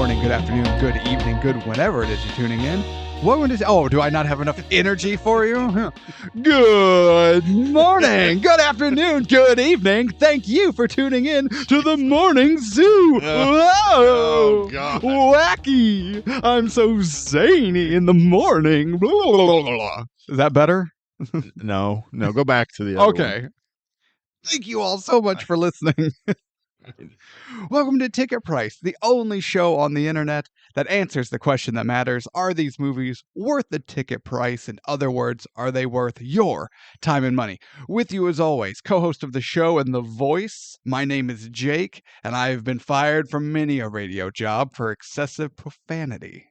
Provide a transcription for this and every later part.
morning, good afternoon, good evening, good whenever it is you're tuning in. Welcome to... Oh, do I not have enough energy for you? Good morning, good afternoon, good evening. Thank you for tuning in to the Morning Zoo. Whoa! God. Wacky. I'm so zany in the morning. Blah, blah, blah, blah. Is that better? No, go back to the other Okay. Thank you all so much for listening. Welcome to Ticket Price, the only show on the internet that answers the question that matters. Are these movies worth the ticket price? In other words, are they worth your time and money? With you as always, co-host of the show and the voice, my name is Jake, and I have been fired from many a radio job for excessive profanity.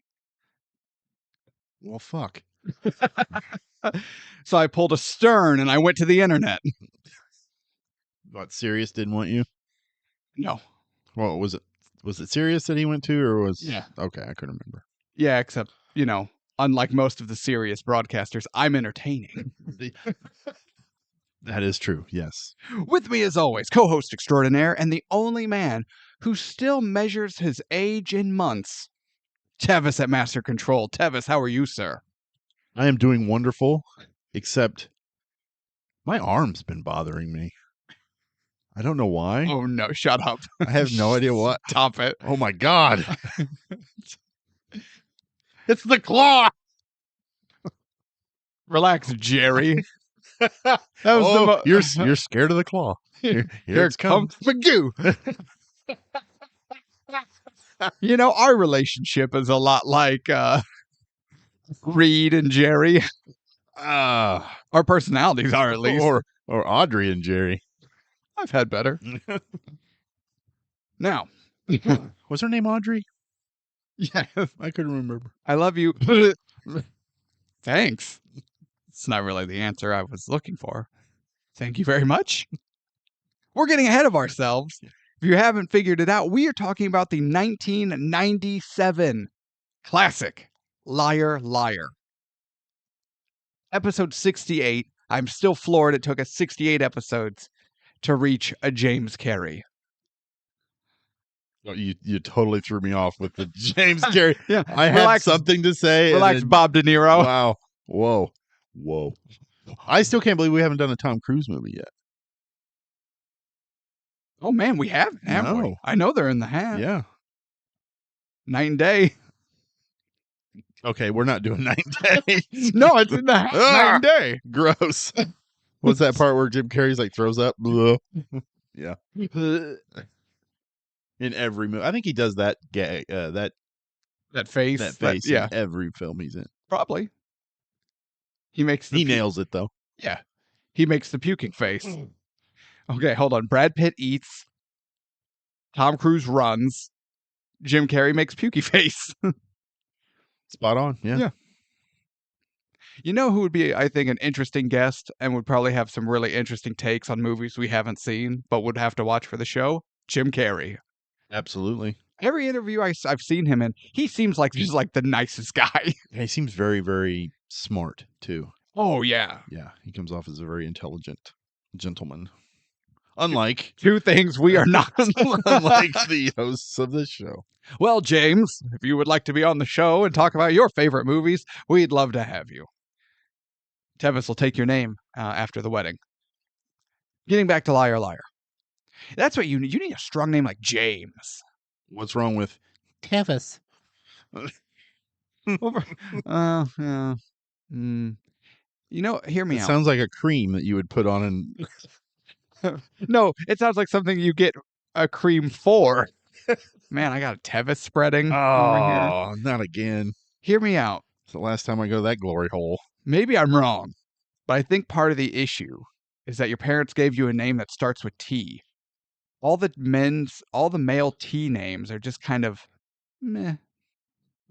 Well, fuck. So I pulled a Stern and I went to the internet. What, Sirius didn't want you? No. Well, was it Sirius that he went to, or was... Yeah. Okay, I couldn't remember. Yeah, except, unlike most of the serious broadcasters, I'm entertaining. That is true, yes. With me, as always, co-host extraordinaire and the only man who still measures his age in months, Tevis at Master Control. Tevis, how are you, sir? I am doing wonderful, except my arm's been bothering me. I don't know why. Oh, no, shut up. I have no idea what. Stop it. Oh, my God. It's the claw. Relax, Jerry. That was you're scared of the claw. Here it comes Magoo. Our relationship is a lot like Reed and Jerry. Our personalities are, at least. Or Audrey and Jerry. I've had better. Now. Was her name Audrey? Yeah. I couldn't remember. I love you. Thanks. It's not really the answer I was looking for. Thank you very much. We're getting ahead of ourselves. If you haven't figured it out, we are talking about the 1997 classic Liar, Liar. Episode 68. I'm still floored it took us 68 episodes to reach a James Carrey. Oh, you totally threw me off with the James Carrey. Yeah, I had something to say. Relax, then, Bob De Niro. Wow. Whoa. I still can't believe we haven't done a Tom Cruise movie yet. Oh, man, we haven't we? No. I know they're in the hat. Yeah. Night and Day. Okay, we're not doing Night and Day. No, it's in the hat. Night and Day. Gross. What's that part where Jim Carrey's like throws up? Yeah. In every movie. I think he does that that face. That face yeah. in every film he's in. Probably. He nails it, though. Yeah. He makes the puking face. Okay, hold on. Brad Pitt eats. Tom Cruise runs. Jim Carrey makes pukey face. Spot on. Yeah. You know who would be, I think, an interesting guest and would probably have some really interesting takes on movies we haven't seen, but would have to watch for the show? Jim Carrey. Absolutely. Every interview I've seen him in, he seems like just like the nicest guy. Yeah, he seems very, very smart, too. Oh, yeah. Yeah, he comes off as a very intelligent gentleman. Unlike... Two things we are not. Unlike the hosts of this show. Well, James, if you would like to be on the show and talk about your favorite movies, we'd love to have you. Tevis will take your name after the wedding. Getting back to Liar, Liar. That's what you need. You need a strong name like James. What's wrong with Tevis? Hear me It out. sounds like a cream that you would put on and... No, it sounds like something you get a cream for. Man, I got a Tevis spreading over here. Oh, not again. Hear me out. It's the last time I go to that glory hole. Maybe I'm wrong, but I think part of the issue is that your parents gave you a name that starts with T. All the male T names are just kind of meh.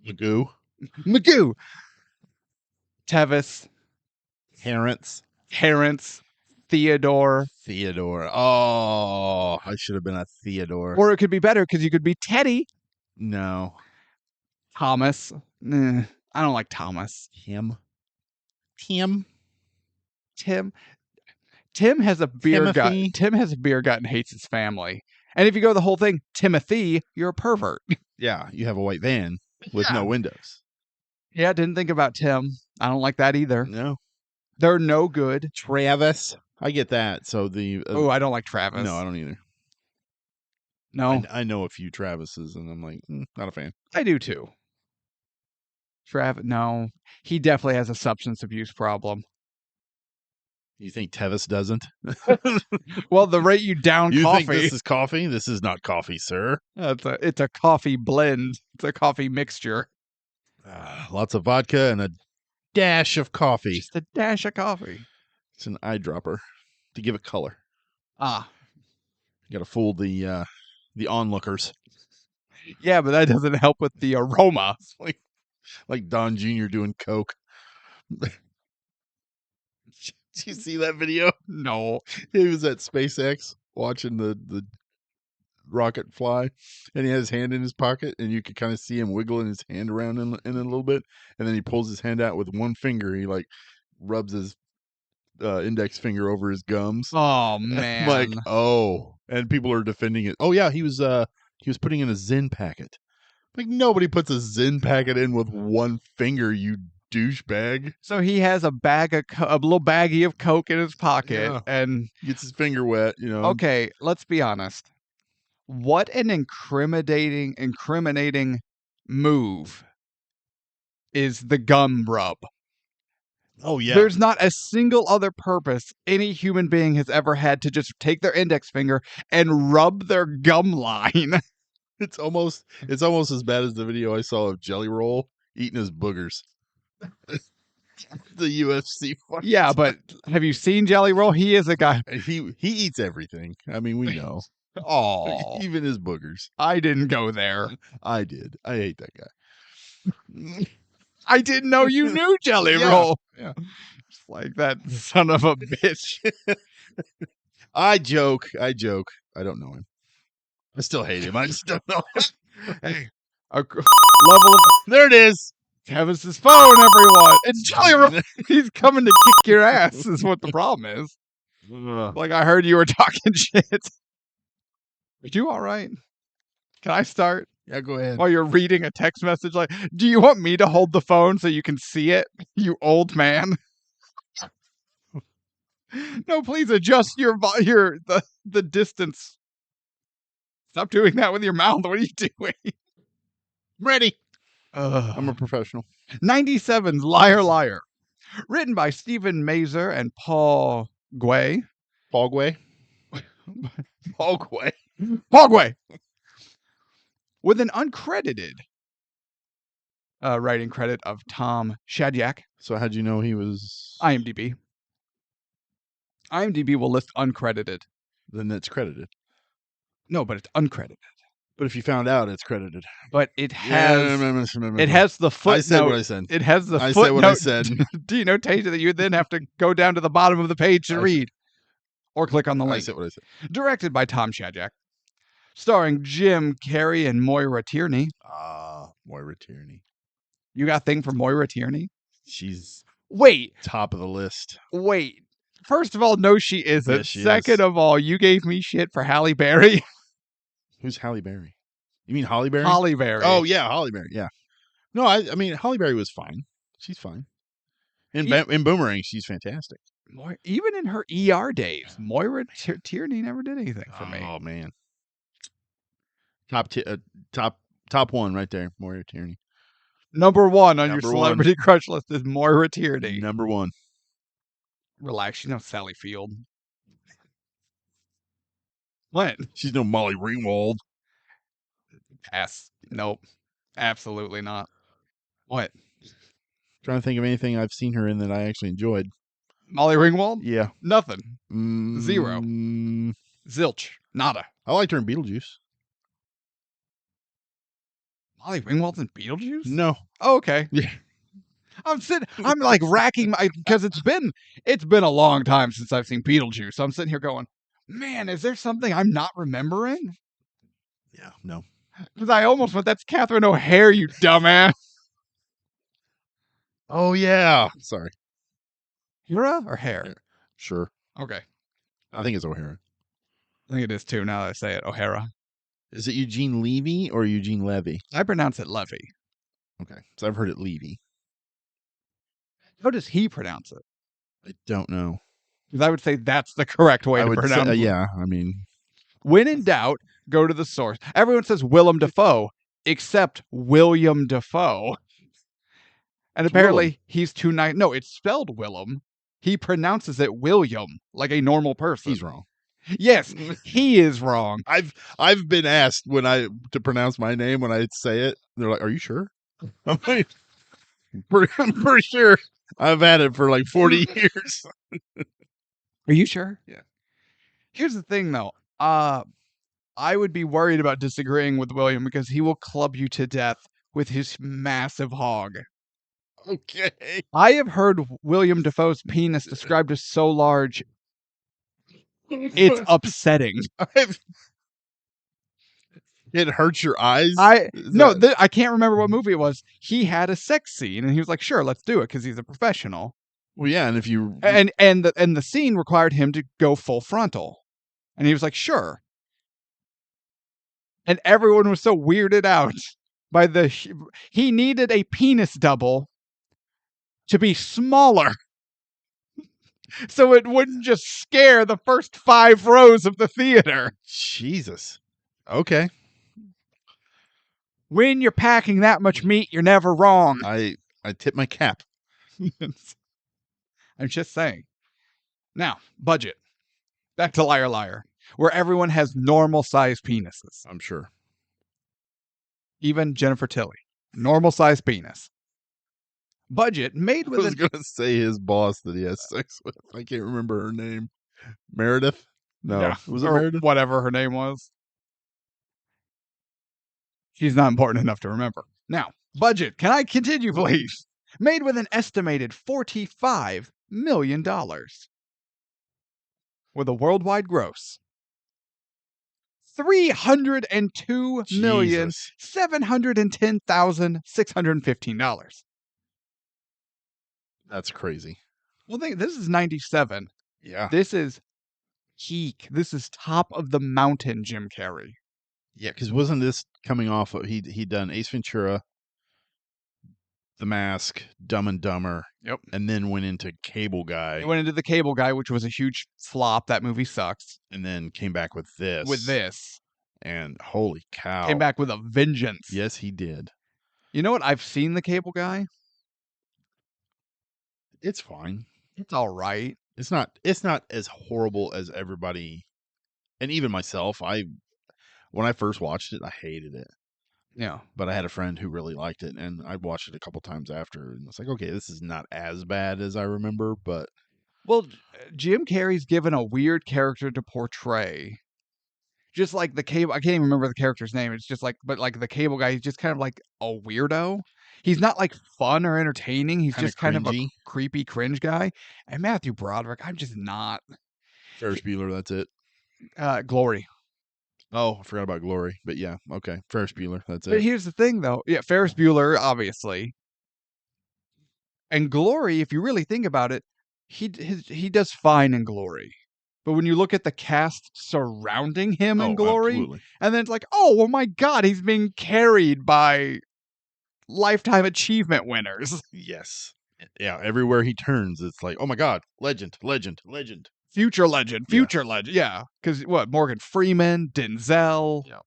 Magoo. Tevis. Terrence. Theodore. Oh, I should have been a Theodore. Or it could be better because you could be Teddy. No. Thomas. I don't like Thomas. Tim. Tim has a beer gut. Timothy. Tim has a beer gut and hates his family. And if you go the whole thing, Timothy, you're a pervert. Yeah, you have a white van with no windows. Yeah, didn't think about Tim. I don't like that either. No. They're no good. Travis. I get that. So the Oh, I don't like Travis. no, I don't either. No, I know a few Travises, and I'm like, not a fan. I do too. Travis, no, he definitely has a substance abuse problem. You think Tevis doesn't? Well, the rate you down You coffee. think this is coffee? This is not coffee, sir. It's a coffee blend. It's a coffee mixture. Lots of vodka and a dash of coffee. Just a dash of coffee. It's an eyedropper to give it color. Ah, You got to fool the onlookers. yeah, but that doesn't help with the aroma. Like Don Jr. doing coke. Did you see that video? No. He was at SpaceX watching the rocket fly, and he had his hand in his pocket, and you could kind of see him wiggling his hand around in it a little bit, and then he pulls his hand out with one finger. He like rubs his index finger over his gums. Oh man. Like, oh, and people are defending it. Oh yeah, he was putting in a Zyn packet. Like, nobody puts a Zyn packet in with one finger, you douchebag. So he has a little baggie of Coke in his pocket, Yeah. and Gets his finger wet, okay, let's be honest. What an incriminating move is the gum rub. Oh yeah. There's not a single other purpose any human being has ever had to just take their index finger and rub their gum line. It's almost as bad as the video I saw of Jelly Roll eating his boogers. The UFC fight. Yeah, but have you seen Jelly Roll? He is a guy. He eats everything. I mean, we know. Oh, Even his boogers. I didn't go there. I did. I hate that guy. I didn't know you knew Jelly Yeah, Roll. yeah. Just like that son of a bitch. I joke. I don't know him. I still hate him. I just don't know him. Hey, level of There it is. Tevis's phone, everyone. It's Jelly Roll. He's coming to kick your ass. Is what the problem is. Like I heard you were talking shit. Are you all right? Can I start? Yeah, go ahead. While you're reading a text message, like, do you want me to hold the phone so you can see it, you old man? No, please adjust the distance. Stop doing that with your mouth. What are you doing? I'm ready. I'm a professional. 97's Liar Liar. Written by Stephen Mazur and Paul Guay. Paul Guay. Paul Guay. Paul Guay! With an uncredited writing credit of Tom Shadyac. So how'd you know he was? IMDb. IMDb will list uncredited. Then it's credited. No, but it's uncredited. But if you found out, it's credited. But it has it has the footnote. I said what I said. It has the I footnote. said what I said. Denotation that you then have to go down to the bottom of the page to read. Or click on the link. I said what I said. Directed by Tom Shadyac. Starring Jim Carrey and Moira Tierney. Moira Tierney. You got a thing for Moira Tierney? She's top of the list. Wait. First of all, no, she isn't. Yes, she Second is. of all, you gave me shit for Halle Berry. Who's Halle Berry? You mean Holly Berry? Halle Berry. Oh yeah, Holly Berry. Yeah. No, I mean Holly Berry was fine. She's fine. In Boomerang, she's fantastic. Even in her ER days, Moira Tierney never did anything for me. Oh man. Top one right there, Moira Tierney. Number one on your Number celebrity crush list is Moira Tierney. Number one. Relax, she's no Sally Field. What? She's no Molly Ringwald. Pass. Nope. Absolutely not. What? Trying to think of anything I've seen her in that I actually enjoyed. Molly Ringwald? Yeah. Nothing. Zero. Zilch. Nada. I liked her in Beetlejuice. Molly Ringwald's in Beetlejuice? No. Oh, okay. Yeah. I'm like racking because it's been a long time since I've seen Beetlejuice. So I'm sitting here going, man, is there something I'm not remembering? Yeah, no. Because I almost went, that's Catherine O'Hare, you dumbass. Oh yeah. Sorry. Hera or Hair? Sure. Okay. I think it's O'Hara. I think it is too, now that I say it. O'Hara. Is it Eugene Levy or Eugene Levy? I pronounce it Levy. Okay, so I've heard it Levy. How does he pronounce it? I don't know. Because I would say that's the correct way I to would pronounce say, it. yeah. I mean, When in doubt, go to the source. Everyone says Willem Dafoe, except William Dafoe. And It's Willem. apparently he's too nice. No, it's spelled Willem. He pronounces it William, like a normal person. he's wrong. Yes, he is wrong. I've been asked to pronounce my name when I say it. They're like, "Are you sure?" I'm like, I'm pretty sure. I've had it for like 40 years. Are you sure? Yeah. Here's the thing, though. I would be worried about disagreeing with William because he will club you to death with his massive hog. Okay. I have heard William Dafoe's penis described as so large, it's upsetting. It hurts your eyes. I can't remember what movie it was. He had a sex scene, and he was like, "Sure, let's do it," because he's a professional. Well, yeah, and if you And the scene required him to go full frontal, and he was like, "Sure." And everyone was so weirded out by he needed a penis double to be smaller, so it wouldn't just scare the first 5 rows of the theater. Jesus. Okay. When you're packing that much meat, you're never wrong. I tip my cap. I'm just saying. Now, budget. Back to Liar Liar, where everyone has normal sized penises. I'm sure. Even Jennifer Tilly. Normal sized penis. Budget made I with was gonna say his boss that he has sex with. I can't remember her name. Meredith? No. Yeah, Was it or Meredith? whatever her name was. She's not important enough to remember. Now, budget. Can I continue, please? Made with an estimated $45 million. With a worldwide gross. $302,710,615. That's crazy. Well, this is 97. Yeah. This is peak. This is top of the mountain, Jim Carrey. Yeah, because wasn't this coming off of he'd done Ace Ventura, The Mask, Dumb and Dumber. Yep. And then went into Cable Guy. He went into The Cable Guy, which was a huge flop. That movie sucks. And then came back with this. And holy cow. Came back with a vengeance. Yes, he did. You know what? I've seen The Cable Guy. It's fine. It's all right. It's not as horrible as everybody, and even myself. When I first watched it, I hated it. Yeah. But I had a friend who really liked it, and I watched it a couple times after, and it's like, okay, this is not as bad as I remember, but well, Jim Carrey's given a weird character to portray. Just like the cable, I can't even remember the character's name. It's just like, but like the Cable Guy, he's just kind of like a weirdo. He's not like fun or entertaining. He's kinda just kind of a cringy. creepy cringe guy. And Matthew Broderick, I'm just not. Ferris Bueller, that's it. Glory. Oh, I forgot about Glory, but yeah, okay, Ferris Bueller, that's But it. here's the thing, though. Yeah, Ferris Bueller, obviously. And Glory, if you really think about it, he does fine in Glory. But when you look at the cast surrounding him in Glory, absolutely. and then it's like, oh my God, he's being carried by Lifetime Achievement winners. Yes. Yeah, everywhere he turns, it's like, oh my God, legend, legend, legend. Future legend, legend. Yeah. Because what? Morgan Freeman, Denzel. Yeah.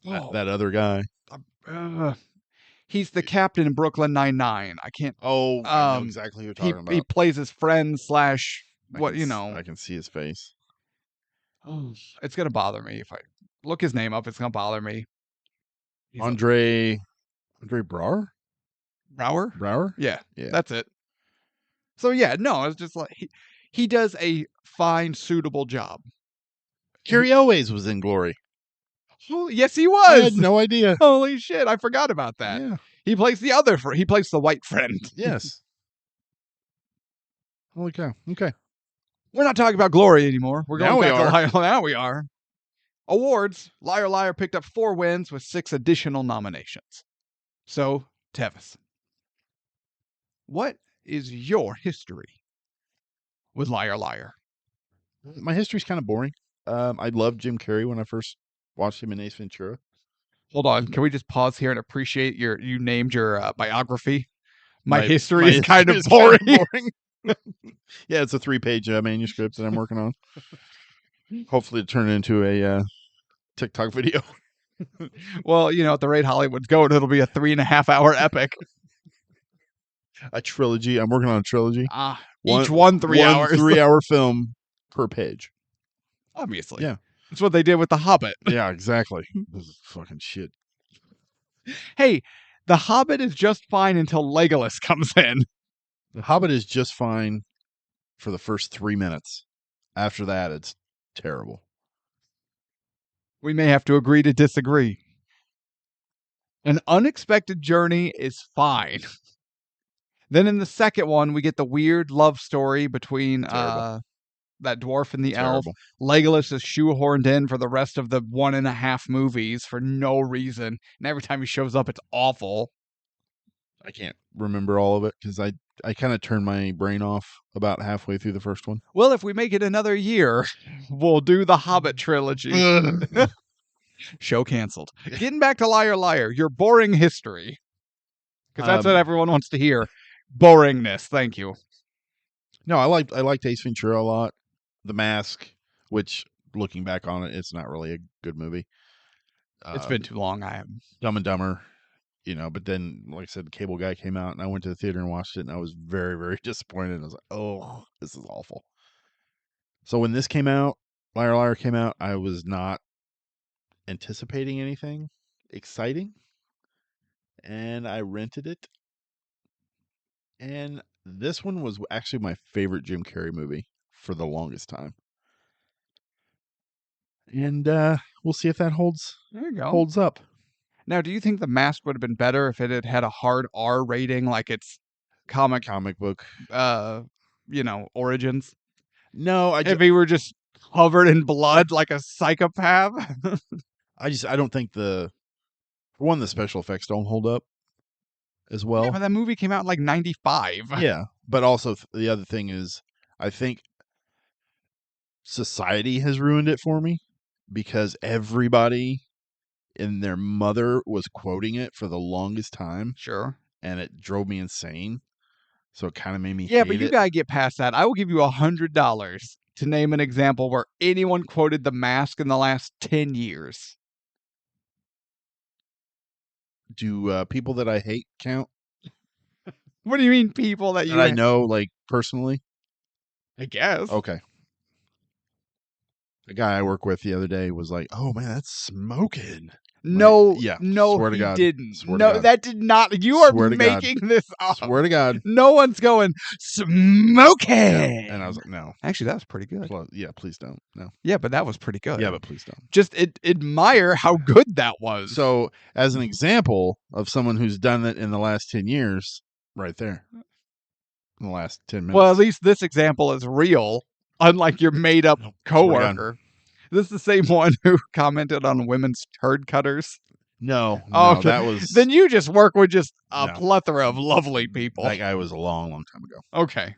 That other guy. He's the captain in Brooklyn Nine-Nine. I can't. Oh, I know exactly who you're talking about. He plays his friend / what, I can see his face. It's going to bother me if I look his name up. It's going to bother me. Andre Brower? Brower? Yeah, that's it. So yeah, no, it's just like he does a fine, suitable job. Carrie Elways was in Glory. Oh, yes, he was. I had no idea. Holy shit, I forgot about that. Yeah. He plays the he plays the white friend. Yes. Holy cow. Okay. We're not talking about Glory anymore. We're going now back to now we are. Awards. Liar Liar picked up 4 wins with 6 additional nominations. So, Tevis, what is your history with Liar Liar? My history's kind of boring. I loved Jim Carrey when I first watched him in Ace Ventura. Hold on, can we just pause here and appreciate you named your biography? My My history is kind history of is kind boring. of boring. Yeah, it's a 3-page manuscript that I'm working on. Hopefully, to turn it into a TikTok video. Well, at the rate Hollywood's going, it'll be a 3.5-hour epic. A trilogy. I'm working on a trilogy. Each one 3 hours. 3-hour film per page. Obviously. Yeah. That's what they did with The Hobbit. Yeah, exactly. This is fucking shit. Hey, The Hobbit is just fine until Legolas comes in. The Hobbit is just fine for the first 3 minutes. After that, it's terrible. We may have to agree to disagree. An Unexpected Journey is fine. Then in the second one, we get the weird love story between Terrible. that dwarf and the elf. Terrible. Legolas is shoehorned in for the rest of the 1.5 movies for no reason. And every time he shows up, it's awful. I can't remember all of it because I kind of turned my brain off about halfway through the first one. Well, if we make it another year, we'll do the Hobbit trilogy. Show canceled. Getting back to Liar Liar, your boring history. Because that's what everyone wants to hear. Boringness. Thank you. No, I liked Ace Ventura a lot. The Mask, which looking back on it, it's not really a good movie. It's been too long. I am Dumb and Dumber, but then, like I said, the Cable Guy came out, and I went to the theater and watched it, and I was very, very disappointed. I was like, oh, this is awful. So when this came out, Liar Liar came out, I was not anticipating anything exciting, and I rented it. And this one was actually my favorite Jim Carrey movie for the longest time. And we'll see if that holds up. Now, do you think The Mask would have been better if it had had a hard R rating like its comic book, origins? No, if he were just covered in blood like a psychopath? I don't think the special effects don't hold up as well. Yeah, but that movie came out in like 95. Yeah, but also the other thing is, I think society has ruined it for me because everybody and their mother was quoting it for the longest time. Sure. And it drove me insane. So it kind of made me Yeah, hate but you it. gotta get past that. I will give you $100 to name an example where anyone quoted The Mask in the last 10 years. Do people that I hate count? What do you mean people that I know, like, personally? I guess. Okay. The guy I work with the other day was like, "Oh man, that's smoking." No, yeah, no, swear to he God. didn't. Swear to No, God. that did not. You are making this up. Swear to God. No one's going smoking. Yeah. And I was like, no. Actually, that was pretty good. Yeah, please don't. No. Yeah, but that was pretty good. Yeah, but please don't. Just admire how good that was. So, as an example of someone who's done it in the last 10 years, right there. In the last 10 minutes. Well, at least this example is real, unlike your made-up coworker. This is the same one who commented on women's turd cutters. No, okay. That was... Then you just work with just a plethora of lovely people. That guy was a long, long time ago. Okay.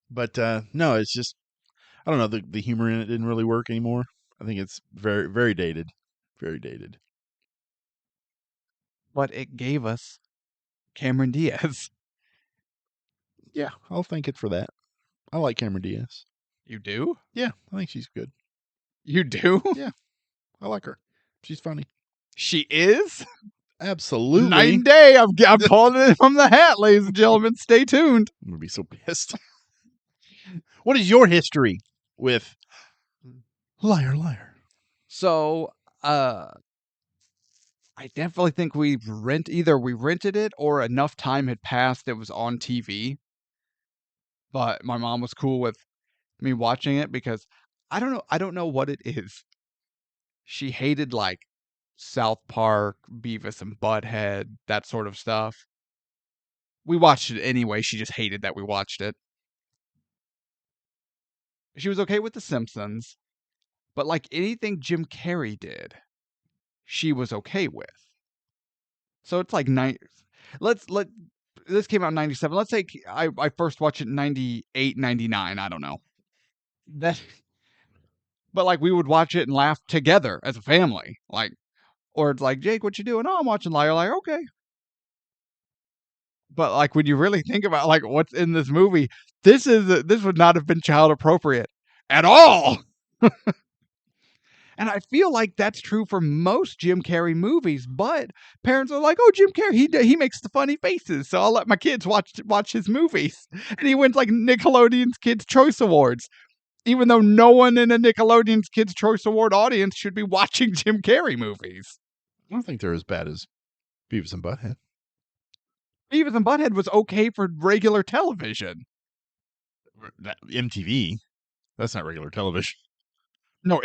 But, no, it's just... I don't know, the humor in it didn't really work anymore. I think it's very, very dated. Very dated. But it gave us Cameron Diaz. Yeah, I'll thank it for that. I like Cameron Diaz. You do? Yeah, I think she's good. You do? Yeah, I like her. She's funny. She is? Absolutely. Night and day. I'm pulling it from the hat, ladies and gentlemen. Stay tuned. I'm going to be so pissed. What is your history with Liar Liar? So, I definitely think either we rented it or enough time had passed it was on TV. But my mom was cool with me watching it because I don't know what it is. She hated like South Park, Beavis and Butthead, that sort of stuff. We watched it anyway. She just hated that we watched it. She was okay with The Simpsons, but like anything Jim Carrey did, she was okay with. So it's like this came out in 97. Let's say I first watched it in 98, 99. I don't know. that, but like we would watch it and laugh together as a family. Like, or it's like, Jake, what you doing? Oh, I'm watching Liar Liar. Okay. But like when you really think about like what's in this movie, this would not have been child appropriate at all. And I feel like that's true for most Jim Carrey movies, but parents are like, "Oh, Jim Carrey, he makes the funny faces, so I'll let my kids watch his movies." And he wins like Nickelodeon's Kids Choice Awards, even though no one in a Nickelodeon's Kids Choice Award audience should be watching Jim Carrey movies. I don't think they're as bad as Beavis and Butthead. Beavis and Butthead was okay for regular television. MTV. That's not regular television. No,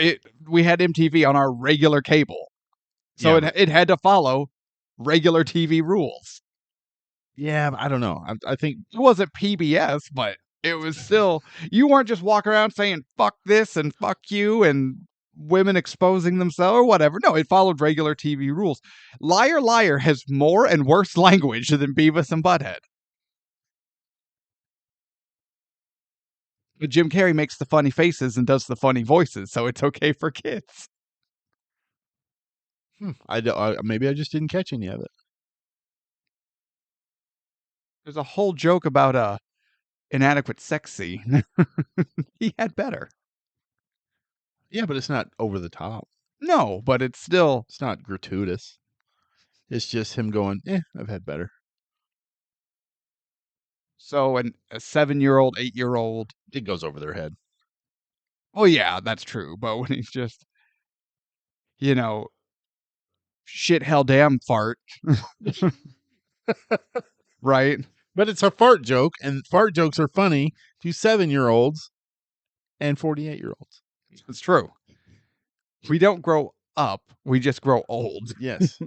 we had MTV on our regular cable, so it had to follow regular TV rules. Yeah, I don't know. I think It wasn't PBS, but it was still, you weren't just walking around saying fuck this and fuck you and women exposing themselves or whatever. No, it followed regular TV rules. Liar Liar has more and worse language than Beavis and Butthead. But Jim Carrey makes the funny faces and does the funny voices, so it's okay for kids. maybe I just didn't catch any of it. There's a whole joke about inadequate sex scene. He had better. Yeah, but it's not over the top. No, but it's still, It's not gratuitous. It's just him going, I've had better. so a 7-year-old, 8-year-old. It goes over their head. Oh yeah, that's true. But when he's just, you know, shit, hell, damn, fart, right? But it's a fart joke, and fart jokes are funny to 7-year-olds and 48-year-olds. It's true. We don't grow up; we just grow old. Yes.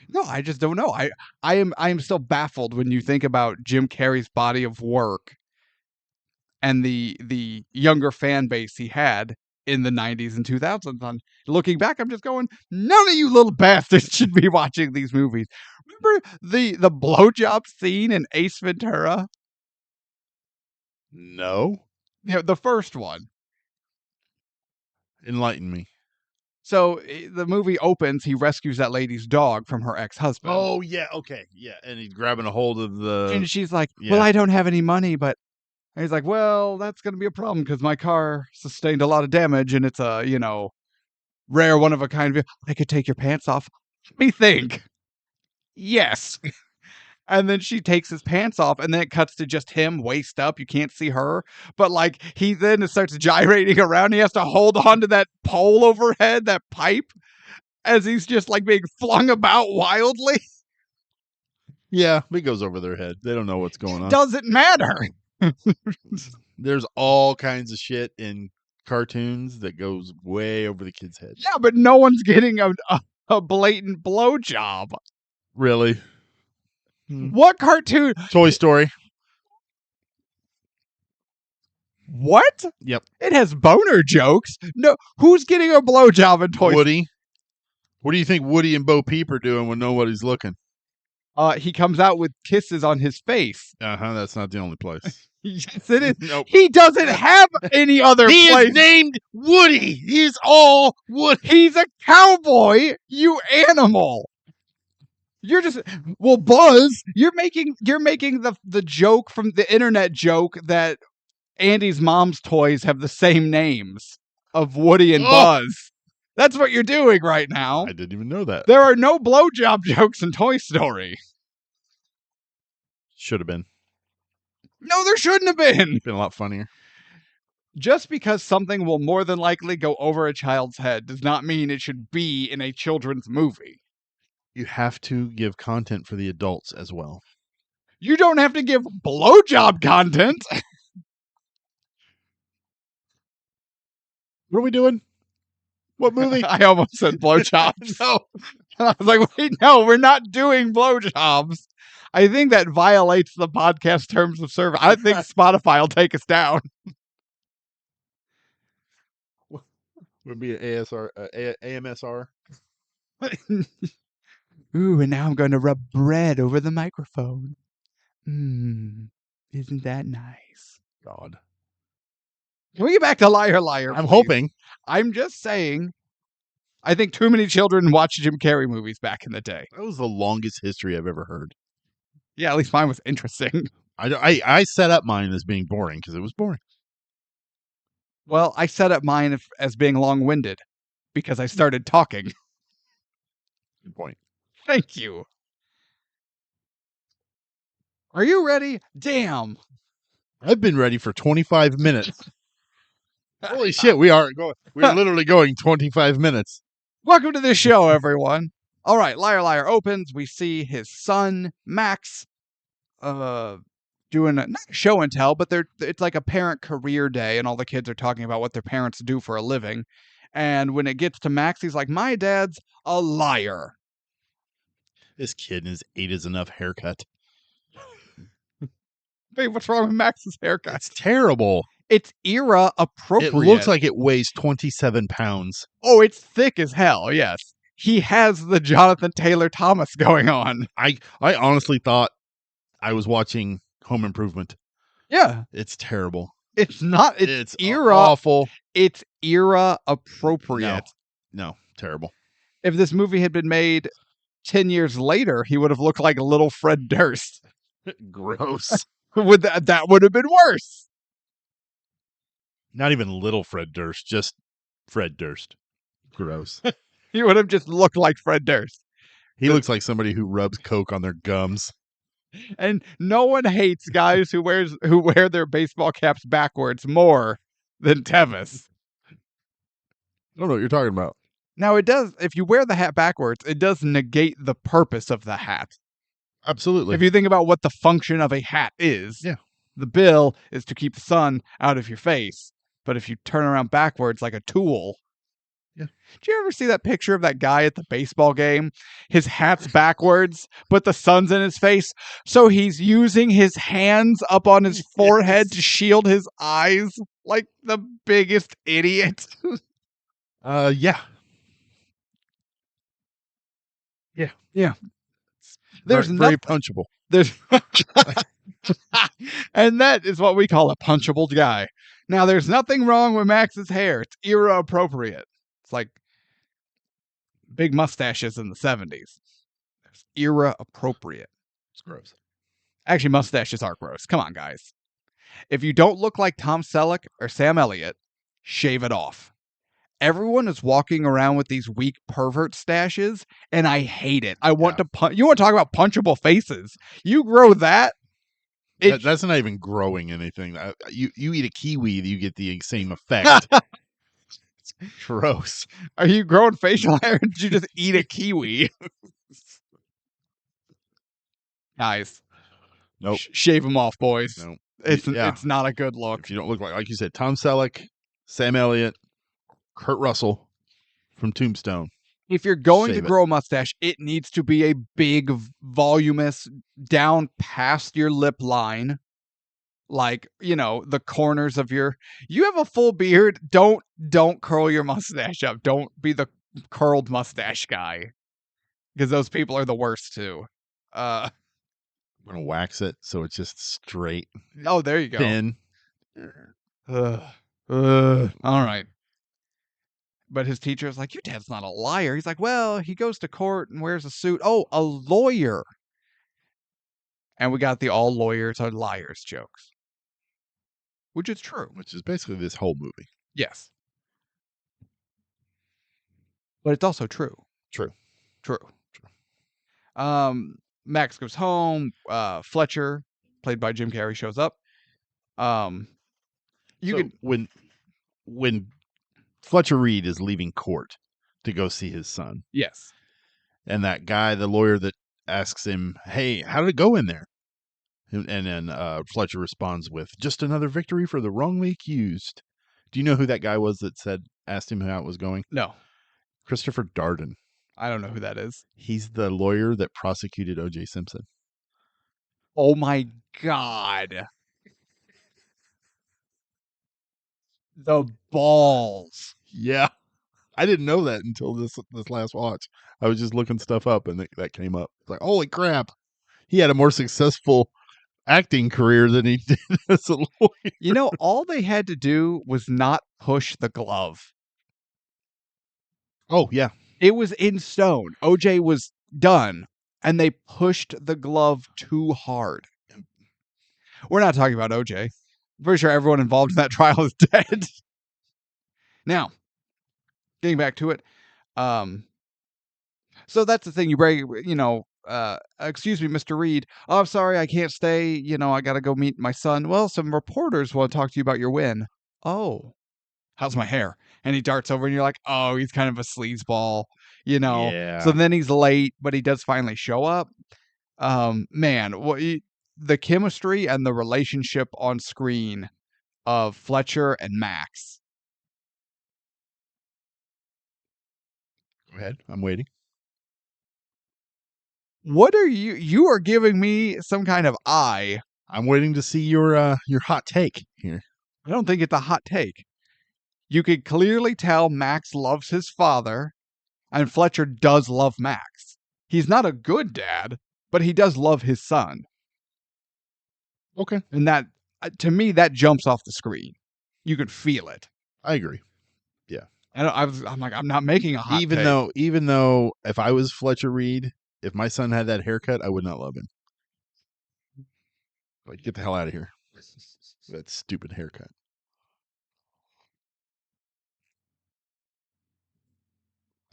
No, I just don't know. I am still baffled when you think about Jim Carrey's body of work and the younger fan base he had in the 90s and 2000s. On looking back, I'm just going, none of you little bastards should be watching these movies. Remember the blowjob scene in Ace Ventura? No. You know, the first one. Enlighten me. So the movie opens, he rescues that lady's dog from her ex-husband. Oh, yeah, okay. Yeah, and he's grabbing a hold of the... And she's like, yeah. well, I don't have any money, but... And he's like, well, that's going to be a problem because my car sustained a lot of damage and it's a, you know, rare one of a kind. I could take your pants off. Let me think. Yes. And then she takes his pants off and then it cuts to just him waist up. You can't see her. But like he then starts gyrating around. He has to hold on to that pole overhead, that pipe, as he's just like being flung about wildly. Yeah, it goes over their head. They don't know what's going on. Doesn't matter. There's all kinds of shit in cartoons that goes way over the kids' heads. Yeah, but no one's getting a blatant blowjob. Really? What cartoon? Toy Story. What? Yep. It has boner jokes. No, who's getting a blowjob in Toy Story? Woody. What do you think Woody and Bo Peep are doing when nobody's looking? He comes out with kisses on his face. That's not the only place. Yes, it is. Nope. He doesn't have any other He place. is named Woody. He's all Woody. He's a cowboy, you animal. You're just Buzz. You're making the joke from the internet joke that Andy's mom's toys have the same names of Woody and Buzz. That's what you're doing right now. I didn't even know that. There are no blowjob jokes in Toy Story. Should have been. No, there shouldn't have been. Been a lot funnier. Just because something will more than likely go over a child's head does not mean it should be in a children's movie. You have to give content for the adults as well. You don't have to give blowjob content. What are we doing? What movie? I almost said blowjobs. No. I was like, wait, no, we're not doing blowjobs. I think that violates the podcast terms of service. I think Spotify will take us down. Would be an AMSR. Ooh, and now I'm going to rub bread over the microphone. Isn't that nice? God. Can we get back to Liar Liar, I'm please? hoping. I'm just saying, I think too many children watched Jim Carrey movies back in the day. That was the longest history I've ever heard. Yeah, at least mine was interesting. I set up mine as being boring because it was boring. Well, I set up mine as being long-winded because I started talking. Good point. Thank you. Are you ready? Damn. I've been ready for 25 minutes. Holy shit, we're literally going 25 minutes. Welcome to the show, everyone. All right, Liar Liar opens. We see his son, Max, doing not a show and tell, but it's like a parent career day, and all the kids are talking about what their parents do for a living. And when it gets to Max, he's like, "My dad's a liar." This kid and his 8 is enough haircut. Hey, what's wrong with Max's haircut? It's terrible. It's era appropriate. It looks like it weighs 27 pounds. Oh, it's thick as hell. Yes, he has the Jonathan Taylor Thomas going on. I honestly thought I was watching Home Improvement. Yeah, It's terrible. it's not. It's era awful. It's era appropriate. No, terrible. If this movie had been made 10 years later, he would have looked like little Fred Durst. Gross. That would have been worse. Not even little Fred Durst, just Fred Durst. Gross. He would have just looked like Fred Durst. He looks like somebody who rubs Coke on their gums. And no one hates guys who wear their baseball caps backwards more than Tevis. I don't know what you're talking about. Now it does, if you wear the hat backwards, it does negate the purpose of the hat. Absolutely. If you think about what the function of a hat is, Yeah. The bill is to keep the sun out of your face. But if you turn around backwards like a tool. Yeah. Did you ever see that picture of that guy at the baseball game? His hat's backwards, but the sun's in his face. So he's using his hands up on his forehead to shield his eyes like the biggest idiot. Yeah. Yeah. There's very punchable. There's and that is what we call a punchable guy. Now, there's nothing wrong with Max's hair. It's era appropriate. It's like big mustaches in the 70s. It's era appropriate. It's gross. Actually, mustaches are gross. Come on, guys. If you don't look like Tom Selleck or Sam Elliott, shave it off. Everyone is walking around with these weak pervert stashes, and I hate it. I want to punch. You want to talk about punchable faces? You grow that. That's not even growing anything. You eat a kiwi, you get the same effect. It's gross. Are you growing facial hair? Or did you just eat a kiwi? Guys, nope. Shave them off, boys. Nope. It's not a good look. If you don't look like you said, Tom Selleck, Sam Elliott, Kurt Russell from Tombstone. If you're going to grow a mustache, it needs to be a big, voluminous, down past your lip line. Like, the corners of you have a full beard. Don't curl your mustache up. Don't be the curled mustache guy. Because those people are the worst too. I'm gonna wax it so it's just straight. Oh, there you go. Thin. All right. But his teacher is like, your dad's not a liar. He's like, well, he goes to court and wears a suit. Oh, a lawyer. And we got the all lawyers are liars jokes. Which is true. Which is basically this whole movie. Yes. But it's also true. True. Max goes home. Fletcher, played by Jim Carrey, shows up. When Fletcher Reed is leaving court to go see his son. Yes. And that guy, the lawyer that asks him, hey, how did it go in there? And then Fletcher responds with, just another victory for the wrongly accused. Do you know who that guy was that asked him how it was going? No. Christopher Darden. I don't know who that is. He's the lawyer that prosecuted O.J. Simpson. Oh my God. The balls. Yeah. I didn't know that until this last watch. I was just looking stuff up and that came up. It's like, holy crap. He had a more successful acting career than he did as a lawyer. You know, all they had to do was not push the glove. Oh yeah, It was in stone. OJ was done, and they pushed the glove too hard. We're not talking about OJ. I'm pretty sure everyone involved in that trial is dead. Now, getting back to it, so that's the thing. You break, excuse me, Mr. Reed. Oh, I'm sorry, I can't stay. I got to go meet my son. Well, some reporters want to talk to you about your win. Oh, how's my hair? And he darts over, and you're like, oh, he's kind of a sleazeball, yeah. So then he's late, but he does finally show up. Man, the chemistry and the relationship on screen of Fletcher and Max. Go ahead. I'm waiting. What are you are giving me some kind of eye. I'm waiting to see your hot take here. I don't think it's a hot take. You could clearly tell Max loves his father, and Fletcher does love Max. He's not a good dad, but he does love his son. Okay. And that, to me, that jumps off the screen. You could feel it. I agree. I'm like, I'm not making a hot even take. even though if I was Fletcher Reed, if my son had that haircut, I would not love him. Like, get the hell out of here. That stupid haircut.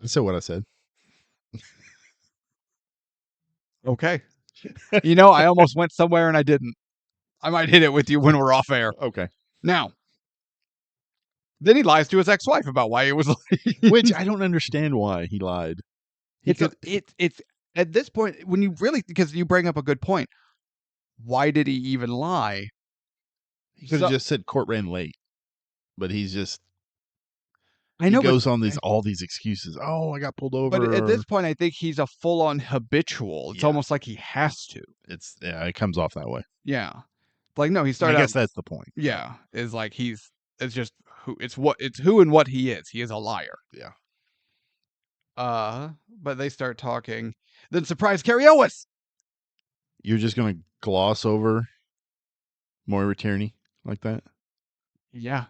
I said what I said. Okay. I almost went somewhere and I didn't. I might hit it with you when we're off air. Okay. Now, then he lies to his ex-wife about why he was late. Which I don't understand why he lied. It's at this point when you really, because you bring up a good point. Why did he even lie? He could have just said court ran late, but he's just. I know, he goes on all these excuses. Oh, I got pulled over. But at this point, I think he's a full-on habitual. It's almost like he has to. It comes off that way. Yeah, like no, he started. I guess that's the point. Yeah, is like it's just who and what he is. He is a liar. Yeah. But they start talking. Then surprise Carrie Elwes. You're just gonna gloss over Moira Tierney like that? Yeah.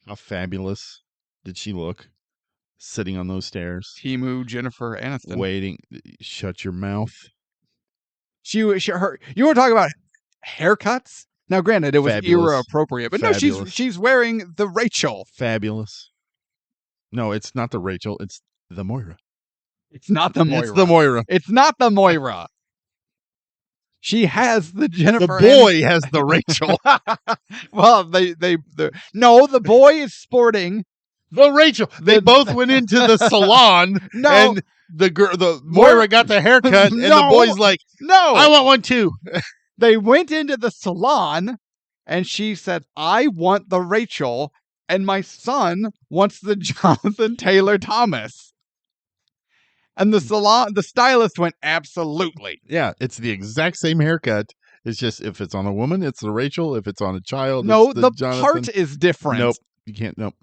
How fabulous did she look sitting on those stairs? Timu Jennifer Aniston. Waiting. Shut your mouth. You were talking about haircuts? Now, granted, it was era appropriate, but fabulous. No, she's wearing the Rachel. Fabulous. No, it's not the Rachel. It's the Moira. It's not the Moira. It's the Moira. It's not the Moira. She has the Jennifer. The boy has the Rachel. Well, no, the boy is sporting the Rachel. They both went into the salon. No, and the Moira got the haircut, and the boy's like, "No, I want one too." They went into the salon, and she said, "I want the Rachel, and my son wants the Jonathan Taylor Thomas." And the stylist went, absolutely. Yeah, it's the exact same haircut. It's just if it's on a woman, it's the Rachel. If it's on a child, no, it's the Jonathan. part is different. Nope, you can't. Nope.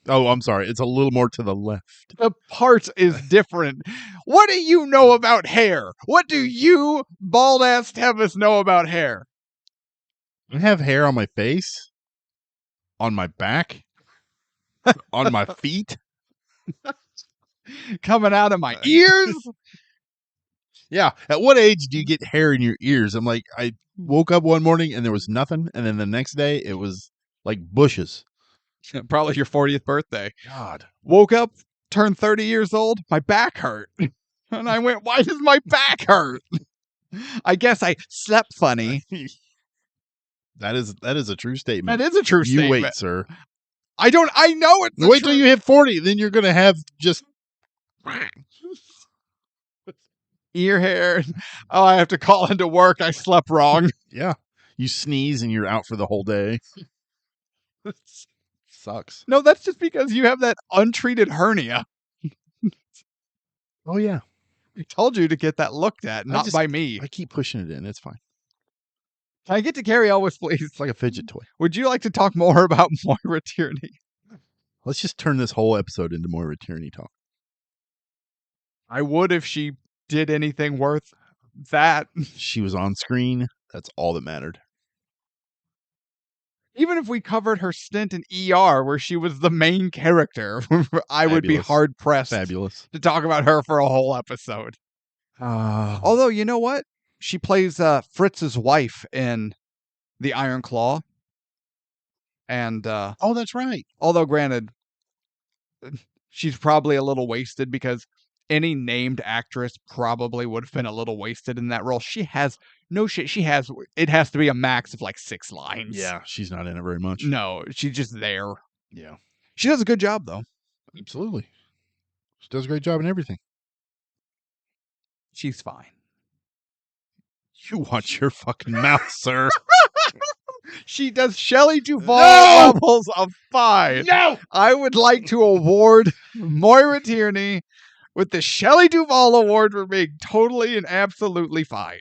Oh, I'm sorry. It's a little more to the left. The part is different. What do you know about hair? What do you, bald-ass Tevis, know about hair? I have hair on my face, on my back, on my feet. Coming out of my ears. Yeah. At what age do you get hair in your ears? I'm like, I woke up one morning and there was nothing. And then the next day it was like bushes. Probably your 40th birthday. God. Woke up, turned 30 years old. My back hurt. And I went, why does my back hurt? I guess I slept funny. That is a true statement. That is a true statement. You wait, sir. I know it's wait till you hit 40. Then you're going to have just ear hair. Oh, I have to call into work. I slept wrong. Yeah. You sneeze and you're out for the whole day. Sucks. No, that's just because you have that untreated hernia. Oh, yeah. I told you to get that looked at, not by me. I keep pushing it in. It's fine. Can I get to Carrie Elwes, please? It's like a fidget toy. Would you like to talk more about Moira Tierney? Let's just turn this whole episode into Moira Tierney talk. I would if she did anything worth that. She was on screen. That's all that mattered. Even if we covered her stint in ER, where she was the main character, I would be Fabulous. hard pressed Fabulous. to talk about her for a whole episode. Although, you know what? She plays Fritz's wife in The Iron Claw. And Oh, that's right. although granted, she's probably a little wasted because any named actress probably would have been a little wasted in that role. She has no shit. It has to be a max of like 6 lines. Yeah, she's not in it very much. No, she's just there. Yeah, She does a good job though. absolutely. She does a great job in everything. She's fine. You watch your fucking mouth, sir. She does Shelley Duvall No! levels of fine. No! I would like to award Moira Tierney with the Shelley Duvall Award for being totally and absolutely fine.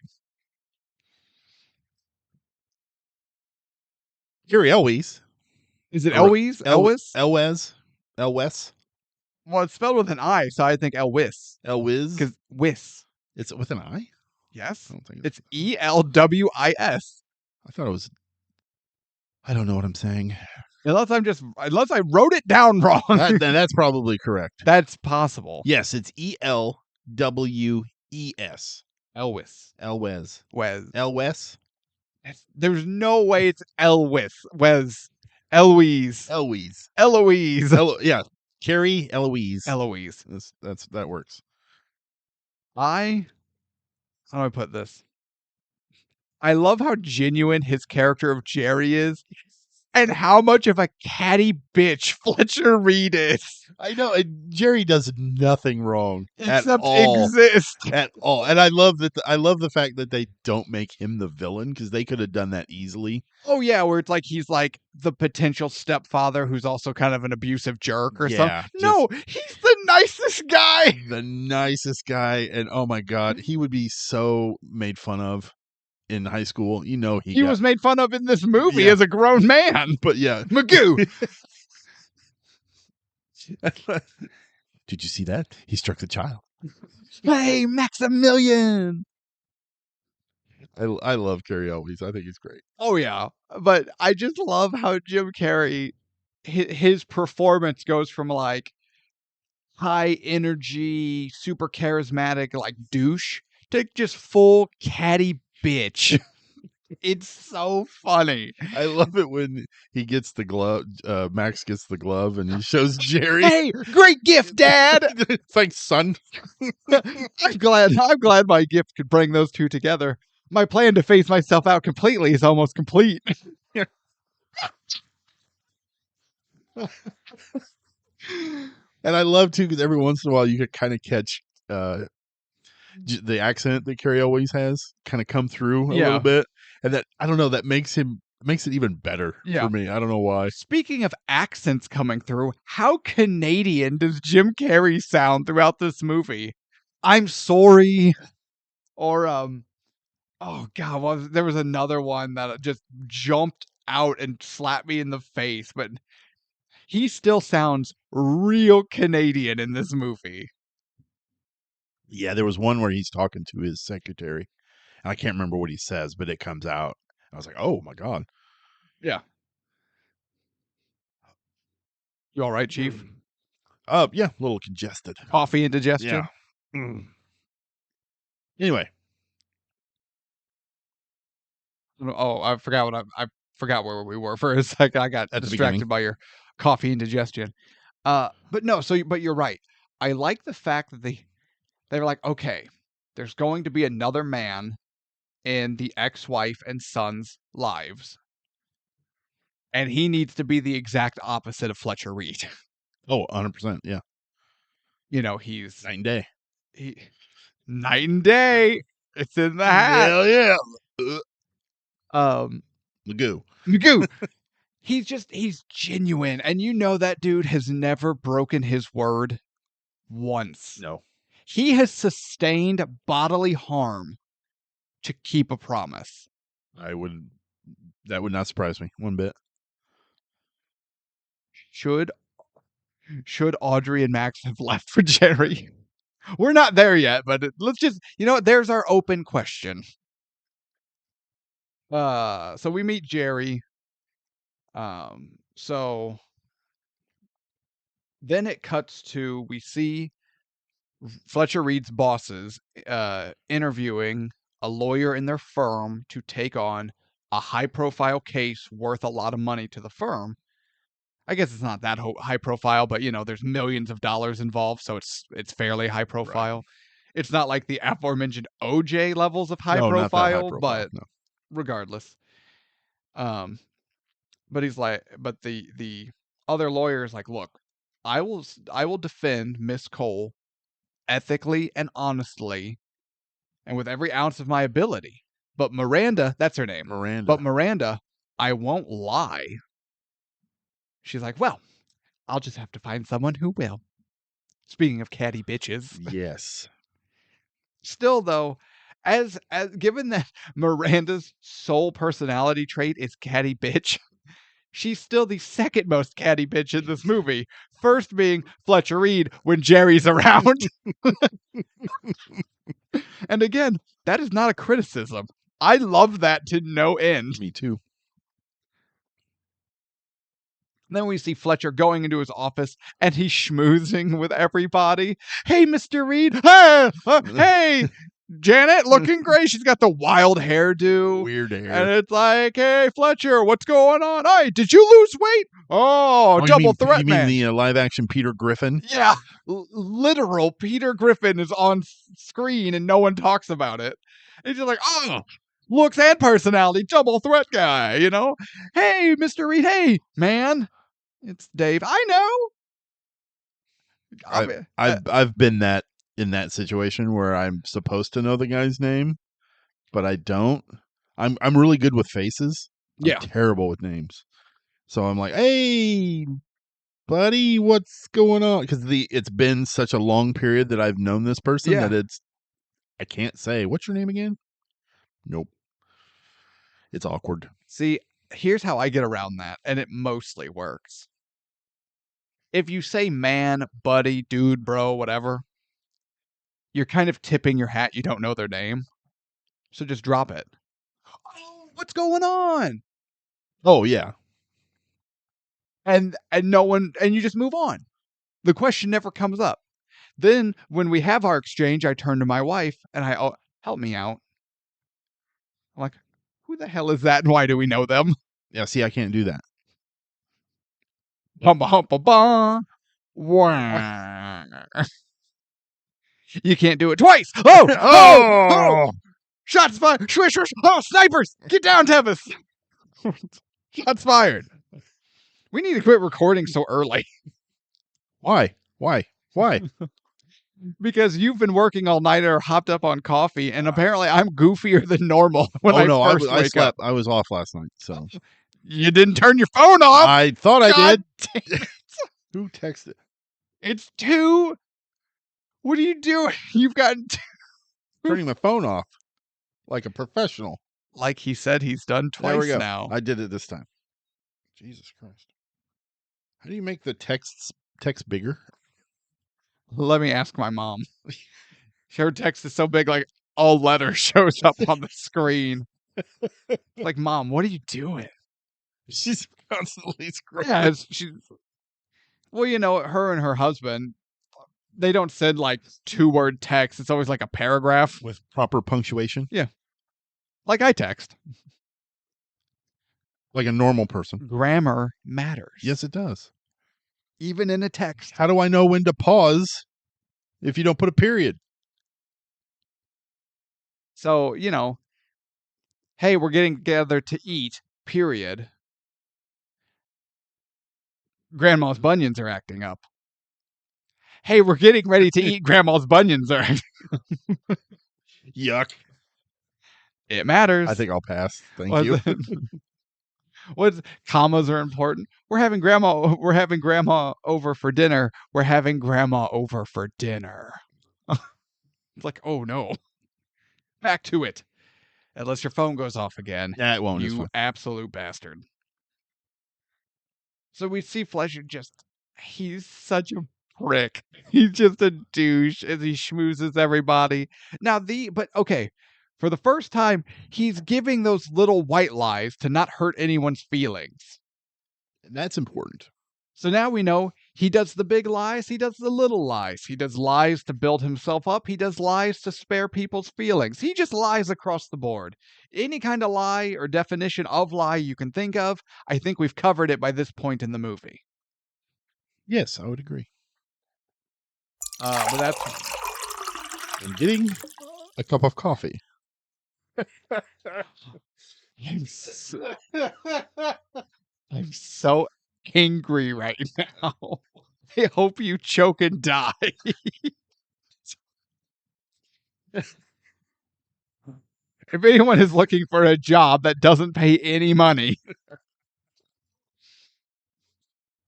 Gary Elwes. Is it Or Elwes? Elwes? Elwes? Well, it's spelled with an I, so I think Elwis. Elwiz? Because Wis. It's with an I? Yes. I don't think It's ELWIS. I thought it was. I don't know what I'm saying. Unless I wrote it down wrong. That's probably correct. That's possible. Yes, it's ELWES. Elwis. Elwes. Wes. Elwes? There's no way it's Elwis. Wes. Eloise. Elwes. Eloise. Yeah. Carrie Eloise. Eloise. That works. How do I put this? I love how genuine his character of Jerry is, and how much of a catty bitch Fletcher Reed is. I know, and Jerry does nothing wrong Except at all. exist. At all. And I love the fact that they don't make him the villain, because they could have done that easily. Oh yeah, where it's like he's like the potential stepfather who's also kind of an abusive jerk or something. No, he's the nicest guy. The nicest guy, and oh my god, he would be so made fun of in high school. You know, he was made fun of in this movie as a grown man. But yeah, Magoo. Did you see that? He struck the child. Hey, Maximilian. I love Carrie Elwes. I think he's great. Oh yeah, but I just love how Jim Carrey, his performance goes from like high energy, super charismatic, like douche to just full catty bitch. It's so funny. I love it when he gets the glove. Max gets the glove, and he shows Jerry. Hey, great gift, Dad. Thanks, son. I'm glad my gift could bring those two together. My plan to phase myself out completely is almost complete. And I love too, because every once in a while you could kind of catch the accent that Carrie always has kind of come through a little bit, and that, I don't know, that makes it even better for me. I don't know why. Speaking of accents coming through, how Canadian does Jim Carrey sound throughout this movie? I'm sorry. Or oh god, there was another one that just jumped out and slapped me in the face, but he still sounds real Canadian in this movie. Yeah, there was one where he's talking to his secretary, and I can't remember what he says, but it comes out. I was like, oh my god. Yeah. You all right, Chief? Yeah, a little congested. Coffee indigestion? Yeah. Anyway. Oh, I forgot where we were for a second. I got distracted by your coffee indigestion. But no, but you're right. I like the fact that they were like, okay, there's going to be another man in the ex-wife and son's lives, and he needs to be the exact opposite of Fletcher Reed. Oh, 100%, yeah. You know, he's night and day. Night and day. It's in the hat. Hell yeah. Magoo. He's genuine, and you know that dude has never broken his word once. No. He has sustained bodily harm to keep a promise. That would not surprise me one bit. Should Audrey and Max have left for Jerry? We're not there yet, but let's just, there's our open question. So we meet Jerry. So then it cuts to we see Fletcher Reed's bosses interviewing a lawyer in their firm to take on a high profile case worth a lot of money to the firm. I guess it's not that high profile, but there's millions of dollars involved, so it's fairly high profile. It's not like the aforementioned OJ levels of high No, not that high profile, profile. but No. regardless. But he's like, but the other lawyer is like, look, I will defend Miss Cole ethically and honestly, and with every ounce of my ability. But Miranda, that's her name. Miranda. But Miranda, I won't lie. She's like, well, I'll just have to find someone who will. Speaking of catty bitches. Yes. Still though, as given that Miranda's sole personality trait is catty bitch, she's still the second most catty bitch in this movie. First being Fletcher Reed when Jerry's around. And again, that is not a criticism. I love that to no end. Me too. Then we see Fletcher going into his office and he's schmoozing with everybody. Hey, Mr. Reed. Hey, Janet, looking great. She's got the wild hairdo. Weird hair. And it's like, hey, Fletcher, what's going on? Hey, did you lose weight? Oh, double threat, you mean man. the live action Peter Griffin? Yeah, literal Peter Griffin is on screen and no one talks about it. He's just like, oh, looks and personality, double threat guy, Hey, Mr. Reed, hey, man. It's Dave. I know. I've been in that situation where I'm supposed to know the guy's name, but I don't. I'm really good with faces. I'm terrible with names. So I'm like, hey, buddy, what's going on? Because it's been such a long period that I've known this person that I can't say, what's your name again? Nope. It's awkward. See, here's how I get around that, and it mostly works. If you say man, buddy, dude, bro, whatever, you're kind of tipping your hat you don't know their name. So just drop it. Oh, what's going on? Oh, yeah. And no one, and you just move on. The question never comes up. Then when we have our exchange, I turn to my wife and help me out. I'm like, who the hell is that and why do we know them? Yeah, see, I can't do that. Humpa. You can't do it twice. Oh! Shots fired. Swish. Oh, snipers. Get down, Tevis. Shots fired. We need to quit recording so early. Why? Because you've been working all night or hopped up on coffee, and apparently I'm goofier than normal when I first wake up. I was off last night, so. You didn't turn your phone off? I thought I did. Who texted? It's 2. What are you doing? You've gotten turning my phone off like a professional. Like he said he's done twice now. I did it this time. Jesus Christ. How do you make the text bigger? Let me ask my mom. Her text is so big, like all letter shows up on the screen. Like, Mom, what are you doing? She's constantly scrolling. Yeah, she's. Well, her and her husband, they don't send like 2-word text. It's always like a paragraph with proper punctuation. Yeah, like I text. Like a normal person. Grammar matters. Yes, it does. Even in a text. How do I know when to pause if you don't put a period? So, hey, we're getting together to eat, period. Grandma's bunions are acting up. Hey, we're getting ready to eat. Grandma's bunions are acting up. Yuck. It matters. I think I'll pass. Thank you. Commas are important. We're having grandma over for dinner. We're having grandma over for dinner. It's like, oh no. Back to it. Unless your phone goes off again. Yeah, it won't. You absolute bastard. So we see Fletcher he's such a prick. He's just a douche as he schmoozes everybody. Now but okay. For the first time, he's giving those little white lies to not hurt anyone's feelings. And that's important. So now we know he does the big lies, he does the little lies. He does lies to build himself up, he does lies to spare people's feelings. He just lies across the board. Any kind of lie or definition of lie you can think of, I think we've covered it by this point in the movie. Yes, I would agree. But that's And getting a cup of coffee. I'm so angry right now. I hope you choke and die. If anyone is looking for a job that doesn't pay any money,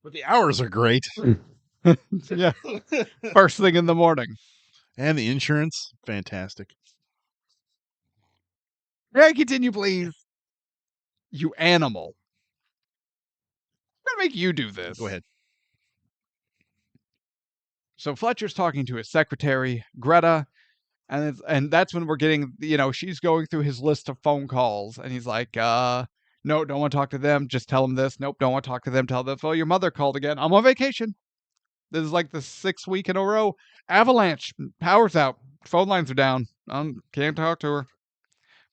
But the hours are great. yeah, first thing in the morning. And the insurance, fantastic. May I continue, please? You animal. I'm gonna make you do this. Go ahead. So Fletcher's talking to his secretary, Greta, and that's when we're getting, she's going through his list of phone calls, and he's like, no, don't want to talk to them. Just tell them this. Nope, don't want to talk to them. Tell them, oh, your mother called again. I'm on vacation. This is like the 6th week in a row. Avalanche. Power's out. Phone lines are down. Can't talk to her.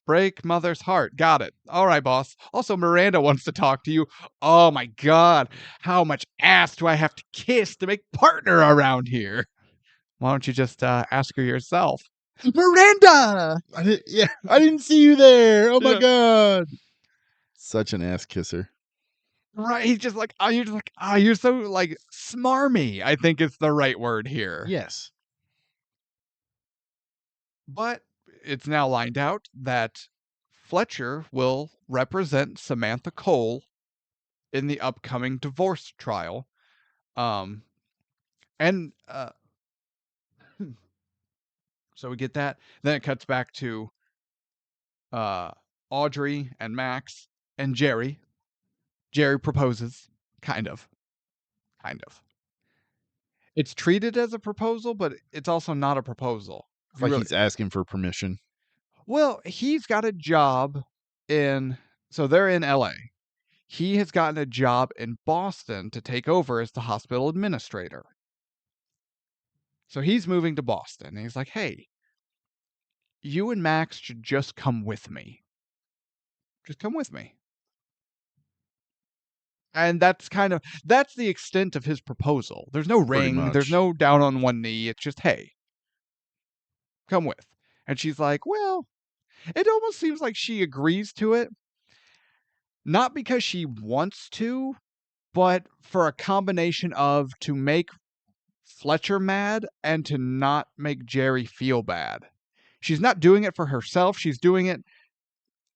Break mother's heart. Got it. All right, boss. Also, Miranda wants to talk to you. Oh my God. How much ass do I have to kiss to make partner around here? Why don't you just ask her yourself? Miranda! I didn't see you there. Oh my Yeah. God. Such an ass kisser. Right. He's just like, you're so like smarmy, I think is the right word here. Yes. But it's now lined out that Fletcher will represent Samantha Cole in the upcoming divorce trial. And so we get that. Then it cuts back to Audrey and Max and Jerry. Jerry proposes, kind of. It's treated as a proposal, but it's also not a proposal. It's like he's asking for permission. Well, he's got a job so they're in LA. He has gotten a job in Boston to take over as the hospital administrator. So he's moving to Boston. And he's like, hey, you and Max should just come with me. Just come with me. And that's the extent of his proposal. There's no ring. There's no down on one knee. It's just, hey, come with. And she's like, well, it almost seems like she agrees to it. Not because she wants to, but for a combination of to make Fletcher mad and to not make Jerry feel bad. She's not doing it for herself. She's doing it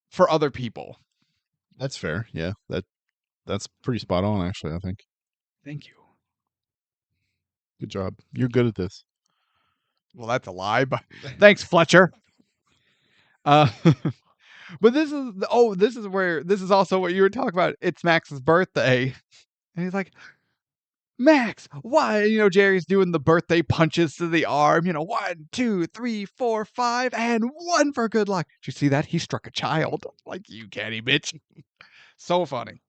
for other people. That's fair. Yeah, that's pretty spot on, actually, I think. Thank you. Good job. You're good at this. Well, that's a lie, but thanks, Fletcher. But this is also what you were talking about. It's Max's birthday. And he's like, Max, why? Jerry's doing the birthday punches to the arm. 1, 2, 3, 4, 5, and 1 for good luck. Did you see that? He struck a child. Like, you canny bitch. So funny.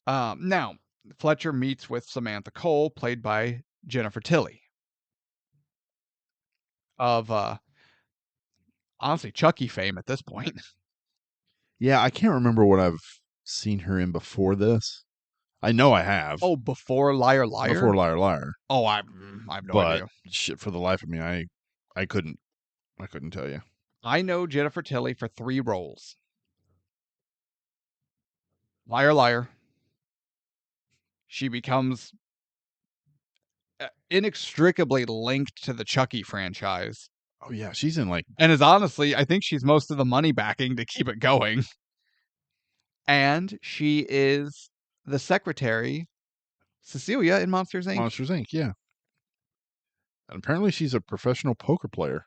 Now, Fletcher meets with Samantha Cole, played by Jennifer Tilly. Of, honestly, Chucky fame at this point. Yeah, I can't remember what I've seen her in before this. I know I have. Oh, before Liar Liar? Before Liar Liar. Oh, I have no idea. Shit, for the life of me, I couldn't tell you. I know Jennifer Tilly for 3 roles. Liar Liar. She becomes inextricably linked to the Chucky franchise. Oh yeah, she's in and is honestly, I think she's most of the money backing to keep it going. And she is the secretary, Cecilia, in Monsters, Inc. Monsters, Inc., yeah. And apparently she's a professional poker player.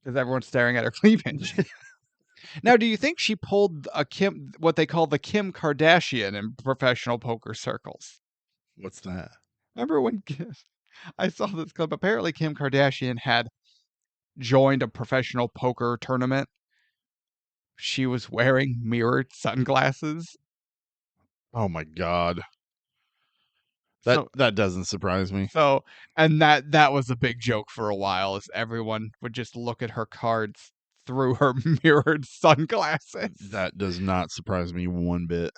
Because everyone's staring at her cleavage. Now, do you think she pulled what they call the Kim Kardashian in professional poker circles? What's that? Remember when I saw this clip? Apparently, Kim Kardashian had joined a professional poker tournament, she was wearing mirrored sunglasses. Oh my god. That So that doesn't surprise me. so and that was a big joke for a while, as everyone would just look at her cards through her mirrored sunglasses. That does not surprise me one bit.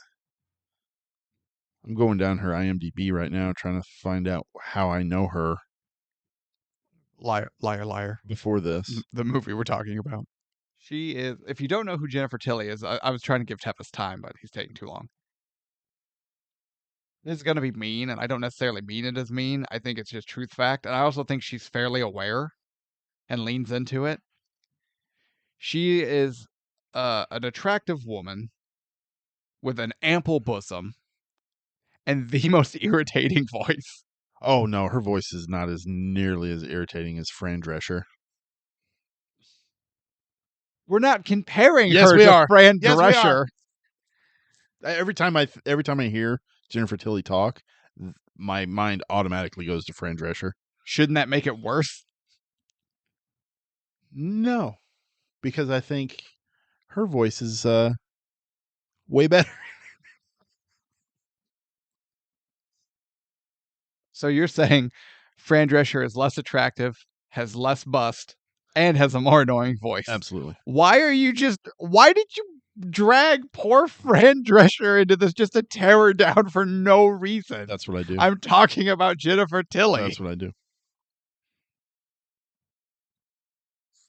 I'm going down her IMDb right now trying to find out how I know her Liar, liar, liar. before this. The movie we're talking about. She is. If you don't know who Jennifer Tilly is, I was trying to give Tevis time, but he's taking too long. This is gonna be mean, and I don't necessarily mean it as mean. I think it's just truth fact, and I also think she's fairly aware and leans into it. She is an attractive woman with an ample bosom and the most irritating voice. Oh no, her voice is not as nearly as irritating as Fran Drescher. We're not comparing Yes, her we to are. Fran Yes, we are. Drescher. Every time I hear Jennifer Tilly talk, my mind automatically goes to Fran Drescher. Shouldn't that make it worse? No, because I think her voice is way better. So you're saying Fran Drescher is less attractive, has less bust, and has a more annoying voice. Absolutely. Why did you drag poor Fran Drescher into this just to tear her down for no reason? That's what I do. I'm talking about Jennifer Tilly. That's what I do.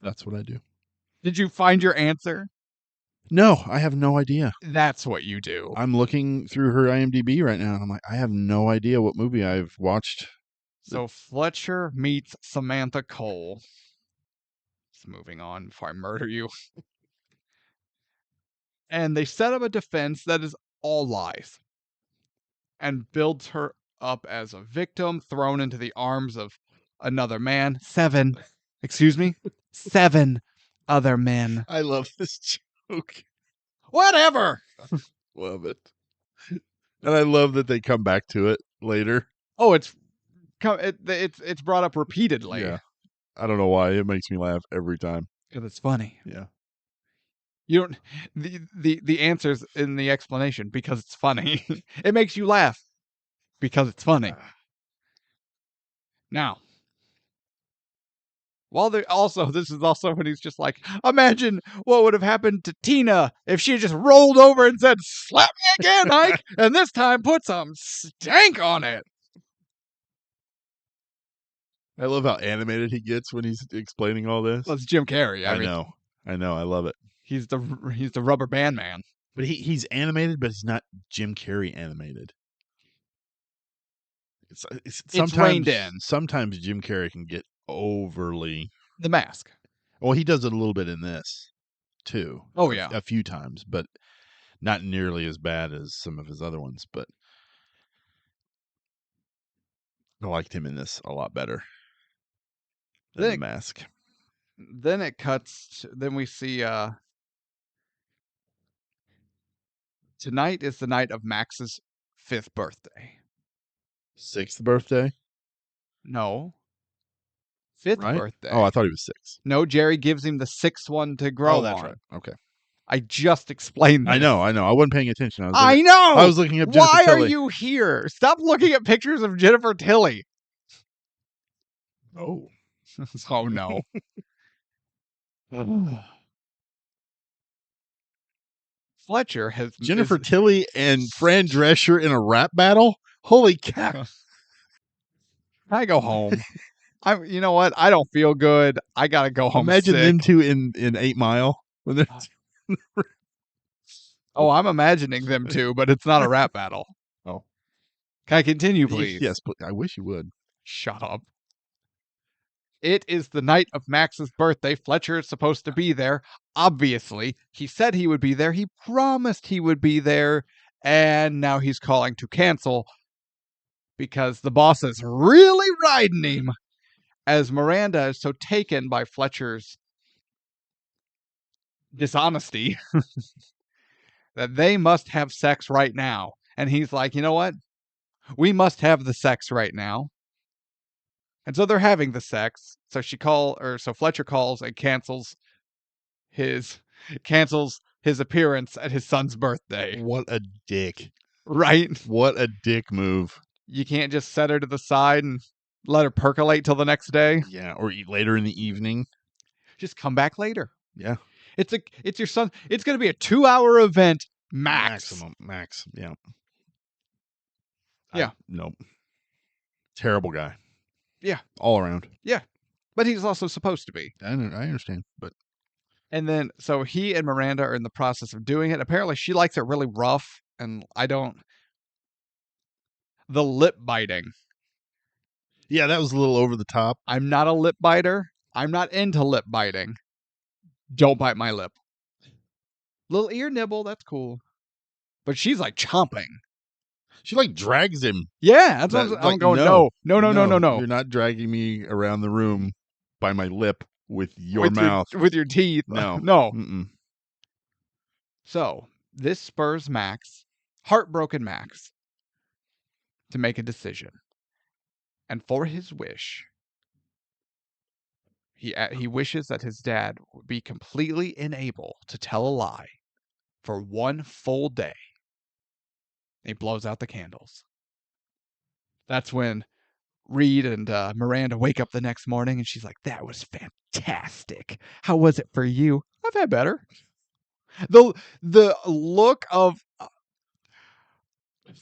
That's what I do. Did you find your answer? No, I have no idea. That's what you do. I'm looking through her IMDb right now. And I'm like, I have no idea what movie I've watched. So Fletcher meets Samantha Cole. Just moving on before I murder you. And they set up a defense that is all lies and builds her up as a victim thrown into the arms of another man. 7 other men. I love this joke. Whatever. Love it. And I love that they come back to it later. Oh, it's brought up repeatedly. Yeah. I don't know why. It makes me laugh every time. Because it's funny. Yeah. You don't the answer's in the explanation because it's funny. It makes you laugh because it's funny. Now, this is also when he's just like, imagine what would have happened to Tina if she just rolled over and said, "Slap me again, Ike," and this time put some stank on it. I love how animated he gets when he's explaining all this. Well, it's Jim Carrey. I know. I love it. He's the rubber band man. But he's animated, but he's not Jim Carrey animated. It's reined in. Sometimes Jim Carrey can get overly. The Mask. Well, he does it a little bit in this too. Oh yeah, a few times, but not nearly as bad as some of his other ones. But I liked him in this a lot better than The Mask. Then it cuts. Then we see. Tonight is the night of Max's 5th birthday. 6th birthday? No. 5th birthday. Oh, I thought he was 6. No, Jerry gives him the 6th one to grow on. That's right. Okay. I just explained this. I know. I wasn't paying attention. I know! I was looking up Jennifer Tilly. Why are you here? Stop looking at pictures of Jennifer Tilly. Oh. Oh, no. Fletcher has... Jennifer Tilly and Fran Drescher in a rap battle? Holy cow. I go home. You know what? I don't feel good. I gotta go home. Imagine sick. them two in 8 Mile when they're. Oh, I'm imagining them two, but it's not a rap battle. Oh, can I continue, please? Yes, I wish you would. Shut up. It is the night of Max's birthday. Fletcher is supposed to be there. Obviously, he said he would be there. He promised he would be there, and now he's calling to cancel because the boss is really riding him. As Miranda is so taken by Fletcher's dishonesty that they must have sex right now. And he's like, you know what? We must have the sex right now. And so they're having the sex. So so Fletcher calls and his cancels his appearance at his son's birthday. What a dick. Right? What a dick move. You can't just set her to the side and let her percolate till the next day. Yeah, or eat later in the evening. Just come back later. Yeah. It's your son. It's going to be a 2-hour event max. Max. Yeah. Yeah. Nope. Terrible guy. Yeah. All around. Yeah. But he's also supposed to be. I understand, but And then, so he and Miranda are in the process of doing it. Apparently, she likes it really rough, and I don't. The lip biting. yeah, that was a little over the top. I'm not a lip biter. I'm not into lip biting. Don't bite my lip. Little ear nibble, that's cool. But she's like chomping. She like drags him. Yeah, that's what I'm going. No. You're not dragging me around the room by my lip with your mouth. with your teeth. No. No. Mm-mm. So this spurs Max, heartbroken Max, to make a decision. And for his wish, he wishes that his dad would be completely unable to tell a lie for one full day. He blows out the candles. That's when Reed and Miranda wake up the next morning, and she's like, "That was fantastic. How was it for you?" "I've had better." The look of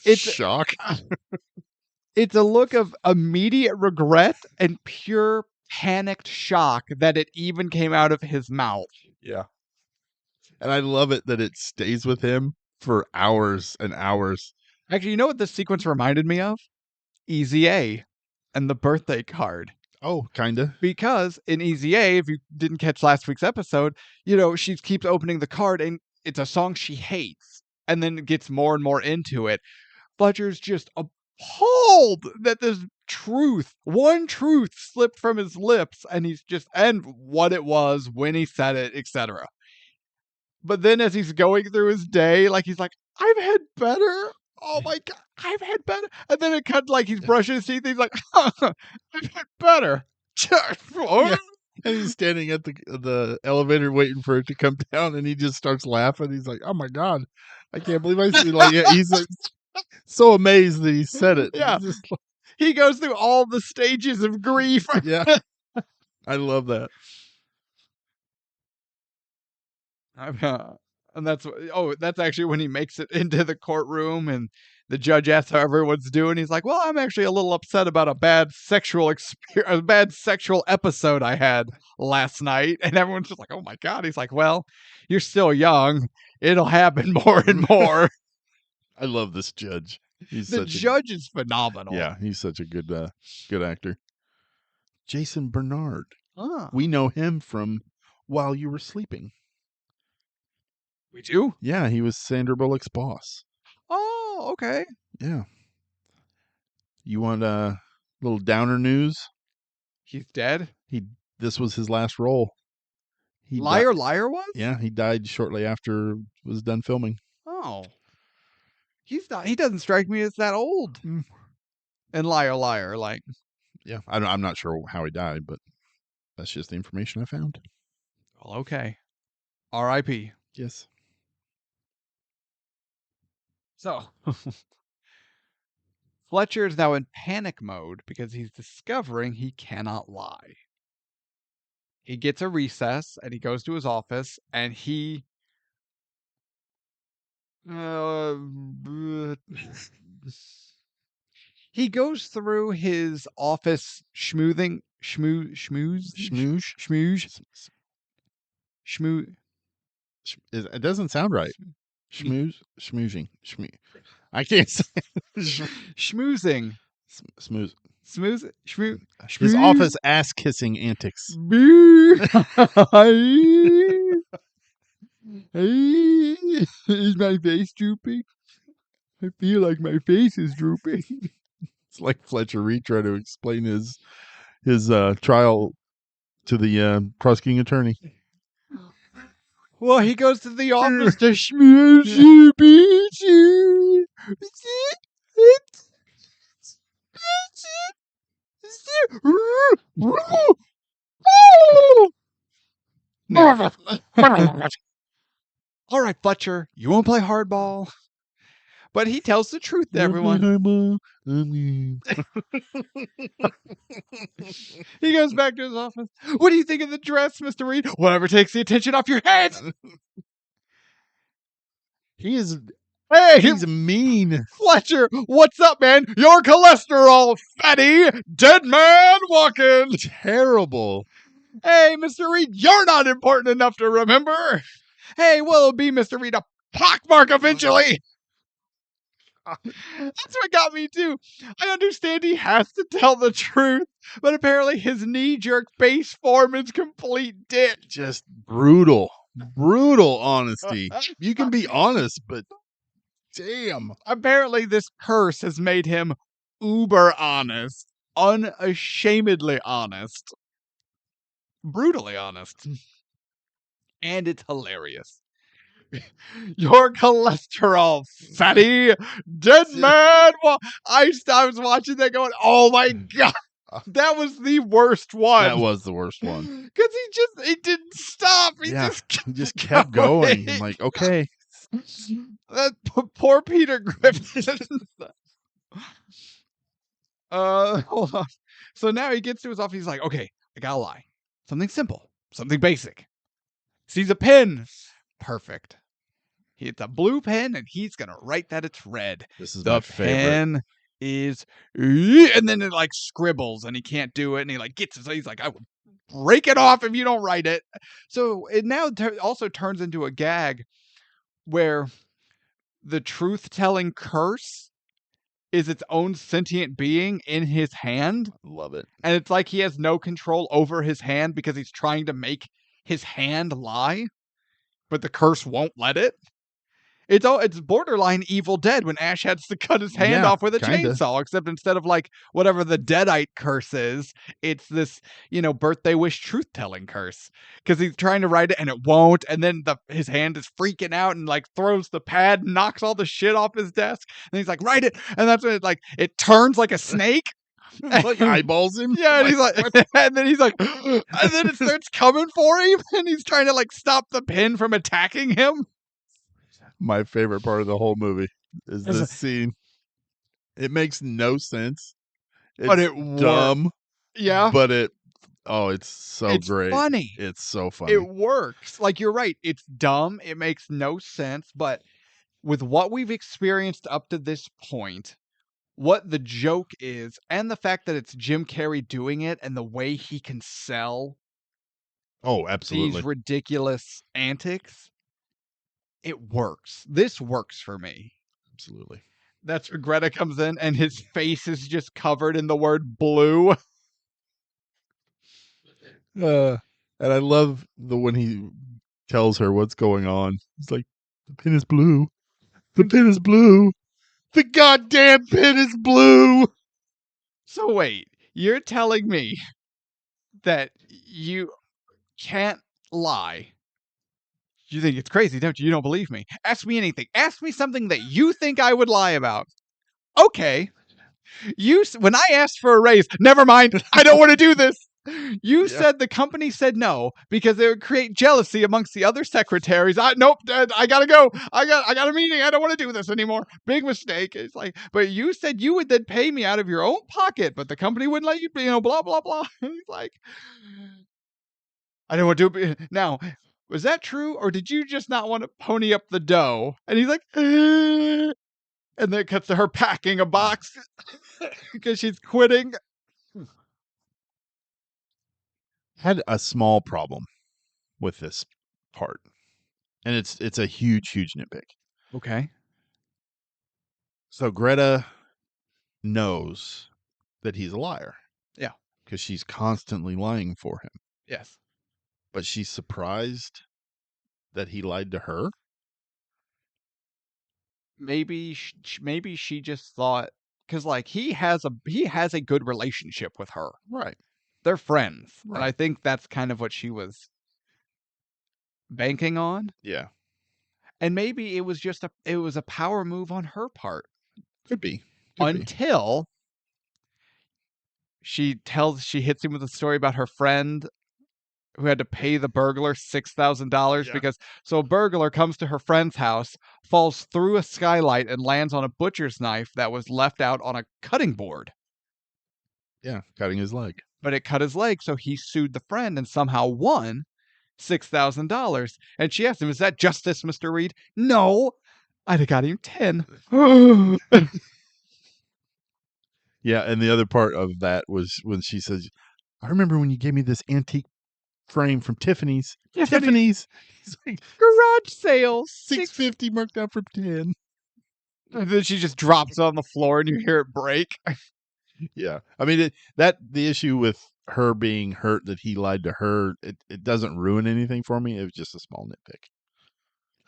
it's shock. It's a look of immediate regret and pure panicked shock that it even came out of his mouth. Yeah. And I love it that it stays with him for hours and hours. Actually, you know what this sequence reminded me of? Easy A and the birthday card. Oh, kind of. Because in Easy A, if you didn't catch last week's episode, she keeps opening the card and it's a song she hates and then gets more and more into it. Fletcher's just appalled that this one truth slipped from his lips, and and what it was, when he said it, etc. But then as he's going through his day, like he's like, "I've had better. Oh my God, I've had better." And then it cuts like he's brushing his teeth. He's like, "I've had better." Yeah. And he's standing at the elevator waiting for it to come down, and he just starts laughing. He's like, "Oh my God, I can't believe I see." Like, yeah, he's like so amazed that he said it. Yeah, he goes through all the stages of grief. Yeah, I love that. And that's actually when he makes it into the courtroom, and the judge asks how everyone's doing. He's like, "Well, I'm actually a little upset about a bad sexual episode I had last night." And everyone's just like, "Oh my God." He's like, "Well, you're still young. It'll happen more and more." I love this judge. The judge is phenomenal. Yeah, he's such a good actor. Jason Bernard. Ah. We know him from While You Were Sleeping. We do? Yeah, he was Sandra Bullock's boss. Oh, okay. Yeah. You want a little downer news? He's dead? This was his last role. Liar was? Yeah, he died shortly after it was done filming. Oh. He doesn't strike me as that old. And Liar, like. Yeah, I'm not sure how he died, but that's just the information I found. Well, okay. R.I.P. Yes. So, Fletcher is now in panic mode because he's discovering he cannot lie. He gets a recess and he goes to his office and he goes through his office schmoozing. It doesn't sound right. Schmoozing. I can't say schmoozing. Smooth. His office ass kissing antics. Is my face drooping? I feel like my face is drooping. It's like Fletcher Reed trying to explain his trial to the prosecuting attorney. Well, he goes to the office to schmooze you, beat you. All right, Fletcher, you won't play hardball. But he tells the truth to You wanna play everyone. hardball? He goes back to his office. What do you think of the dress, Mr. Reed? Whatever takes the attention off your head. He is. Hey, He's mean. Fletcher, what's up, man? Your cholesterol, fatty, dead man walking. Terrible. Hey, Mr. Reed, you're not important enough to remember. Hey, will it be, Mr. Reed, a pockmark eventually? That's what got me too. I understand he has to tell the truth, but apparently his knee-jerk base form is complete dick. Just brutal. Brutal honesty. You can be honest, but damn. Apparently this curse has made him uber honest, unashamedly honest, brutally honest, and it's hilarious. Your cholesterol, fatty, dead man. Well, I was watching that going, oh my God. That was the worst one. That was the worst one. Because he didn't stop. He just kept going. I'm like, okay. That poor Peter Griffin. Hold on. So now he gets to his office. He's like, okay, I gotta lie. Something simple, something basic. Sees a pen. Perfect. It's a blue pen, and he's gonna write that it's red. This is the my favorite. pen is, and then it like scribbles, and he can't do it, and he like gets it. So he's like, I will break it off if you don't write it. So it now also turns into a gag where the truth-telling curse is its own sentient being in his hand. Love it. And it's like he has no control over his hand because he's trying to make his hand lie, but the curse won't let it. It's borderline Evil Dead when Ash has to cut his hand off with a chainsaw, except instead of like whatever the Deadite curse is, it's this, birthday wish truth-telling curse. Because he's trying to write it and it won't, and then his hand is freaking out and like throws the pad, knocks all the shit off his desk, and he's like, write it, and that's when it turns like a snake. Like eyeballs him. Yeah, and he's like, and then he's like, and then it starts coming for him, and he's trying to like stop the pen from attacking him. My favorite part of the whole movie is this scene. It makes no sense. But it dumb. Yeah. But it's so great. It's funny. It's so funny. It works. Like, you're right. It's dumb. It makes no sense. But with what we've experienced up to this point, what the joke is, and the fact that it's Jim Carrey doing it, and the way he can sell absolutely these ridiculous antics, it works. This works for me. Absolutely. That's where Greta comes in, and his face is just covered in the word blue. And I love when he tells her what's going on. He's like, the pen is blue. The pen is blue. The goddamn pen is blue. So wait, you're telling me that you can't lie? You think it's crazy, don't you? You don't believe me. Ask me anything. Ask me something that you think I would lie about. Okay. When I asked for a raise, never mind. I don't want to do this. You said the company said no because it would create jealousy amongst the other secretaries. Nope, I gotta go. I got a meeting. I don't want to do this anymore. Big mistake. It's like, but you said you would then pay me out of your own pocket, but the company wouldn't let you, blah, blah, blah. He's like, I don't want to do it. Now, was that true? Or did you just not want to pony up the dough? And he's like, and then it cuts to her packing a box because she's quitting. Had a small problem with this part, and it's a huge nitpick. Okay. So Greta knows that he's a liar. Yeah. Because she's constantly lying for him. Yes. But she's surprised that he lied to her. Maybe she just thought, because like he has a good relationship with her. Right. They're friends. Right. And I think that's kind of what she was banking on. Yeah. And maybe it was just a power move on her part. Could be. Until she hits him with a story about her friend who had to pay the burglar $6,000 Yeah. because so a burglar comes to her friend's house, falls through a skylight, and lands on a butcher's knife that was left out on a cutting board. Yeah, cutting his leg. But it cut his leg, so he sued the friend and somehow won $6,000. And she asked him, "Is that justice, Mr. Reed?" "No, I'd have got him 10." Yeah, and the other part of that was when she says, "I remember when you gave me this antique frame from Tiffany's." Tiffany's. He's like, Garage sale, $6.50 marked down for 10. And then she just drops on the floor and you hear it break. Yeah. I mean, the issue with her being hurt that he lied to her, it doesn't ruin anything for me. It was just a small nitpick.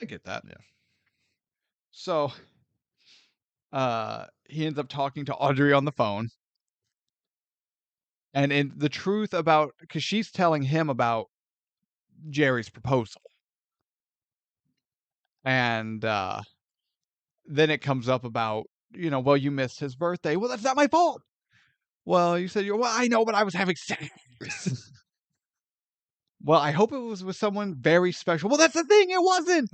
I get that. Yeah. So he ends up talking to Audrey on the phone. And in the truth about, because she's telling him about Jerry's proposal. And then it comes up about, well, you missed his birthday. Well, that's not my fault. Well, you said, well, I know, but I was having sex. Well, I hope it was with someone very special. Well, that's the thing. It wasn't.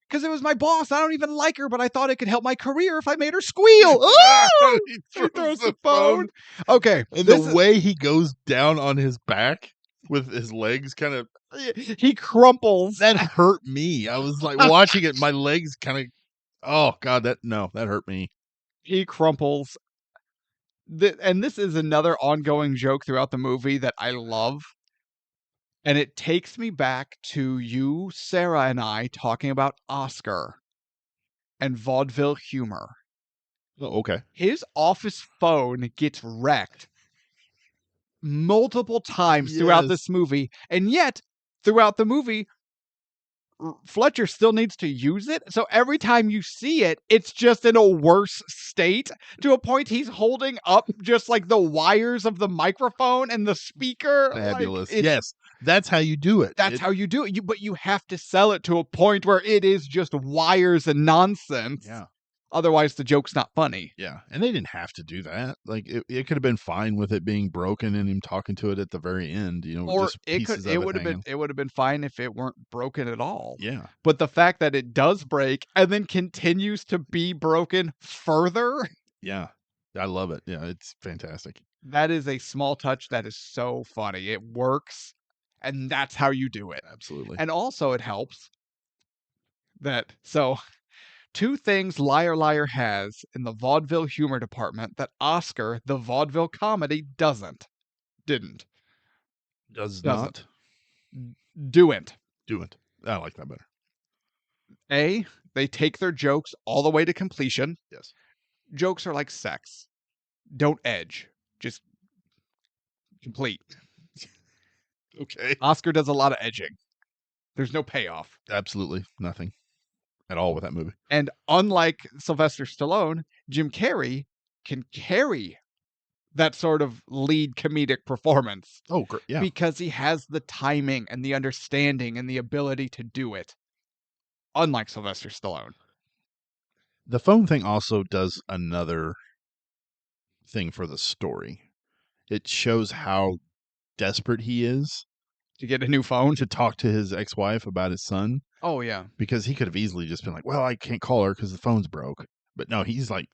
Because it was my boss. I don't even like her, but I thought it could help my career if I made her squeal. Oh! He She throws the phone. phone. Okay. And the way he goes down on his back with his legs kind of, he crumples. that hurt me. I was like watching it. My legs kind of, oh God, that hurt me. He crumples. And this is another ongoing joke throughout the movie that I love. And it takes me back to you, Sarah, and I talking about Oscar and vaudeville humor. Oh, okay. His office phone gets wrecked multiple times throughout this movie, and yet throughout the movie Fletcher still needs to use it. So every time you see it, it's just in a worse state to a point he's holding up just like the wires of the microphone and the speaker. Fabulous. Yes, that's how you do it. That's how you do it. But you have to sell it to a point where it is just wires and nonsense. Yeah. Otherwise, the joke's not funny. Yeah, and they didn't have to do that. Like it could have been fine with it being broken and him talking to it at the very end. Or just it would have been fine if it weren't broken at all. Yeah, but the fact that it does break and then continues to be broken further. Yeah, I love it. Yeah, it's fantastic. That is a small touch that is so funny. It works, and that's how you do it. Absolutely. And also, it helps that two things Liar Liar has in the vaudeville humor department that Oscar, the vaudeville comedy, didn't. Not. Doent. I like that better. A, they take their jokes all the way to completion. Yes. Jokes are like sex. Don't edge. Just complete. Okay. Oscar does a lot of edging. There's no payoff. Absolutely nothing at all with that movie. And unlike Sylvester Stallone, Jim Carrey can carry that sort of lead comedic performance. Oh, great. Yeah. Because he has the timing and the understanding and the ability to do it. Unlike Sylvester Stallone. The phone thing also does another thing for the story. It shows how desperate he is to get a new phone, to talk to his ex-wife about his son. Oh, yeah. Because he could have easily just been like, well, I can't call her because the phone's broke. But no, he's like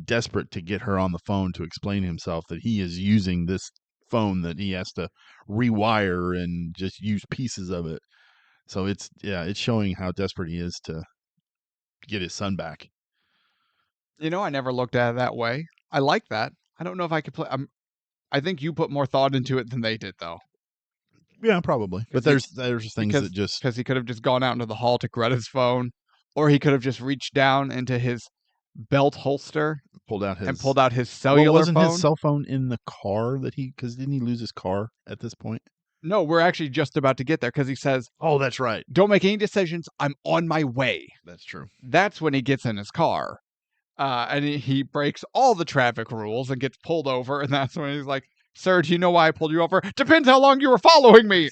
desperate to get her on the phone to explain himself that he is using this phone that he has to rewire and just use pieces of it. So it's showing how desperate he is to get his son back. I never looked at it that way. I like that. I don't know if I could play. I think you put more thought into it than they did, though. Yeah, probably. But there's things that just because he could have just gone out into the hall to grab his phone, or he could have just reached down into his belt holster, pulled out his cellular wasn't phone. His cell phone in the car because didn't he lose his car at this point? No, we're actually just about to get there because he says, "Oh, that's right. Don't make any decisions. I'm on my way." That's true. That's when he gets in his car. And he breaks all the traffic rules and gets pulled over. And that's when he's like, "Sir, do you know why I pulled you over?" "Depends how long you were following me."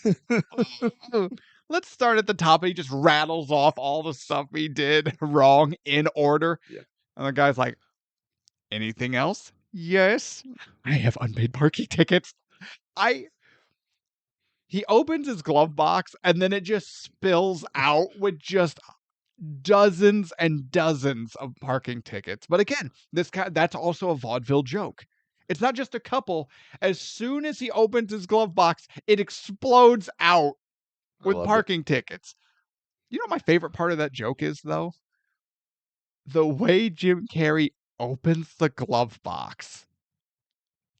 Let's start at the top. He just rattles off all the stuff he did wrong in order. Yeah. And the guy's like, "Anything else?" "Yes, I have unpaid parking tickets." He opens his glove box and then it just spills out with just dozens and dozens of parking tickets. But again, that's also a vaudeville joke. It's not just a couple. As soon as he opens his glove box, it explodes out I with loved it. parking tickets. You know what my favorite part of that joke is, though? The way Jim Carrey opens the glove box.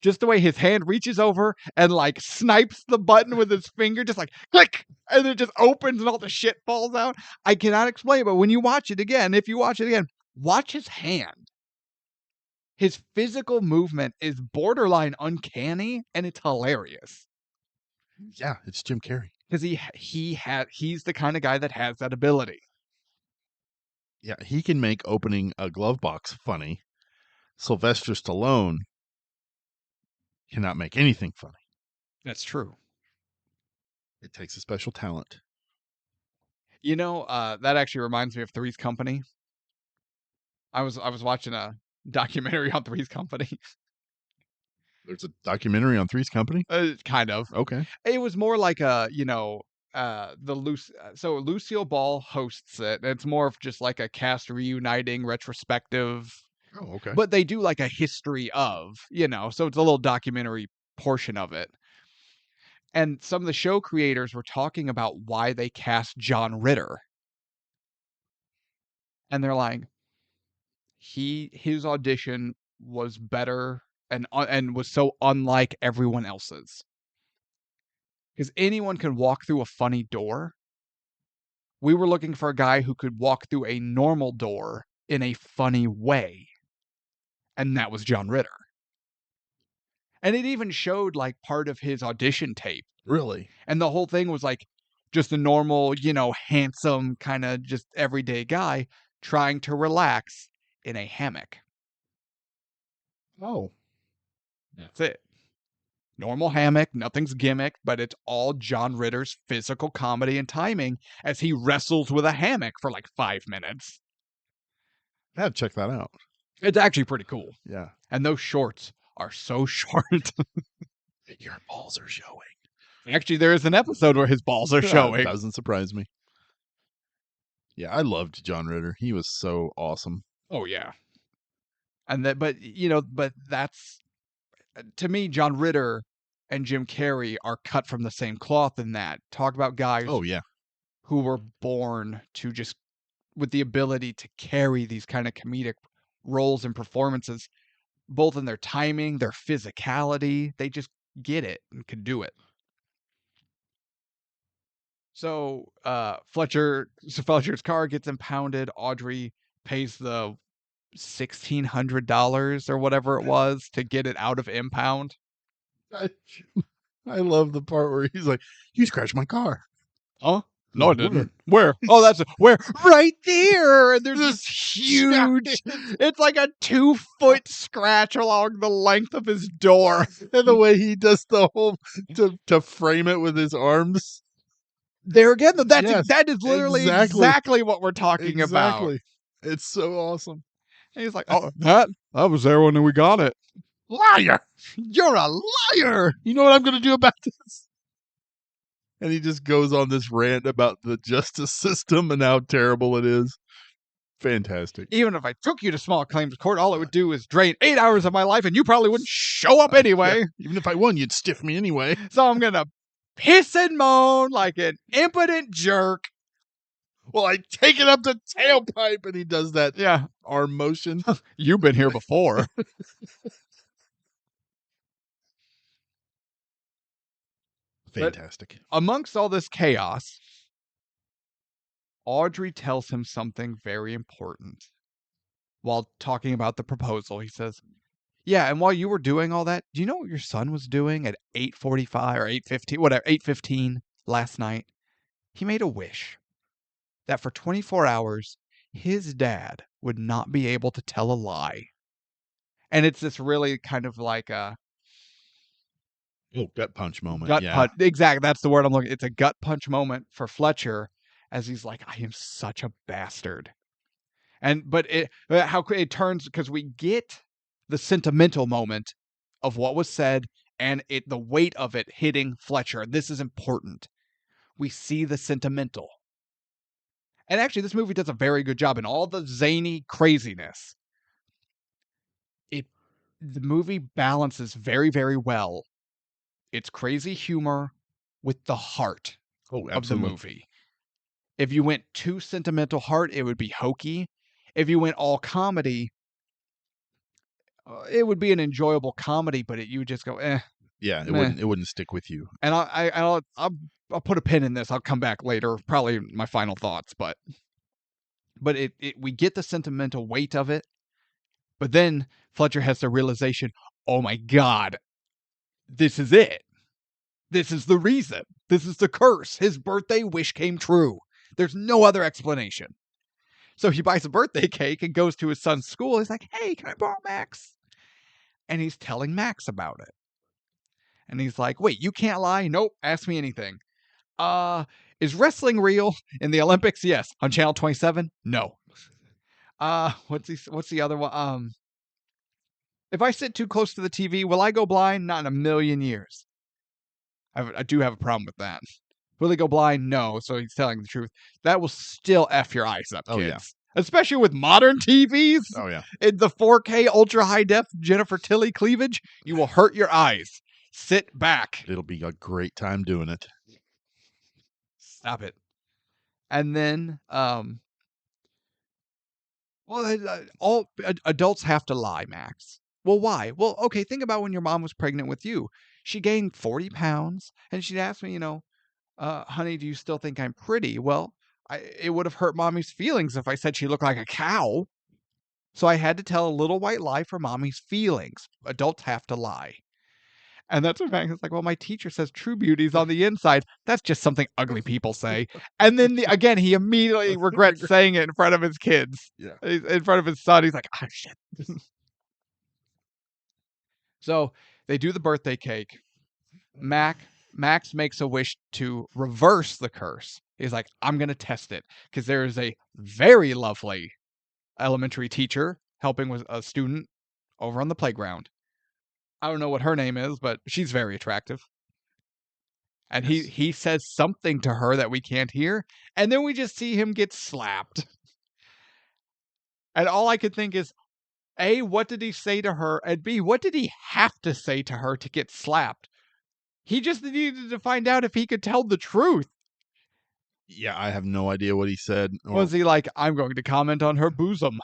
Just the way his hand reaches over and like snipes the button with his finger, just like click, and it just opens and all the shit falls out. I cannot explain, but when you watch it again, if you watch it again, watch his hand. His physical movement is borderline uncanny, and it's hilarious Yeah, it's Jim Carrey. because he's the kind of guy that has that ability. Yeah, he can make opening a glove box funny. Sylvester Stallone cannot make anything funny. That's true. It takes a special talent. You know, that actually reminds me of Three's Company. I was watching a documentary on Three's Company. There's a documentary on Three's Company? Kind of. Okay. It was more like a, so Lucille Ball hosts it. It's more of just like a cast reuniting retrospective, Oh, okay. but they do like a history of, so it's a little documentary portion of it. And some of the show creators were talking about why they cast John Ritter. And they're like, his audition was better and was so unlike everyone else's. Because anyone can walk through a funny door. We were looking for a guy who could walk through a normal door in a funny way. And that was John Ritter. And it even showed like part of his audition tape. Really? And the whole thing was like just a normal, handsome, kind of just everyday guy trying to relax in a hammock. Oh. That's it. Normal hammock, nothing's gimmick, but it's all John Ritter's physical comedy and timing as he wrestles with a hammock for like 5 minutes. I have to check that out. It's actually pretty cool. Yeah. And those shorts are so short. Your balls are showing. Actually, there is an episode where his balls are showing. Doesn't surprise me. Yeah, I loved John Ritter. He was so awesome. Oh yeah. And but that's, to me, John Ritter and Jim Carrey are cut from the same cloth in that. Talk about guys who were born to just with the ability to carry these kind of comedic roles and performances, both in their timing, their physicality. They just get it and can do it. So Fletcher's car gets impounded. Audrey pays the $1,600 or whatever it was to get it out of impound. I love the part where he's like, "You scratched my car." Huh? No, I didn't. Where? Oh, that's where? Right there. And there's this huge, it's like a 2-foot scratch along the length of his door. And the way he does the whole to frame it with his arms. There again, that is literally exactly what we're talking about. It's so awesome. And he's like, "Oh, that was there when we got it." Liar! You're a liar! You know what I'm going to do about this? And he just goes on this rant about the justice system and how terrible it is. Fantastic. Even if I took you to small claims court, all it would do is drain 8 hours of my life, and you probably wouldn't show up anyway. Yeah. Even if I won, you'd stiff me anyway. So I'm going to piss and moan like an impotent jerk. Well, I take it up the tailpipe, and he does that arm motion. You've been here before. Fantastic. But amongst all this chaos, Audrey tells him something very important. While talking about the proposal, he says, "Yeah, and while you were doing all that, do you know what your son was doing at 8:45 or 8:15, whatever, 8:15 last night? He made a wish that for 24 hours, his dad would not be able to tell a lie." And it's this really kind of like a gut punch moment. Punch. Exactly. That's the word I'm looking. It's a gut punch moment for Fletcher as he's like, "I am such a bastard." But how it turns, because we get the sentimental moment of what was said and the weight of it hitting Fletcher. This is important. We see the sentimental. And actually, this movie does a very good job in all the zany craziness. The movie balances very, very well its crazy humor with the heart Oh, of the absolutely. movie. If you went too sentimental heart, it would be hokey. If you went all comedy, it would be an enjoyable comedy, but you would just go, Yeah, meh. it wouldn't stick with you. And I'll put a pin in this. I'll come back later, probably my final thoughts, but we get the sentimental weight of it, but then Fletcher has the realization, oh my God, this is it. This is the reason. This is the curse. His birthday wish came true. There's no other explanation. So he buys a birthday cake and goes to his son's school. He's like, hey, can I borrow Max? And he's telling Max about it. And he's like, wait, you can't lie? Nope, ask me anything. Is wrestling real in the Olympics? Yes. On Channel 27? No. What's the other one? If I sit too close to the TV, will I go blind? Not in a million years. I do have a problem with that. Will they go blind? No. So he's telling the truth. That will still F your eyes up, kids. Oh, yeah. Especially with modern TVs. Oh, yeah. In the 4K ultra high def Jennifer Tilly cleavage, you will hurt your eyes. Sit back. It'll be a great time doing it. Stop it. And then, all adults have to lie, Max. Well, why? Well, okay, think about when your mom was pregnant with you. She gained 40 pounds, and she'd ask me, honey, do you still think I'm pretty? Well, it would have hurt mommy's feelings if I said she looked like a cow. So I had to tell a little white lie for mommy's feelings. Adults have to lie. And that's when Max is like, well, my teacher says true beauty's on the inside. That's just something ugly people say. And then, again, he immediately regrets saying it in front of his kids. Yeah. In front of his son. He's like, oh, shit. So they do the birthday cake. Max makes a wish to reverse the curse. He's like, I'm going to test it. Because there is a very lovely elementary teacher helping with a student over on the playground. I don't know what her name is, but she's very attractive. And Yes. he says something to her that we can't hear, and then we just see him get slapped. And all I could think is, A, what did he say to her? And B, what did he have to say to her to get slapped? He just needed to find out if he could tell the truth. Yeah, I have no idea what he said. Was he like, I'm going to comment on her bosom?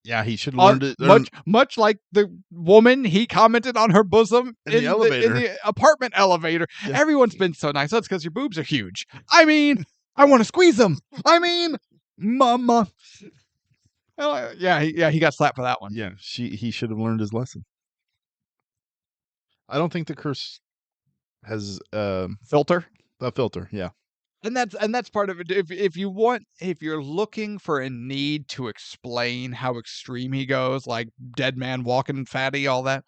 Yeah, he should have learned it. Much like the woman, he commented on her bosom in the elevator. In the apartment elevator. Yeah. Everyone's been so nice. That's because your boobs are huge. I mean, I want to squeeze them. I mean, mama. Yeah, he got slapped for that one. Yeah, he should have learned his lesson. I don't think the curse has filter. A filter, yeah. And that's part of it. If you're looking for a need to explain how extreme he goes, like dead man walking fatty, all that,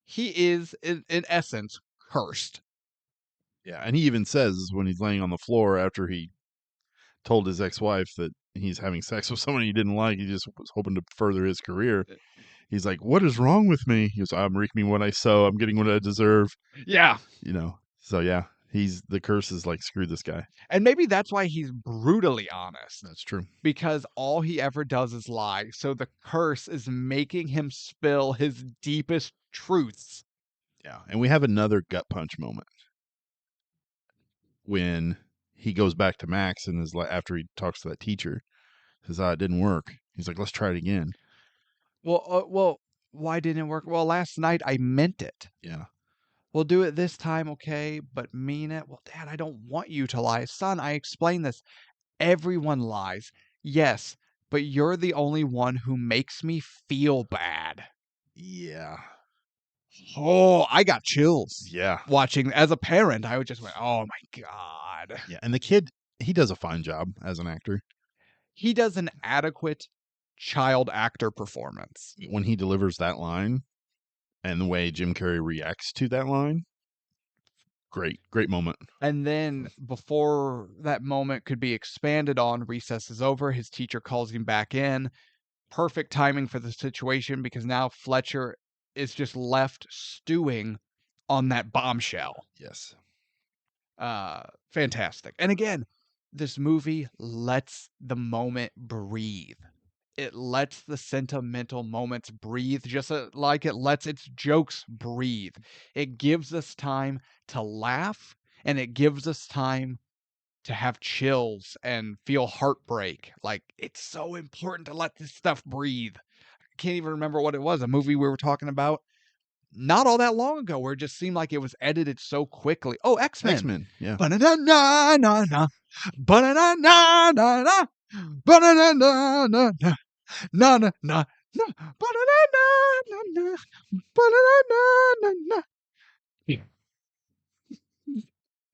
he is in essence cursed. Yeah, and he even says when he's laying on the floor after he told his ex-wife that he's having sex with someone he didn't like, he just was hoping to further his career. He's like, "What is wrong with me?" He goes, "I'm reaping what I sow. I'm getting what I deserve." Yeah, So yeah. The curse is like, screw this guy. And maybe that's why he's brutally honest. That's true. Because all he ever does is lie. So the curse is making him spill his deepest truths. Yeah. And we have another gut punch moment when he goes back to Max and is like, after he talks to that teacher, says, it didn't work. He's like, let's try it again. Well, why didn't it work? Well, last night I meant it. Yeah. We'll do it this time, okay, but mean it. Well, Dad, I don't want you to lie. Son, I explained this. Everyone lies. Yes, but you're the only one who makes me feel bad. Yeah. Oh, I got chills. Yeah. Watching, as a parent, I would just went, oh my God. Yeah, and the kid, he does a fine job as an actor. He does an adequate child actor performance. When he delivers that line, and the way Jim Carrey reacts to that line, great moment. And then before that moment could be expanded on, recess is over. His teacher calls him back in. Perfect timing for the situation because now Fletcher is just left stewing on that bombshell. Yes. Fantastic. And again, this movie lets the moment breathe. It lets the sentimental moments breathe, just like it lets its jokes breathe. It gives us time to laugh, and it gives us time to have chills and feel heartbreak. Like, it's so important to let this stuff breathe. I can't even remember what it was, a movie we were talking about not all that long ago where it just seemed like it was edited so quickly. Oh, X-Men. X-Men, yeah. Ba-na-na-na-na-na. Ba-na-na-na-na-na. Ba-na-na-na-na-na. Na-na-na. Ba-na-na-na-na-na. Ba-na-na-na-na-na. You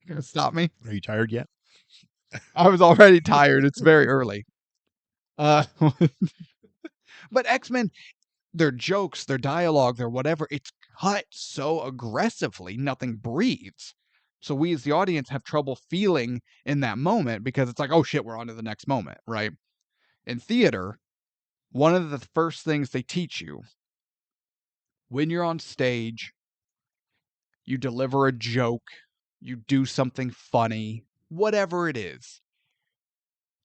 gonna stop me? Are you tired yet? I was already tired. It's very early. But X-Men, their jokes, their dialogue, their whatever, it's cut so aggressively, nothing breathes. So we as the audience have trouble feeling in that moment because it's like, oh shit, we're on to the next moment, right? In theater, one of the first things they teach you when you're on stage, you deliver a joke, you do something funny, whatever it is,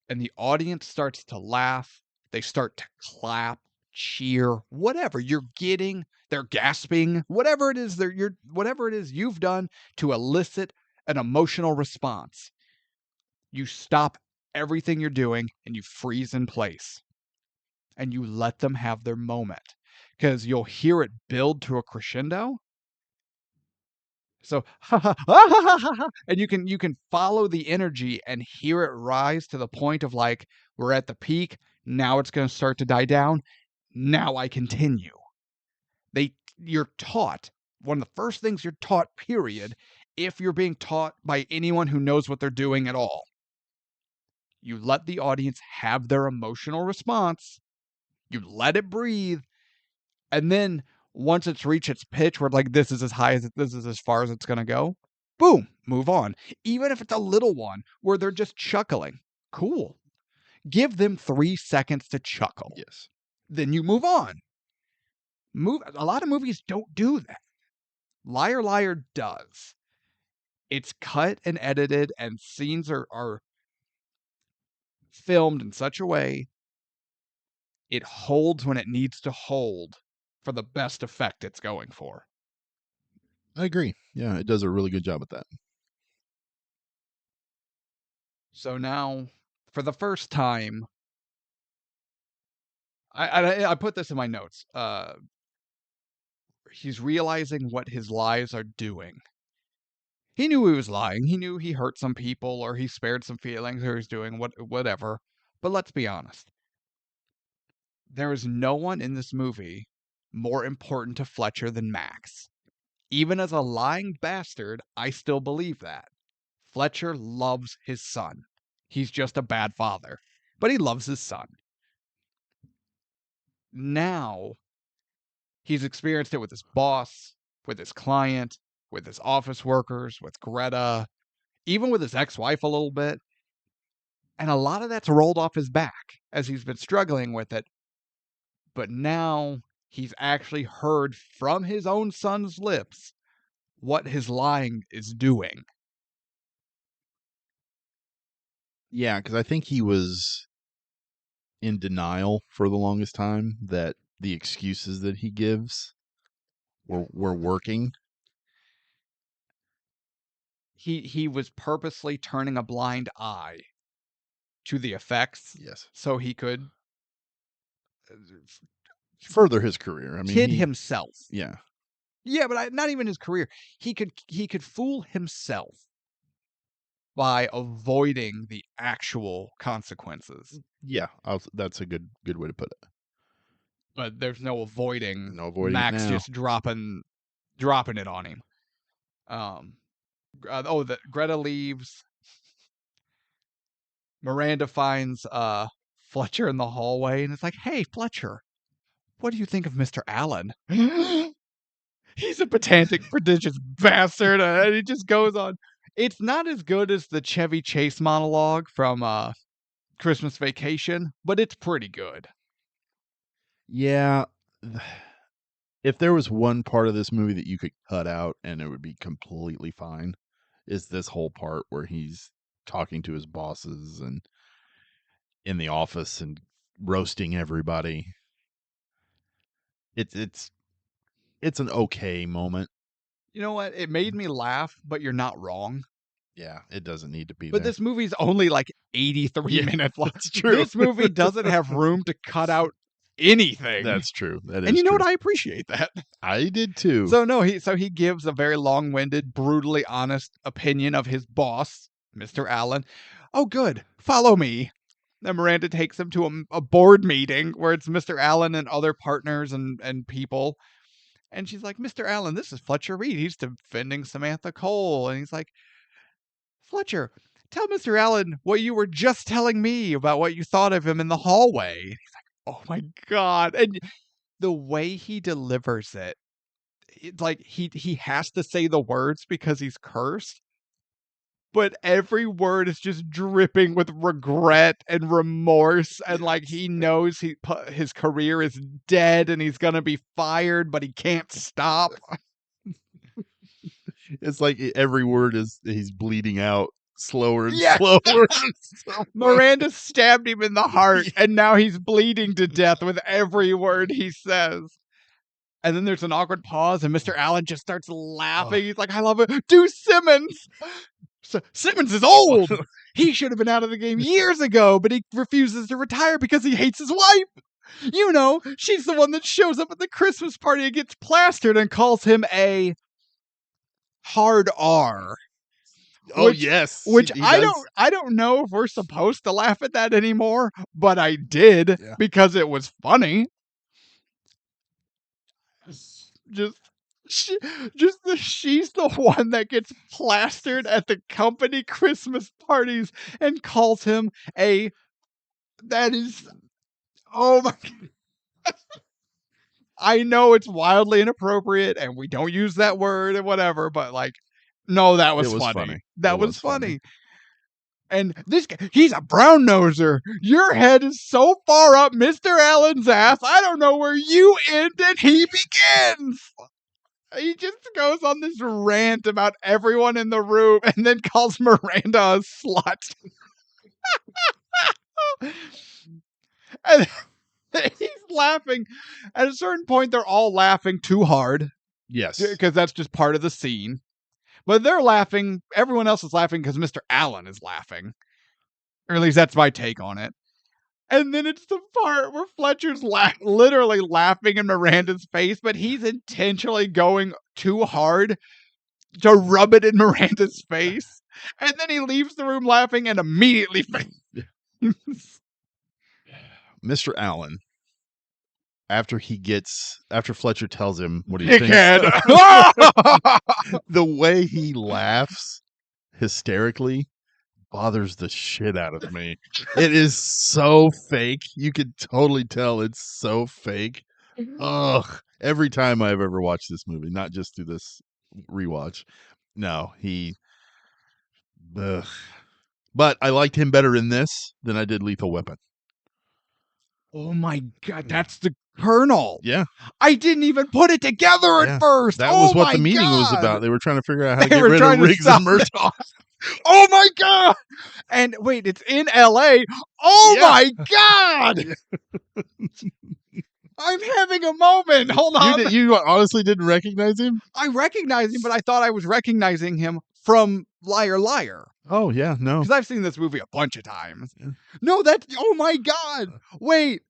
and the audience starts to laugh, they start to clap, cheer, whatever you're getting, they're gasping, whatever it is whatever it is you've done to elicit an emotional response. You stop everything you're doing and you freeze in place and you let them have their moment because you'll hear it build to a crescendo. So and you can follow the energy and hear it rise to the point of like we're at the peak. Now it's going to start to die down. Now I continue. You're taught one of the first things you're taught, period, if you're being taught by anyone who knows what they're doing at all. You let the audience have their emotional response. You let it breathe, and then once it's reached its pitch where like this is as far as it's going to go, boom, move on. Even if it's a little one where they're just chuckling, cool, give them 3 seconds to chuckle. Yes. Then you move on. A lot of movies don't do that. Liar Liar does. It's cut and edited and scenes are filmed in such a way it holds when it needs to hold for the best effect it's going for. I agree. Yeah, it does a really good job at that. So now, for the first time, I put this in my notes. He's realizing what his lies are doing. He knew he was lying. He knew he hurt some people, or he spared some feelings, or he's doing whatever. But let's be honest. There is no one in this movie more important to Fletcher than Max. Even as a lying bastard, I still believe that. Fletcher loves his son. He's just a bad father, but he loves his son. Now, he's experienced it with his boss, with his client, with his office workers, with Greta, even with his ex-wife a little bit. And a lot of that's rolled off his back as he's been struggling with it. But now he's actually heard from his own son's lips what his lying is doing. Yeah, because I think he was in denial for the longest time that the excuses that he gives were working. He was purposely turning a blind eye to the effects Yes. so he could Further his career. I mean, kid himself. Yeah. Yeah, but not even his career. He could fool himself by avoiding the actual consequences. Yeah, that's a good way to put it. But there's no avoiding, No avoiding Max it now. just dropping it on him. That Greta leaves. Miranda finds Fletcher in the hallway and it's like, "Hey, Fletcher, what do you think of Mr. Allen?" He's a pedantic, prodigious bastard, and he just goes on. It's not as good as the Chevy Chase monologue from Christmas Vacation, but it's pretty good. Yeah. If there was one part of this movie that you could cut out and it would be completely fine, is this whole part where he's talking to his bosses and in the office and roasting everybody. It's an okay moment. You know what? It made me laugh, but you're not wrong. Yeah, it doesn't need to be But there. this movie's only like 83 Yeah, minutes long. that's true. This movie doesn't have room to cut out anything. That's true. That is and you know true. what? I appreciate that. I did too. So no, he gives a very long-winded, brutally honest opinion of his boss, Mr. Allen. Oh, good. Follow me. Then Miranda takes him to a board meeting where it's Mr. Allen and other partners and people. And she's like, Mr. Allen, this is Fletcher Reed. He's defending Samantha Cole. And he's like, Fletcher, tell Mr. Allen what you were just telling me about what you thought of him in the hallway. And he's like, oh my God. And the way he delivers it, it's like he has to say the words because he's cursed. But every word is just dripping with regret and remorse, and like he knows his career is dead and he's gonna be fired, but he can't stop. It's like every word is he's bleeding out slower and Yeah. slower. Miranda stabbed him in the heart, and now he's bleeding to death with every word he says. And then there's an awkward pause, and Mr. Allen just starts laughing. He's like, I love it. Do Simmons. Simmons is old. He should have been out of the game years ago, but he refuses to retire because he hates his wife. You know, she's the one that shows up at the Christmas party and gets plastered and calls him a hard R. Oh, yes. Which I don't know if we're supposed to laugh at that anymore, but I did because it was funny. She's the one that gets plastered at the company Christmas parties and calls him that is, oh my God. I know it's wildly inappropriate and we don't use that word and whatever, but like, no, that was funny. That was funny. And this guy, he's a brown noser. Your head is so far up Mr. Allen's ass. I don't know where you end and he begins. He just goes on this rant about everyone in the room and then calls Miranda a slut. And he's laughing. At a certain point, they're all laughing too hard. Yes. Because that's just part of the scene. But they're laughing. Everyone else is laughing because Mr. Allen is laughing. Or at least that's my take on it. And then it's the part where Fletcher's literally laughing in Miranda's face, but he's intentionally going too hard to rub it in Miranda's face. And then he leaves the room laughing and immediately Mr. Allen, after Fletcher tells him what he thinks, the way he laughs hysterically bothers the shit out of me. It is so fake. You could totally tell it's so fake. Ugh. Every time I've ever watched this movie, not just through this rewatch. No, ugh. But I liked him better in this than I did Lethal Weapon. Oh my God, that's the Colonel. Yeah. I didn't even put it together at first. That was what the meeting was about. They were trying to figure out how to get rid of Riggs and Murtaugh. Oh my God! And wait, it's in LA. Oh my God! I'm having a moment. Hold on. You honestly didn't recognize him? I recognize him, but I thought I was recognizing him from Liar Liar. Oh, yeah, no. Because I've seen this movie a bunch of times. Yeah. No, oh my God. Wait.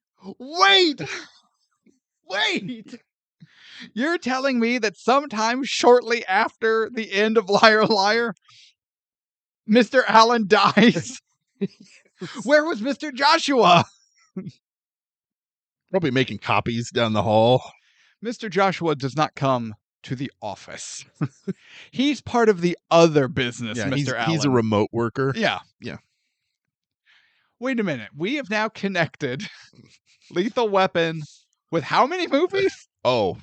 You're telling me that sometime shortly after the end of Liar Liar, Mr. Allen dies? Where was Mr. Joshua? Probably making copies down the hall. Mr. Joshua does not come to the office. He's part of the other business, Mr. Allen. He's a remote worker. Yeah. Yeah. Wait a minute. We have now connected Lethal Weapon with how many movies? Oh,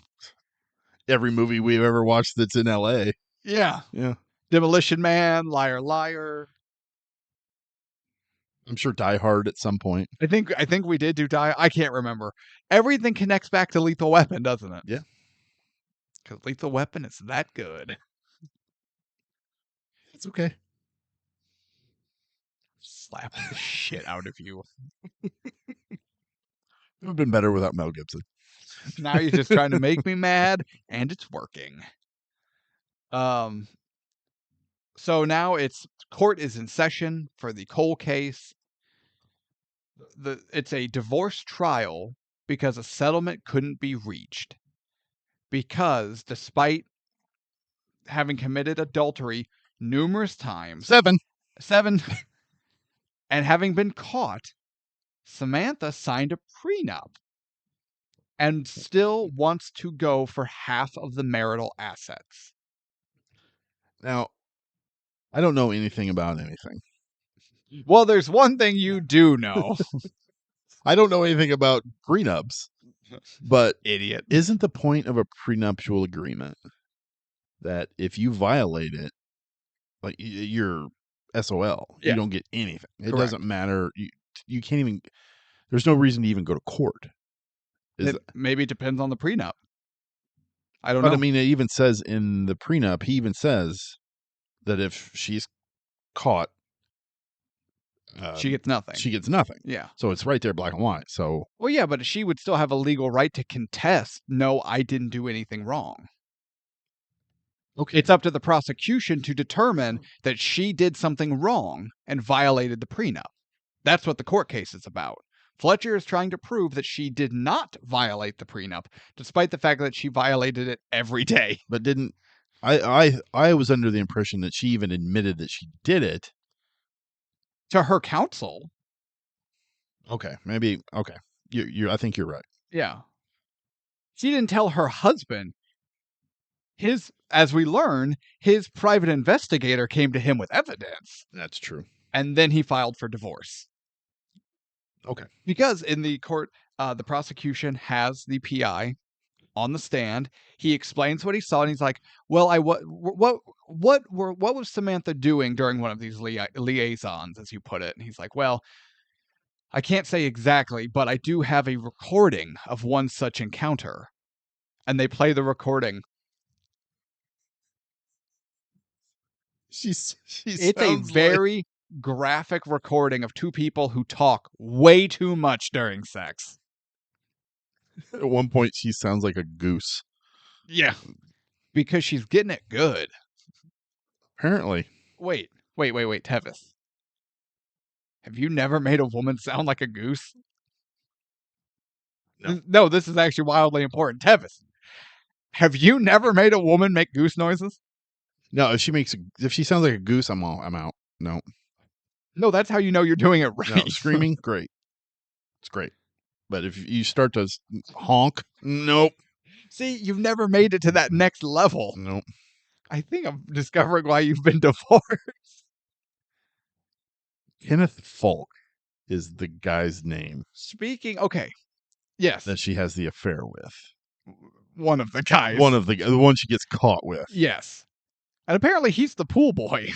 every movie we've ever watched that's in LA. Yeah. Yeah. Demolition Man, Liar Liar. I'm sure Die Hard at some point. I think we did do Die. I can't remember. Everything connects back to Lethal Weapon, doesn't it? Yeah. Because Lethal Weapon is that good. It's okay. Slap the shit out of you. It would have been better without Mel Gibson. Now you're just trying to make me mad, and it's working. So now court is in session for the Cole case. It's a divorce trial because a settlement couldn't be reached. Because despite having committed adultery numerous times, 7, and having been caught, Samantha signed a prenup and still wants to go for half of the marital assets. Now, I don't know anything about anything. Well, there's one thing you do know. I don't know anything about prenups, but Idiot. isn't the point of a prenuptial agreement that if you violate it, like you're SOL, Yeah. you don't get anything. It Correct. doesn't matter. You can't even. There's no reason to even go to court. Maybe it depends on the prenup. I don't know. But I mean, it even says in the prenup, he even says that if she's caught, she gets nothing. She gets nothing. Yeah. So it's right there, black and white. So well, yeah, but she would still have a legal right to contest. No, I didn't do anything wrong. Okay. It's up to the prosecution to determine that she did something wrong and violated the prenup. That's what the court case is about. Fletcher is trying to prove that she did not violate the prenup, despite the fact that she violated it every day. But didn't I was under the impression that she even admitted that she did it to her counsel. Okay, maybe okay. You I think you're right. Yeah. She didn't tell her husband. As we learn, his private investigator came to him with evidence. That's true. And then he filed for divorce. Okay. Because in the court, the prosecution has the PI on the stand. He explains what he saw, and he's like, "Well, what was Samantha doing during one of these liaisons, as you put it?" And he's like, "Well, I can't say exactly, but I do have a recording of one such encounter." And they play the recording. It's a very graphic recording of two people who talk way too much during sex. At one point, she sounds like a goose. Yeah. Because she's getting it good. Apparently. Wait, Tevis. Have you never made a woman sound like a goose? No, this is actually wildly important. Tevis, have you never made a woman make goose noises? No, if she sounds like a goose, I'm out. No. No, that's how you know you're doing it right. No, screaming, great. It's great. But if you start to honk, nope. See, you've never made it to that next level. Nope. I think I'm discovering why you've been divorced. Kenneth Falk is the guy's name. Okay. Yes. That she has the affair with. One of the guys. The one she gets caught with. Yes. And apparently he's the pool boy.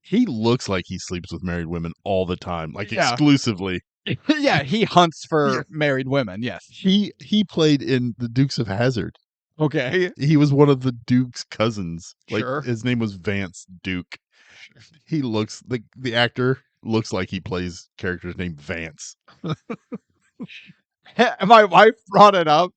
He looks like he sleeps with married women all the time, like exclusively. Yeah, he hunts for married women, yes. He played in The Dukes of Hazzard. Okay. He was one of the Duke's cousins. Like, sure. His name was Vance Duke. Sure. He looks like the actor looks like he plays characters named Vance. My wife brought it up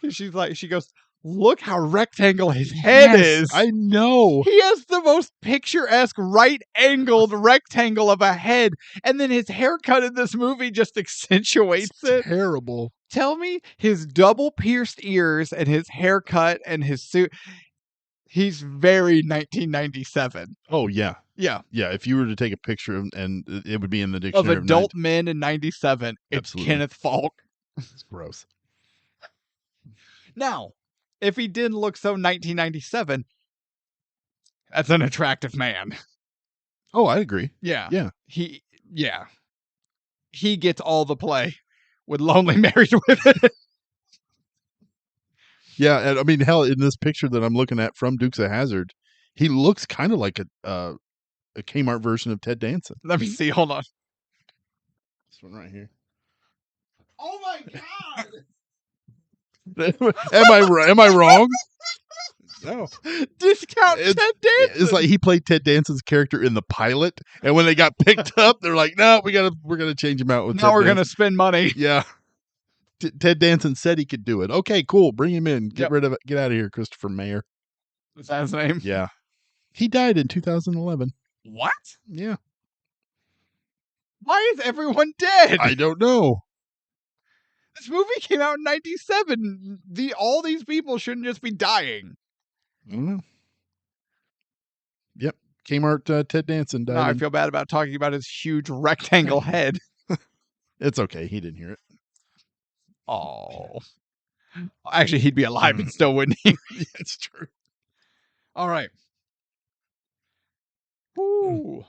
because she goes, "Look how rectangle his head is." I know. He has the most picturesque right-angled rectangle of a head, and then his haircut in this movie just accentuates it. Terrible. Tell me his double pierced ears and his haircut and his suit. He's very 1997. Oh, yeah. Yeah. Yeah, if you were to take a picture and it would be in the dictionary of adult men in 97, it's Kenneth Falk. It's gross. Now, if he didn't look so 1997, that's an attractive man. Oh, I agree. Yeah. Yeah. He gets all the play with lonely married women. Yeah, and I mean, hell, in this picture that I'm looking at from Dukes of Hazzard, he looks kind of like a Kmart version of Ted Danson. Let me see. Hold on. This one right here. Oh my God! Am I wrong? No. Discount It's, Ted Danson. it's like he played Ted Danson's character in the pilot, and when they got picked up, they're like, "No, we're gonna change him out with now Ted we're gonna Danson." spend money. Yeah, Ted Danson said he could do it. Okay, cool. Bring him in. Yep. Rid of it. Get out of here, Christopher Mayer. Is that his name? Yeah, he died in 2011. What? Yeah, Why is everyone dead? I don't know. This movie came out in '97. All these people shouldn't just be dying. I don't know. Yep, Kmart Ted Danson died. Now I feel bad about talking about his huge rectangle head. It's okay. He didn't hear it. Oh. Actually, he'd be alive and still wouldn't he? It's true. All right. Ooh.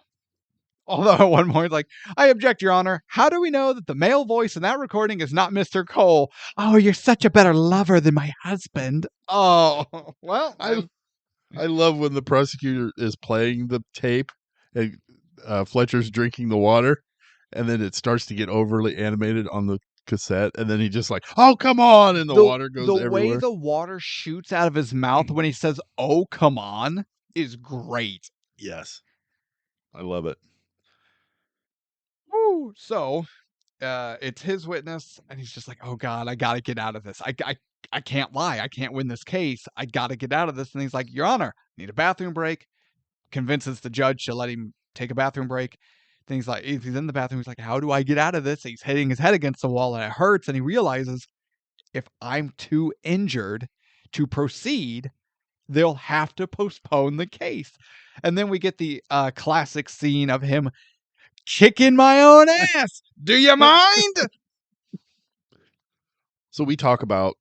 Although at one point, like, I object, Your Honor. How do we know that the male voice in that recording is not Mr. Cole? Oh, you're such a better lover than my husband. Oh, well, I love when the prosecutor is playing the tape and Fletcher's drinking the water, and then it starts to get overly animated on the cassette, and then he just like, "Oh, come on," and the water goes the everywhere. way the water shoots out of his mouth when he says, "Oh, come on," is great. Yes, I love it. Woo! So, it's his witness, and he's just like, "Oh God, I gotta get out of this. I can't lie. I can't win this case. I gotta get out of this." And he's like, "Your Honor, need a bathroom break." Convinces the judge to let him take a bathroom break. Then he's like, he's in the bathroom. He's like, "How do I get out of this?" He's hitting his head against the wall, and it hurts. And he realizes, if I'm too injured to proceed, they'll have to postpone the case. And then we get the classic scene of him kicking my own ass. Do you mind? So we talk about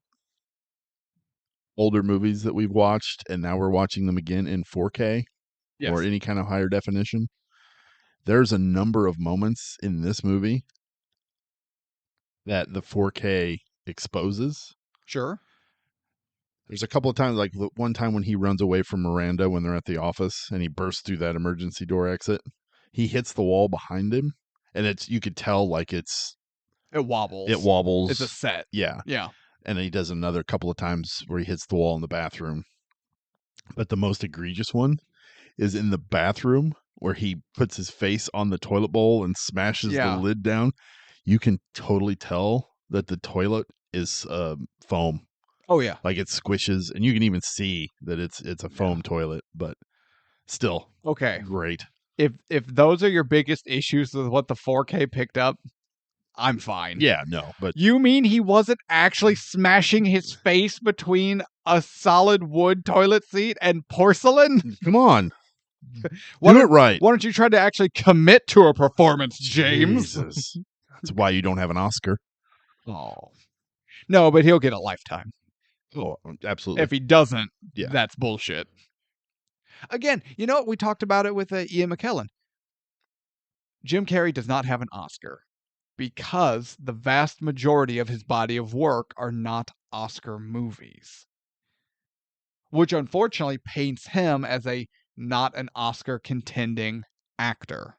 older movies that we've watched, and now we're watching them again in 4K or any kind of higher definition. There's a number of moments in this movie that the 4K exposes. Sure. There's a couple of times, like the one time when he runs away from Miranda when they're at the office and he bursts through that emergency door exit. He hits the wall behind him, and you could tell like it wobbles. It wobbles. It's a set. Yeah. Yeah. And then he does another couple of times where he hits the wall in the bathroom. But the most egregious one is in the bathroom where he puts his face on the toilet bowl and smashes the lid down. You can totally tell that the toilet is foam. Oh yeah. Like it squishes, and you can even see that it's a foam toilet, but still. Okay. Great. If those are your biggest issues with what the 4K picked up, I'm fine. Yeah, no, but you mean he wasn't actually smashing his face between a solid wood toilet seat and porcelain? Come on. Do it right. Why don't you try to actually commit to a performance, James? Jesus. That's why you don't have an Oscar. Oh. No, but he'll get a lifetime. Oh, absolutely. If he doesn't, that's bullshit. Again, you know what? We talked about it with Ian McKellen. Jim Carrey does not have an Oscar because the vast majority of his body of work are not Oscar movies, which unfortunately paints him as not an Oscar contending actor,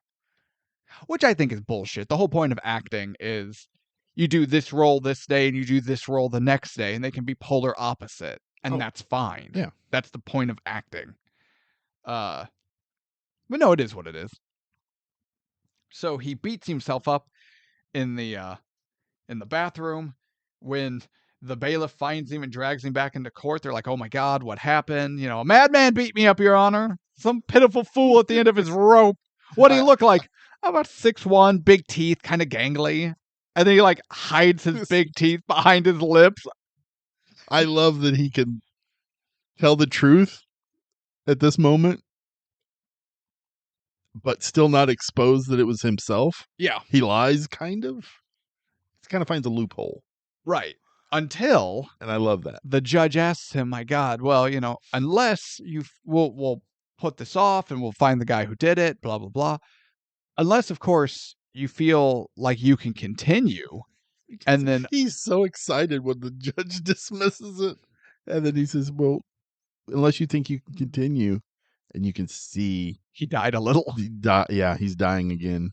which I think is bullshit. The whole point of acting is you do this role this day and you do this role the next day, and they can be polar opposite, and that's fine. Yeah. That's the point of acting. But no, it is what it is. So he beats himself up in the bathroom when the bailiff finds him and drags him back into court. They're like, "Oh my God, what happened? You know, a madman beat me up, Your Honor. Some pitiful fool at the end of his rope. What do he look like? About 6'1", big teeth, kind of gangly." And then he like hides his big teeth behind his lips. I love that he can tell the truth at this moment, but still not expose that it was himself. Yeah. He lies, kind of. He kind of finds a loophole. Right. Until... And I love that. The judge asks him, "My God, well, you know, unless we'll put this off and we'll find the guy who did it, blah, blah, blah. Unless, of course, you feel like you can continue." And then... He's so excited when the judge dismisses it. And then he says, "Well, unless you think you can continue." And you can see he died a little. Yeah, he's dying again.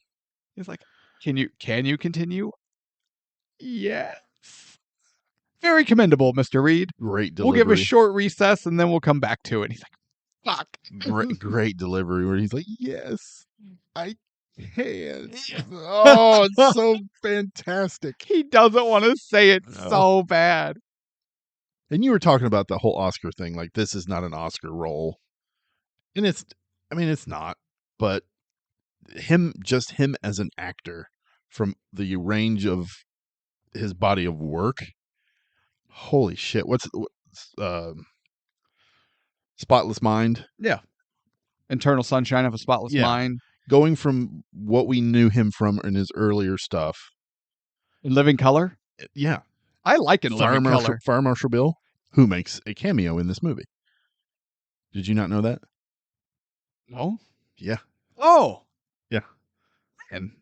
He's like, can you continue? Yes. Very commendable, Mr. Reed. Great We'll delivery. give a short recess and then we'll come back to it. He's like, fuck. Great delivery where he's like, yes, I can. Oh, it's so fantastic. He doesn't want to say it No. so bad. And you were talking about the whole Oscar thing. Like, this is not an Oscar role. And it's not. But him as an actor from the range of his body of work. Holy shit. What's Spotless Mind? Yeah. Eternal Sunshine of a Spotless Yeah. Mind. Going from what we knew him from in his earlier stuff. In Living Color? Yeah. I like In Living Color. Fire Marshal Bill, who makes a cameo in this movie. Did you not know that? No? Yeah. Oh. Yeah. And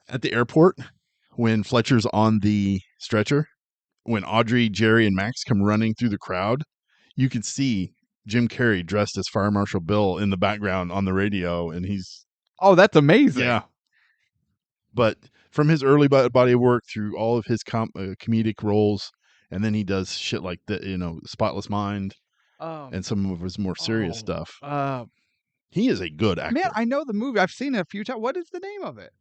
at the airport, when Fletcher's on the stretcher, when Audrey, Jerry, and Max come running through the crowd, you could see Jim Carrey dressed as Fire Marshal Bill in the background on the radio, and he's... Oh, that's amazing. Yeah. But from his early body of work through all of his comedic roles, and then he does shit like the, Spotless Mind, and some of his more serious stuff. He is a good actor. Man, I know the movie. I've seen it a few times. What is the name of it?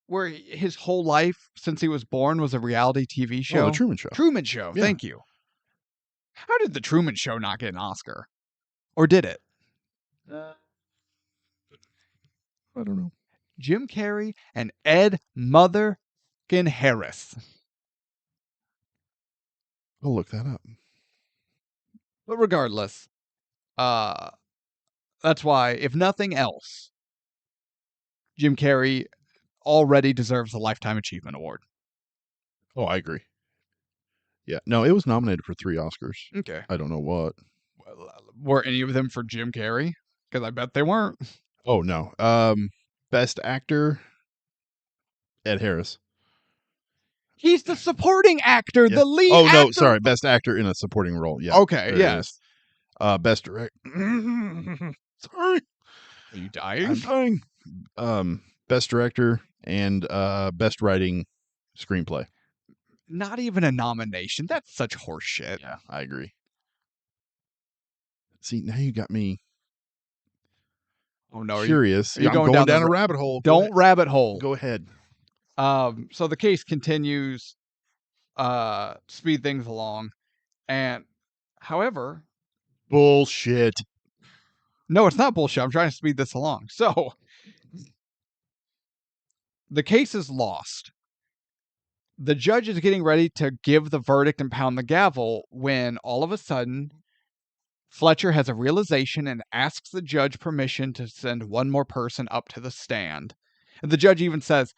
Where his whole life since he was born was a reality TV show? Oh, The Truman Show. Truman Show. Yeah. Thank you. How did The Truman Show not get an Oscar? Or did it? I don't know. Jim Carrey and Ed Motherkin Harris. I'll look that up. But regardless, that's why, if nothing else, Jim Carrey already deserves a Lifetime Achievement Award. Oh, I agree. Yeah. No, it was nominated for 3 Oscars. Okay. I don't know what. Were any of them for Jim Carrey? Because I bet they weren't. Oh, no. Best Actor, Ed Harris. He's the supporting actor, Yeah. the lead Oh, actor. no, sorry. Best Actor in a Supporting Role. Yeah. Okay, there it yes. is. Best Director. Sorry. Are you dying? I'm dying. Best Director and Best Writing Screenplay. Not even a nomination. That's such horseshit. Yeah, I agree. See, now you got me Oh no, curious. are you I'm going going down down the a rabbit hole. Don't rabbit hole. Go ahead. So the case continues. Speed things along, and however, Bullshit. no, it's not bullshit. I'm trying to speed this along. So the case is lost. The judge is getting ready to give the verdict and pound the gavel when all of a sudden Fletcher has a realization and asks the judge permission to send one more person up to the stand. And the judge even says,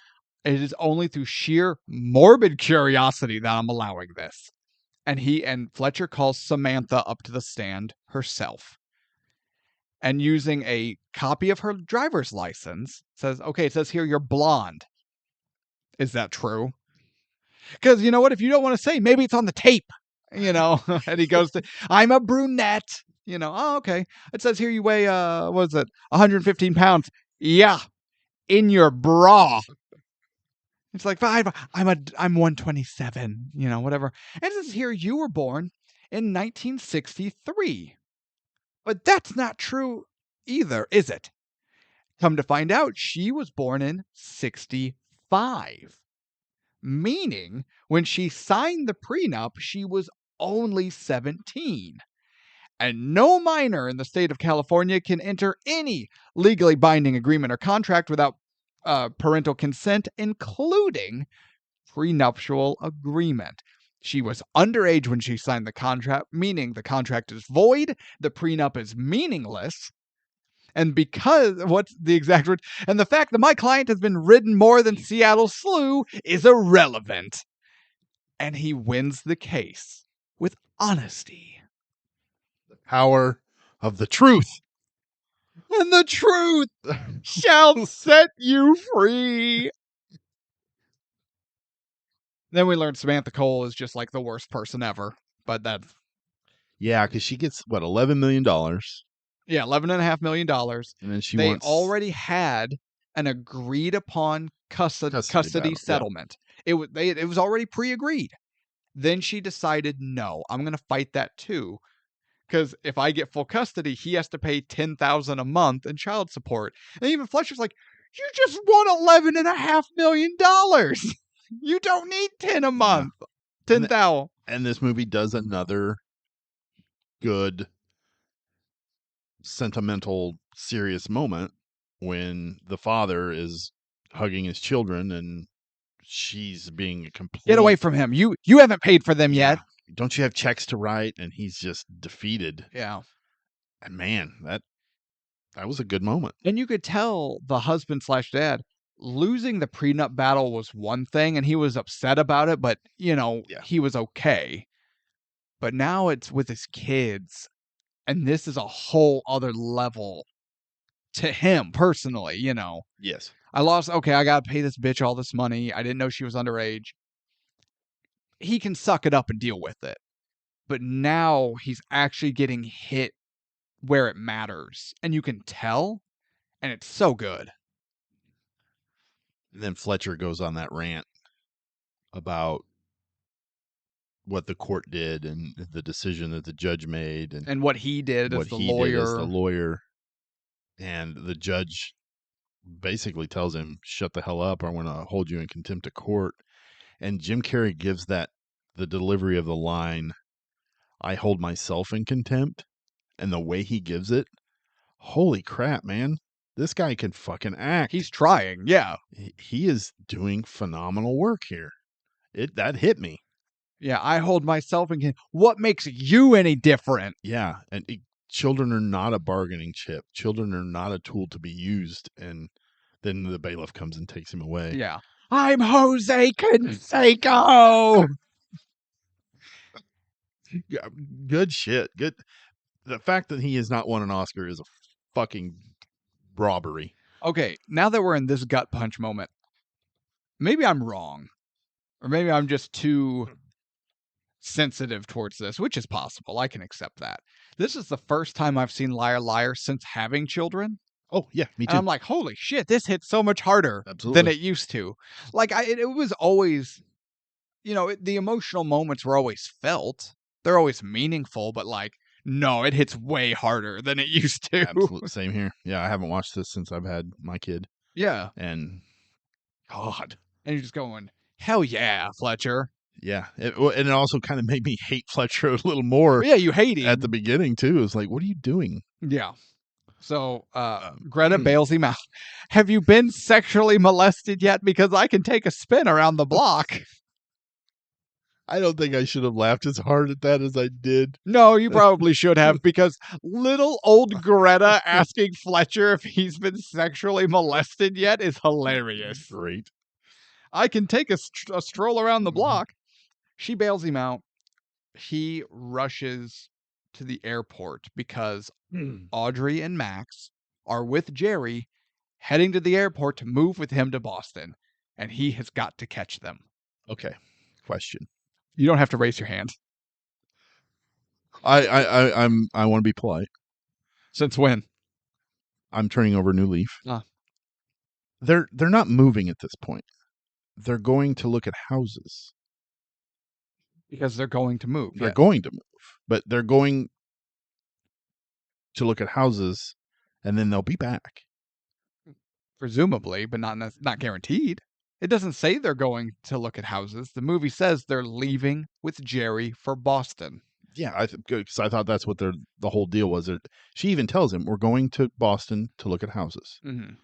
"It is only through sheer morbid curiosity that I'm allowing this." And Fletcher calls Samantha up to the stand herself. And using a copy of her driver's license, says, "Okay, it says here you're blonde. Is that true?" Because you know what? If you don't want to say, maybe it's on the tape, And he goes to, "I'm a brunette." Oh, okay. It says here you weigh, what is it, 115 pounds. Yeah, in your bra. It's like, I'm 127, whatever. And it says here you were born in 1963. But that's not true either, is it? Come to find out, she was born in 65. Meaning, when she signed the prenup, she was only 17. And no minor in the state of California can enter any legally binding agreement or contract without parental consent, including prenuptial agreement. She was underage when she signed the contract, meaning the contract is void, the prenup is meaningless. And what's the exact word? And the fact that my client has been ridden more than Seattle Slew is irrelevant. And he wins the case with honesty. The power of the truth. And the truth shall set you free. Then we learned Samantha Cole is just like the worst person ever. But that's... Yeah, because she gets, what, $11 million? Yeah, $11.5 million. And then they already had an agreed upon custody settlement. It was already pre-agreed. Then she decided, no, I'm going to fight that too. Because if I get full custody, he has to pay $10,000 a month in child support. And even Fletcher's like, you just won $11.5 million. You don't need 10 a month. 10,000. And this movie does another good, sentimental, serious moment when the father is hugging his children and she's being a complete... Get away from him. You haven't paid for them yet. Don't you have checks to write? And he's just defeated. Yeah. And man, that was a good moment. And you could tell the husband/dad losing the prenup battle was one thing, and he was upset about it, but he was okay. But now it's with his kids, and this is a whole other level to him personally. Yes. I gotta pay this bitch all this money. I didn't know she was underage. He can suck it up and deal with it. But now he's actually getting hit where it matters. And you can tell, and it's so good. And then Fletcher goes on that rant about what the court did and the decision that the judge made and what he did as the lawyer. And the judge basically tells him, shut the hell up, or I'm going to hold you in contempt of court. And Jim Carrey gives the delivery of the line, I hold myself in contempt, and the way he gives it, holy crap, man. This guy can fucking act. He's trying, yeah. He is doing phenomenal work here. That hit me. Yeah, I hold myself in contempt. What makes you any different? Yeah, and children are not a bargaining chip. Children are not a tool to be used, and then the bailiff comes and takes him away. Yeah. I'm Jose Canseco! Good shit. Good. The fact that he has not won an Oscar is a fucking robbery. Okay, now that we're in this gut punch moment, maybe I'm wrong. Or maybe I'm just too sensitive towards this, which is possible. I can accept that. This is the first time I've seen Liar Liar since having children. Oh, yeah, me too. And I'm like, holy shit, this hits so much harder than it used to. Like, it was always, the emotional moments were always felt. They're always meaningful, but like, no, it hits way harder than it used to. Absolutely. Same here. Yeah, I haven't watched this since I've had my kid. Yeah. And, God. And you're just going, hell yeah, Fletcher. Yeah. And it also kind of made me hate Fletcher a little more. Yeah, you hate him. At the beginning, too. It was like, what are you doing? Yeah. So, Greta bails him out. Have you been sexually molested yet? Because I can take a spin around the block. I don't think I should have laughed as hard at that as I did. No, you probably should have, because little old Greta asking Fletcher if he's been sexually molested yet is hilarious. Great. I can take a stroll around the block. She bails him out. He rushes to the airport because Audrey and Max are with Jerry heading to the airport to move with him to Boston, and he has got to catch them. Okay. Question. You don't have to raise your hand. I want to be polite. Since when? I'm turning over a new leaf. They're not moving at this point. They're going to look at houses. Because they're going to move. They're going to move. But they're going to look at houses, and then they'll be back. Presumably, but not guaranteed. It doesn't say they're going to look at houses. The movie says they're leaving with Jerry for Boston. Yeah, because I thought that's what the whole deal was. She even tells him, we're going to Boston to look at houses. Mm-hmm.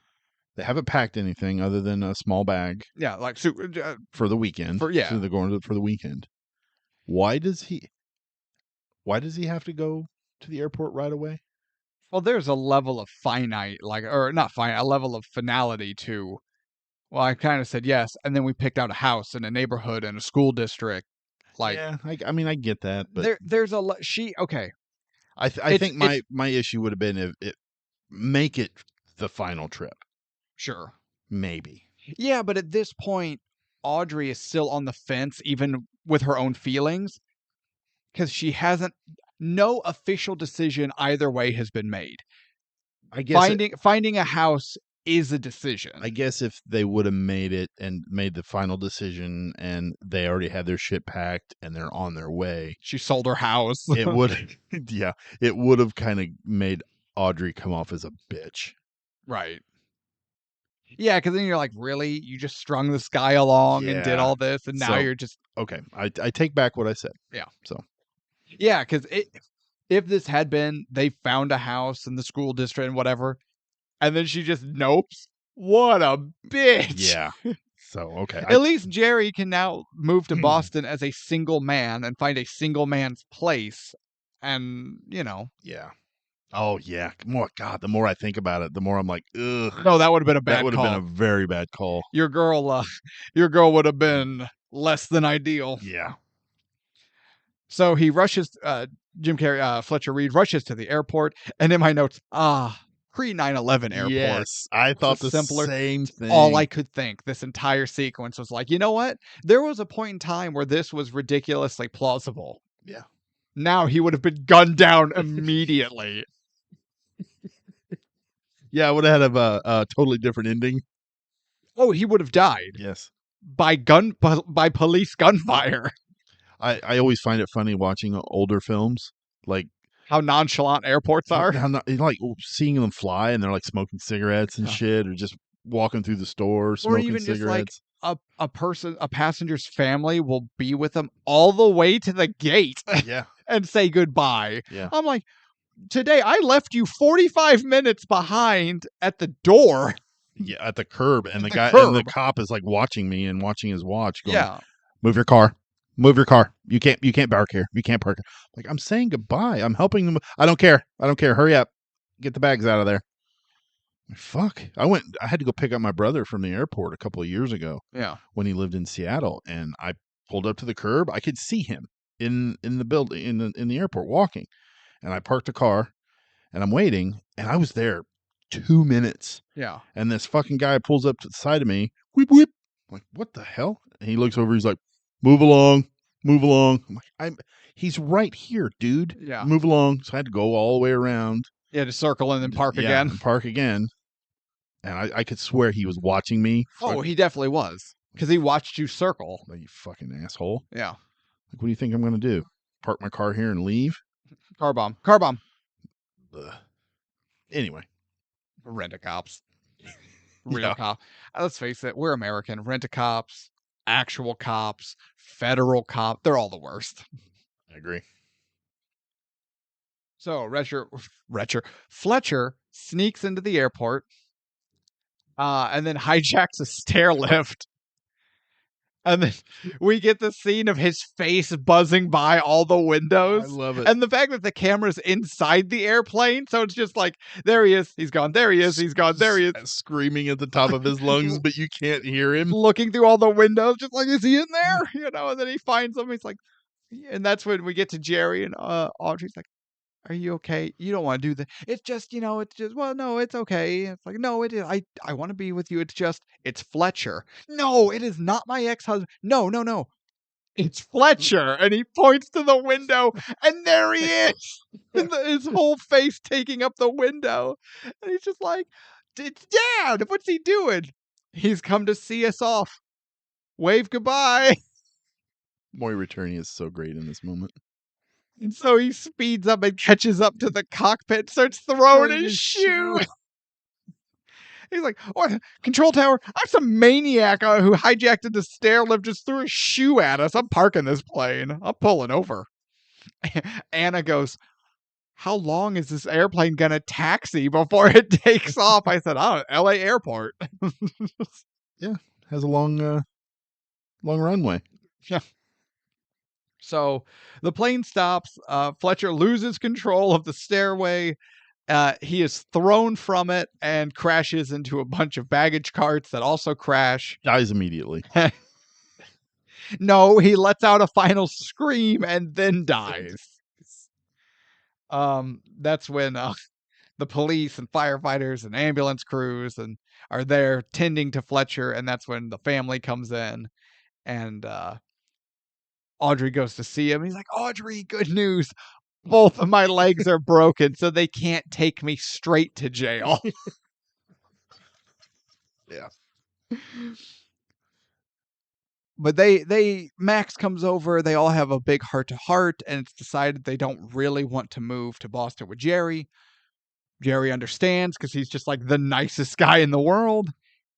They haven't packed anything other than a small bag. Yeah, like for the weekend. So they're going for the weekend. Why does he have to go to the airport right away? Well, there's a level of a level of finality to. Well, I kind of said yes, and then we picked out a house and a neighborhood and a school district. Like, yeah, I mean, I get that, but there's okay. I think my issue would have been if make it the final trip. Sure, maybe. Yeah, but at this point, Audrey is still on the fence, even with her own feelings, because she hasn't. No official decision either way has been made. I guess finding a house is a decision. I guess if they would have made it and made the final decision and they already had their shit packed and they're on their way, She sold her house. it would, yeah, it would have kind of made Audrey come off as a bitch. Right. Yeah, because then you're like, really? You just strung this guy along and did Yeah. all this, and now So- you're just Okay, I take back what I said. Yeah. So yeah. Because if this had been they found a house in the school district and whatever, and then she just nopes, what a bitch. yeah. So okay, At least Jerry can now move to Boston as a single man and find a single man's place, and yeah. Oh yeah. God, the more I think about it, the more I'm like, ugh. No, that would have been a bad That would have call. been a very bad call. Your girl would have been less than ideal. Yeah. So he rushes, Jim Carrey, Fletcher Reed rushes to the airport, and in my notes, pre-9/11 airport. Yes, I thought the simpler. same thing. All I could think. This entire sequence was like, you know what? There was a point in time where this was ridiculously plausible. Yeah. Now he would have been gunned down immediately. Yeah, I would have had a totally different ending. Oh, he would have died Yes. by police gunfire. I always find it funny watching older films, like How nonchalant airports are. like seeing them fly and they're like smoking cigarettes and shit, or just walking through the store smoking even cigarettes. Just like a passenger's family will be with them all the way to the gate. Yeah. And say goodbye. Yeah. I'm like, today I left you 45 minutes behind at the door. Yeah, at the curb, and the curb. cop is like watching me and watching his watch. Going, Yeah. Move your car. Move your car. You can't park here. You can't park here. Like, I'm saying goodbye. I'm helping them. I don't care. Hurry up. Get the bags out of there. Fuck. I had to go pick up my brother from the airport a couple of years ago. Yeah. When he lived in Seattle, and I pulled up to the curb. I could see him in the building in the airport walking, and I parked the car, and I'm waiting, and I was there 2 minutes. Yeah. And this fucking guy pulls up to the side of me. Whip whip. I'm like, what the hell? And he looks over. He's like, move along. I'm like, he's right here, dude. Yeah. Move along. So I had to go all the way around. Yeah, to circle and then park again. And park again. And I could swear he was watching me. Oh, he definitely was. Because he watched you circle. Like, you fucking asshole. Yeah. Like, what do you think I'm going to do? Park my car here and leave? Car bomb. Ugh. Anyway. Rent-a-cops. Real cop. Let's face it, we're American. Rent-a-cops, actual cops, federal cop, they're all the worst. I agree. So Fletcher sneaks into the airport, and then hijacks a stair lift. And then we get the scene of his face buzzing by all the windows. I love it. And the fact that the camera's inside the airplane, so it's just like, there he is, he's gone, there he is, he's gone, there he is. Screaming at the top of his lungs, but you can't hear him. Looking through all the windows, just like, is he in there? And then he finds him, he's like, and that's when we get to Jerry and Audrey's like, are you okay? You don't want to do that. It's just, well, no, it's okay. It's like, no, it is. I want to be with you. It's Fletcher. No, it is not my ex-husband. No. It's Fletcher. And he points to the window, and there he is. And his whole face taking up the window. And he's just like, it's Dad. What's he doing? He's come to see us off. Wave goodbye. Maury Returning is so great in this moment. And so he speeds up and catches up to the cockpit, starts throwing his shoe. He's like, oh, control tower, I'm some maniac who hijacked the stair lift, just threw a shoe at us. I'm parking this plane. I'm pulling over. Anna goes, how long is this airplane going to taxi before it takes off? I said, LA airport. Yeah, has a long runway. Yeah. So the plane stops. Fletcher loses control of the stairway. He is thrown from it and crashes into a bunch of baggage carts that also crash. Dies immediately. No, he lets out a final scream and then dies. That's when the police and firefighters and ambulance crews are there tending to Fletcher, and that's when the family comes in, and Audrey goes to see him. He's like, Audrey, good news. Both of my legs are broken, so they can't take me straight to jail. Yeah. But Max comes over, they all have a big heart to heart, and it's decided they don't really want to move to Boston with Jerry. Jerry understands because he's just like the nicest guy in the world,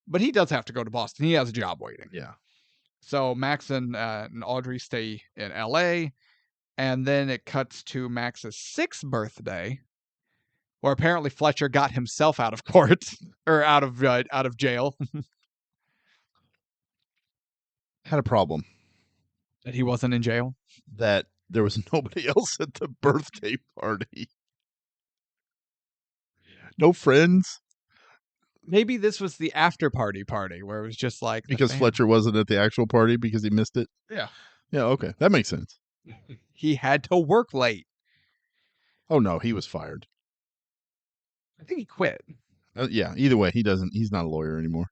but he does have to go to Boston. He has a job waiting. Yeah. So Max and Audrey stay in LA, and then it cuts to Max's 6th birthday, where apparently Fletcher got himself out of court or out of jail. Had a problem That he wasn't in jail. that there was nobody else at the birthday party. No friends. Maybe this was the after party where it was just like Because Fletcher wasn't at the actual party because he missed it. Yeah. Yeah, okay. That makes sense. He had to work late. Oh no, he was fired. I think he quit. Yeah, either way, he's not a lawyer anymore.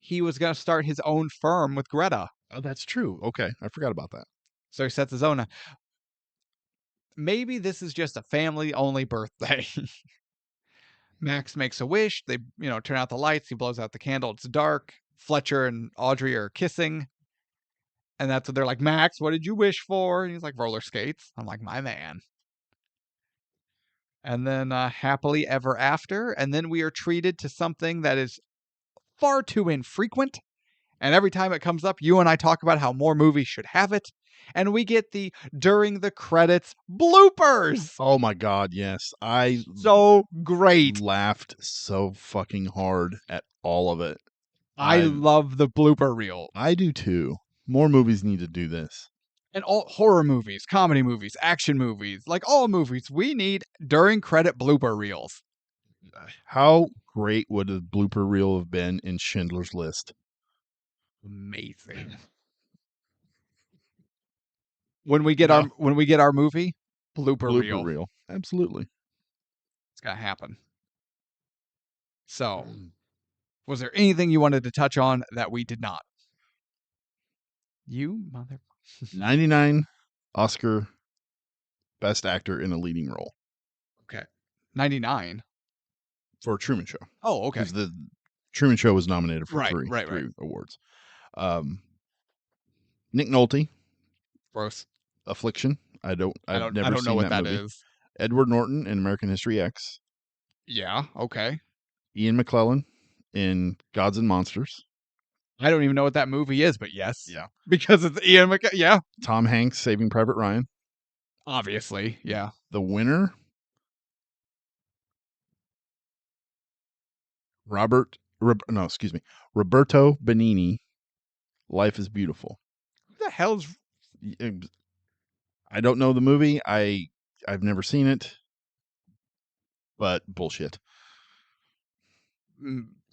He was going to start his own firm with Greta. Oh, that's true. Okay, I forgot about that. So he sets his own. Maybe this is just a family-only birthday. Max makes a wish. They, turn out the lights. He blows out the candle. It's dark. Fletcher and Audrey are kissing. And that's what they're like, Max, what did you wish for? And he's like, roller skates. I'm like, my man. And then happily ever after. And then we are treated to something that is far too infrequent. And every time it comes up, you and I talk about how more movies should have it. And we get the during the credits bloopers. Oh my god, yes. I So great. laughed so fucking hard at all of it. I love the blooper reel. I do too. More movies need to do this. And all horror movies, comedy movies, action movies, like all movies, we need during credit blooper reels. How great would a blooper reel have been in Schindler's List? Amazing. When we get our movie, blooper reel. Absolutely. It's gonna happen. So, was there anything you wanted to touch on that we did not? You mother 99 Oscar Best Actor in a Leading Role. Okay. 99. For Truman Show. Oh, okay. Because the Truman Show was nominated for three awards. Nick Nolte. Gross. Affliction. I've never know seen what that movie. is. Edward Norton in American History X. Yeah, okay. Ian McKellen in Gods and Monsters. I don't even know what that movie is, but yes. Yeah. Because it's Ian McKellen. Yeah. Tom Hanks, Saving Private Ryan. Obviously, yeah. The winner, Roberto Benigni, Life is Beautiful. Who the hell's... I don't know the movie. I've never seen it, but bullshit.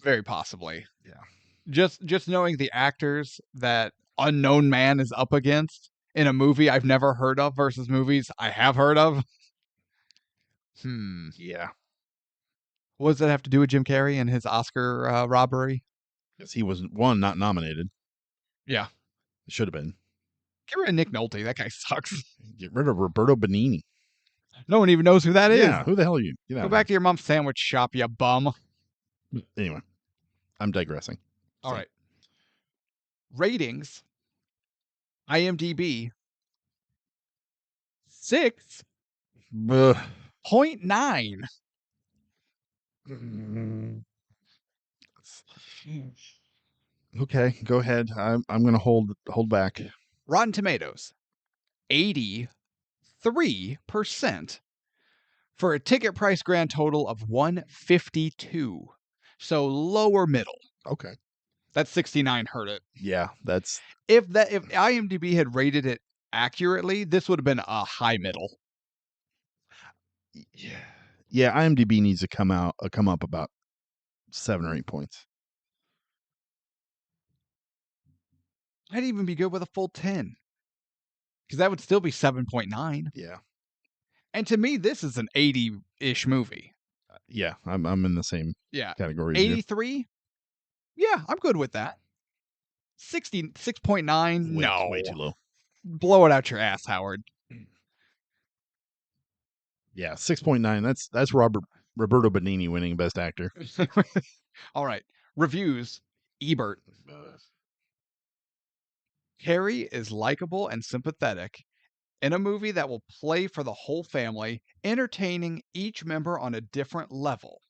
Very possibly. Yeah. Just knowing the actors that unknown man is up against in a movie I've never heard of versus movies I have heard of. Yeah. What does that have to do with Jim Carrey and his Oscar robbery? Because he was, one, not nominated. Yeah. It should have been. Get rid of Nick Nolte. That guy sucks. Get rid of Roberto Benigni. No one even knows who that is. Yeah, who the hell are you? Go back to your mom's sandwich shop, you bum. Anyway, I'm digressing. All right. Ratings. IMDb. 6.9. Okay, go ahead. I'm going to hold back. Rotten Tomatoes. 83% for a ticket price grand total of $152. So lower middle. Okay. That 69 hurt it. Yeah, that's... If IMDb had rated it accurately, this would have been a high middle. Yeah, IMDb needs to come up about 7 or 8 points. I'd even be good with a full 10. Because that would still be 7.9. Yeah. And to me, this is an 80-ish movie. Yeah, I'm in the same category. 83? Yeah, I'm good with that. 6.9? No. Way too low. Blow it out your ass, Howard. Yeah, 6.9. That's Roberto Benigni winning Best Actor. All right. Reviews. Ebert. Uh, Carrey is likable and sympathetic in a movie that will play for the whole family, entertaining each member on a different level.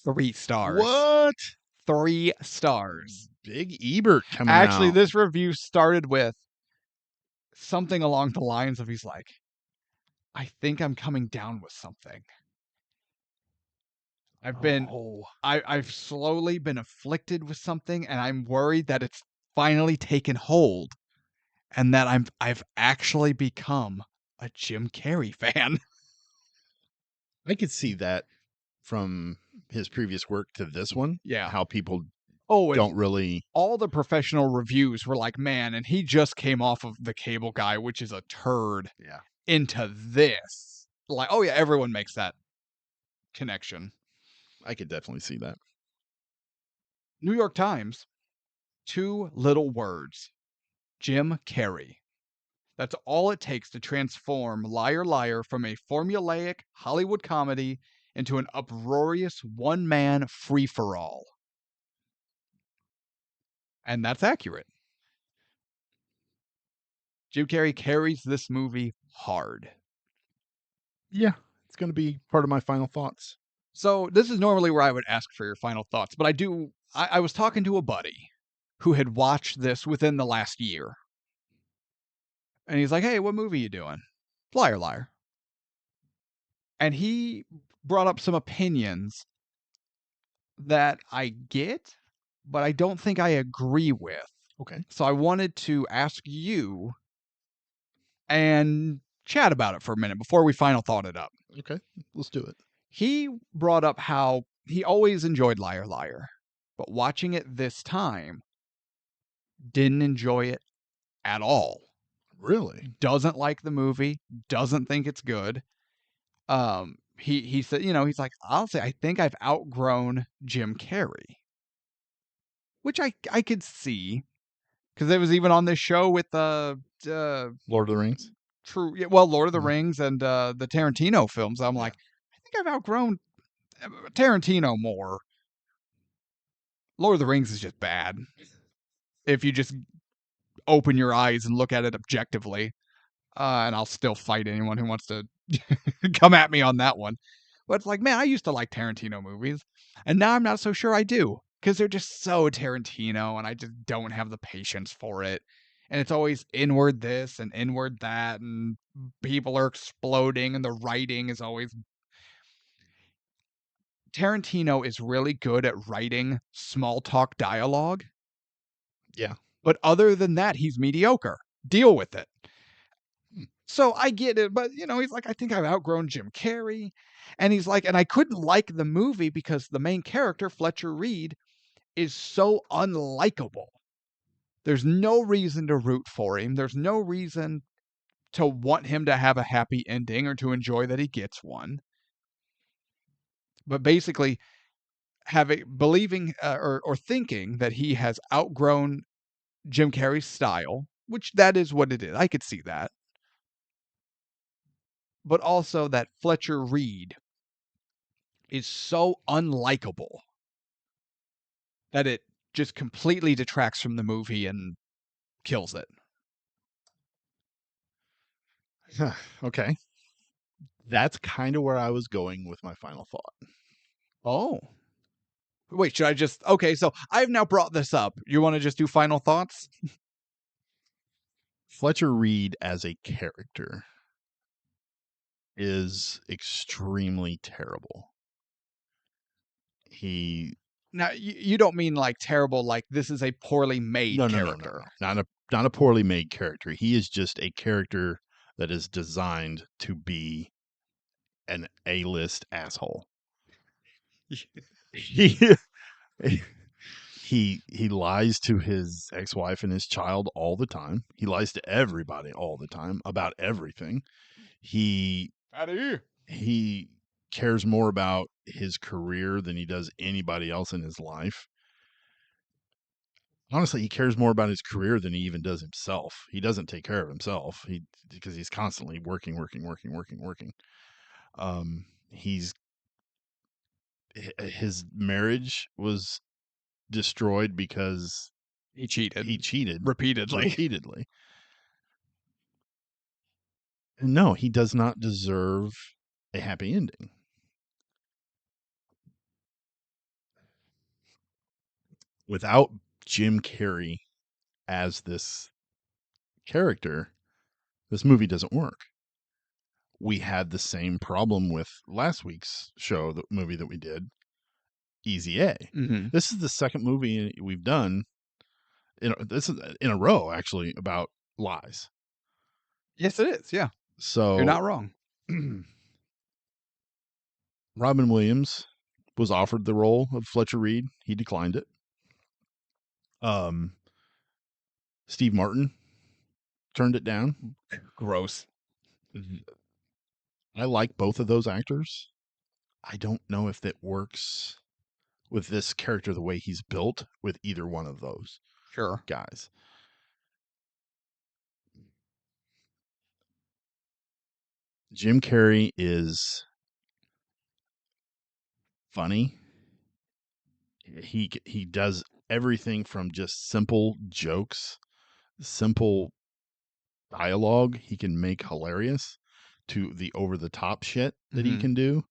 3 stars. what? 3 stars. Big Ebert coming Actually, out. this review started with something along the lines of he's like, I think I'm coming down with something. I've been Oh, I've slowly been afflicted with something, and I'm worried that it's finally taken hold and that I've actually become a Jim Carrey fan. I could see that from his previous work to this one. Yeah. How people Oh, and don't really. all the professional reviews were like, man, and he just came off of The Cable Guy, which is a turd, Yeah, into this. Like, oh yeah, everyone makes that connection. I could definitely see that. New York Times, 2 little words. Jim Carrey. That's all it takes to transform Liar Liar from a formulaic Hollywood comedy into an uproarious one-man free-for-all. And that's accurate. Jim Carrey carries this movie hard. Yeah, it's going to be part of my final thoughts. So this is normally where I would ask for your final thoughts, but I was talking to a buddy who had watched this within the last year. And he's like, hey, what movie you doing? Liar Liar. And he brought up some opinions that I get, but I don't think I agree with. Okay. So I wanted to ask you and chat about it for a minute before we final thought it up. Okay. Let's do it. He brought up how he always enjoyed Liar Liar, but watching it this time, didn't enjoy it at all. Really? Doesn't like the movie, doesn't think it's good. He said, he's like, honestly, I think I've outgrown Jim Carrey, which I could see because it was even on this show with Lord of the Rings? True, yeah, well, Lord of the Yeah. Rings and the Tarantino films. I'm Yeah. like, I think I've outgrown Tarantino more. Lord of the Rings is just bad if you just open your eyes and look at it objectively. And I'll still fight anyone who wants to come at me on that one. But it's like, man, I used to like Tarantino movies, and now I'm not so sure I do because they're just so Tarantino, and I just don't have the patience for it. And it's always inward this and inward that, and people are exploding, and the writing is always. Tarantino is really good at writing small talk dialogue, Yeah. but other than that, he's mediocre. Deal with it. Hmm. So I get it, but he's like, I think I've outgrown Jim Carrey. And he's like, and I couldn't like the movie because the main character, Fletcher Reed, is so unlikable. There's no reason to root for him. There's no reason to want him to have a happy ending or to enjoy that he gets one. But basically, believing or thinking that he has outgrown Jim Carrey's style, which that is what it is. I could see that. But also that Fletcher Reed is so unlikable that it just completely detracts from the movie and kills it. Okay. That's kind of where I was going with my final thought. Oh. Wait, should I just okay, so I've now brought this up. You want to just do final thoughts? Fletcher Reed as a character is extremely terrible. He Now you don't mean like terrible like this is a poorly made no. character. Not a poorly made character. He is just a character that is designed to be an A-list asshole. He he lies to his ex-wife and his child all the time. He lies to everybody all the time about everything. He Addy. he cares more about his career than he does anybody else in his life. Honestly, he cares more about his career than he even does himself. He doesn't take care of himself. Because he's constantly working. He's his marriage was destroyed because He cheated. he cheated repeatedly. And no, he does not deserve a happy ending. Without Jim Carrey as this character, this movie doesn't work. We had the same problem with last week's show, the movie that we did, Easy A. Mm-hmm. This is the second movie we've done this is in a row, actually, about lies. Yes, it is. Yeah, So you're not wrong. Robin Williams was offered the role of Fletcher Reed. He declined it. Steve Martin turned it down. Gross. I like both of those actors. I don't know if that works with this character the way he's built with either one of those Sure. guys. Jim Carrey is funny. He does everything from just simple jokes, simple dialogue he can make hilarious, to the over the top shit that he Mhm. can do.